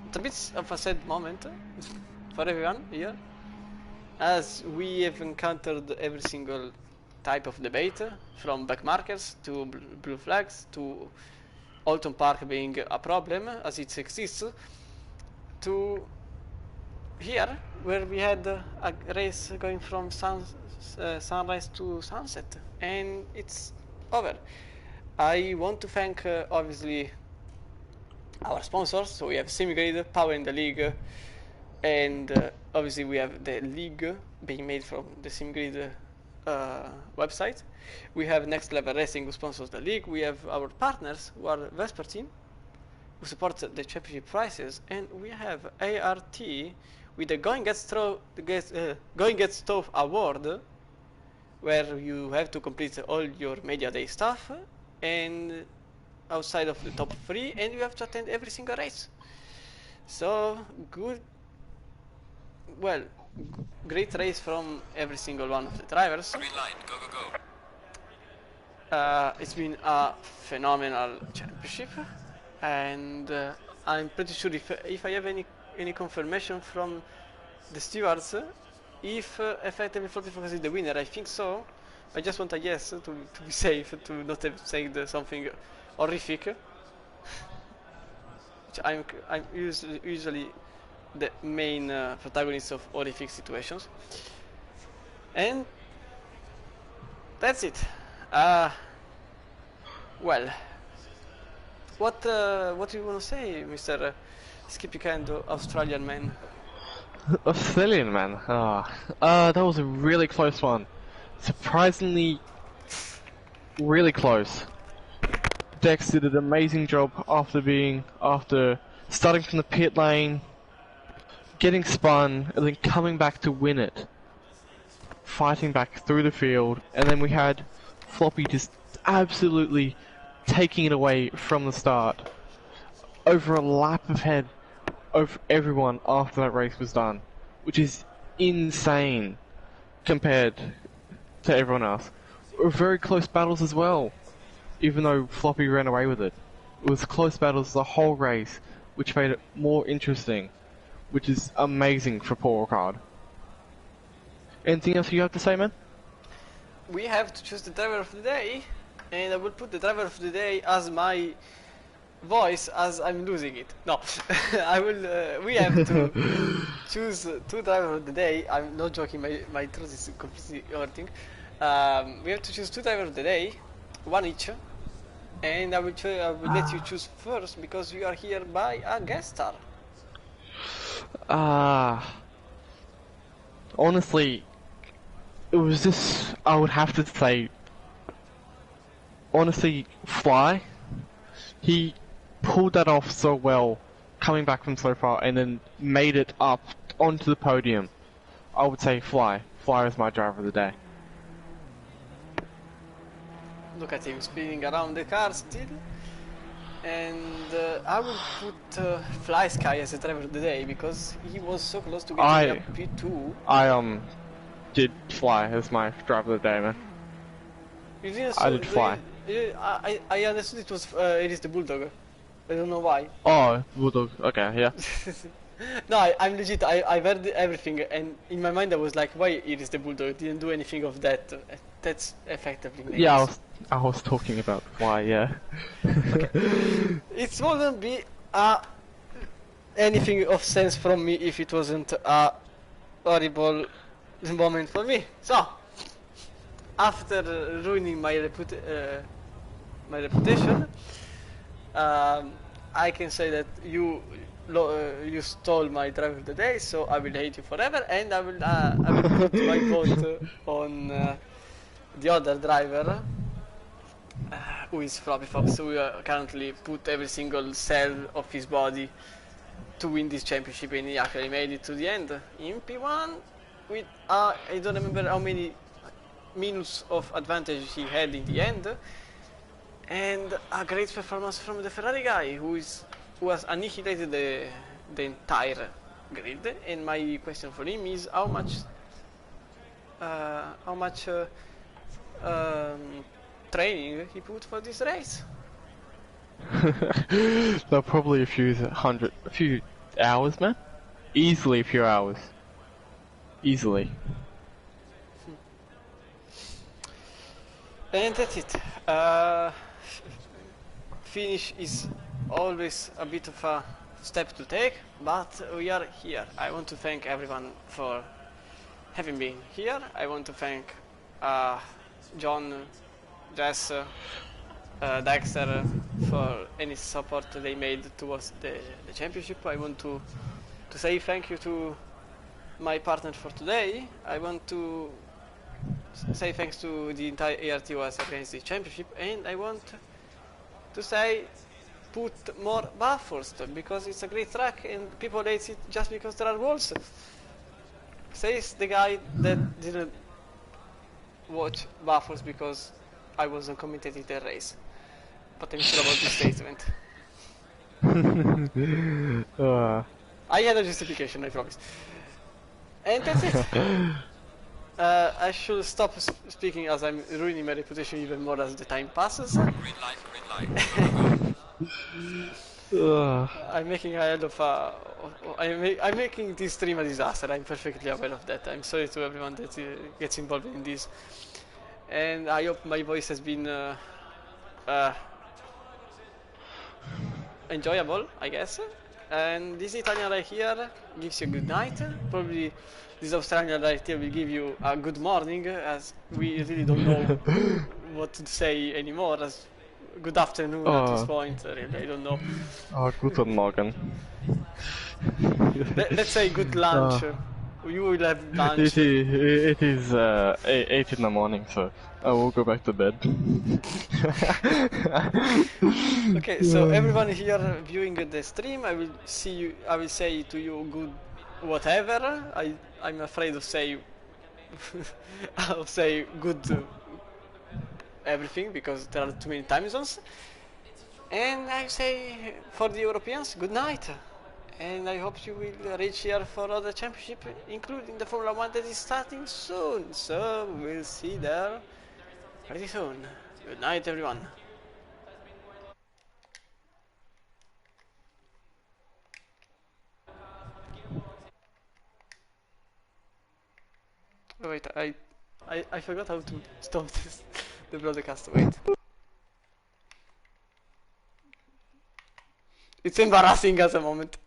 A: It's a bit of a sad moment for everyone here, as we have encountered every single type of debate, from backmarkers to blue flags to Alton Park being a problem as it exists, to here where we had a race going from sunrise to sunset, and it's over. I want to thank obviously our sponsors. So we have SimGrid powering the league, and obviously we have the league being made from the SimGrid website. We have Next Level Racing who sponsors the league. We have our partners who are Vesper Team who support the championship prizes, and we have ART with the Going Get Stuff award, where you have to complete all your media day stuff and outside of the top 3, and you have to attend every single race. So good, well, great race from every single one of the drivers.
C: Green line, go, go, go.
A: It's been a phenomenal championship, and I'm pretty sure if I have any confirmation from the stewards, if effectively Floppy Focus is the winner, I think so. I just want a yes to be safe, to not have said something horrific. Which I'm usually the main protagonist of horrific situations. And that's it. Well, what do you want to say, Mr. Skippy Kind Australian man?
B: Australian man. That was a really close one. Surprisingly, really close. Dex did an amazing job after starting from the pit lane, getting spun, and then coming back to win it. Fighting back through the field, and then we had Floppy just absolutely taking it away from the start. Over a lap ahead of everyone after that race was done, which is insane compared to everyone else. Very close battles as well, even though Floppy ran away with it. It was close battles the whole race, which made it more interesting, which is amazing for Paul Ricard. Anything else you have to say, man?
A: We have to choose the driver of the day, and I will put the driver of the day as my voice as I'm losing it. No, I will. We have to choose two drivers of the day. I'm not joking. My throat is completely hurting. We have to choose two drivers of the day, one each, and I will let you choose first because you are here by a guest star.
B: Honestly, it was just, I would have to say, honestly, Fly. He pulled that off so well, coming back from so far, and then made it up onto the podium. I would say Fly. Fly is my driver of the day.
A: Look at him spinning around the car still. And I will put Fly Sky as the driver of the day because he was so close to getting a P2.
B: I did Fly as my driver of the day, man.
A: You didn't
B: I did Fly.
A: I understood it is the Bulldog. I don't know why.
B: Oh, Bulldog. Okay, yeah.
A: No, I'm legit. I've heard everything, and in my mind I was like, why it is the Bulldog? It didn't do anything of that. That's effectively names.
B: Yeah, I was talking about Fly, yeah.
A: Okay. It wouldn't be anything of sense from me if it wasn't a horrible moment for me. So, after ruining my reputation, I can say that you stole my driver of the day, so I will hate you forever, and I will put my vote on the other driver, who is Floppy Fox, who currently put every single cell of his body to win this championship, and he actually made it to the end in P1 with I don't remember how many minutes of advantage he had in the end, and a great performance from the Ferrari guy who has annihilated the entire grid. And my question for him is how much training he put for this race.
B: They're probably a few hours, man. Easily a few hours. Easily.
A: And that's it. Finish is always a bit of a step to take, but we are here. I want to thank everyone for having been here. I want to thank John, Jess, Dexter for any support they made towards the championship. I want to say thank you to my partner for today. I want to say thanks to the entire ART who has organized the championship, and I want to say put more buffers because it's a great track and people hate it just because there are walls. Says the guy that didn't watch buffers because I wasn't commentating the race. But I'm sure about this statement. I had a justification, I promise. And that's it. I should stop speaking as I'm ruining my reputation even more as the time passes.
C: Green light.
A: I'm making a hell of a... I'm making this stream a disaster, I'm perfectly aware of that. I'm sorry to everyone that gets involved in this. And I hope my voice has been enjoyable, I guess. And this Italian right here gives you a good night. Probably this Australian right here will give you a good morning, as we really don't know what to say anymore. As good afternoon at this point, really, I don't know.
B: Guten Morgen.
A: Let's say good lunch. You will have lunch.
B: It is 8 in the morning, so I will go back to bed.
A: Okay, so everyone here viewing the stream, I will say to you good whatever. I'm afraid of say I'll say good everything because there are too many time zones. And I say for the Europeans, good night. And I hope you will reach here for other championship, including the Formula 1 that is starting soon. So we'll see there pretty soon. Good night, everyone. Wait, I forgot how to stop this, the broadcast. Wait. It's embarrassing at the moment.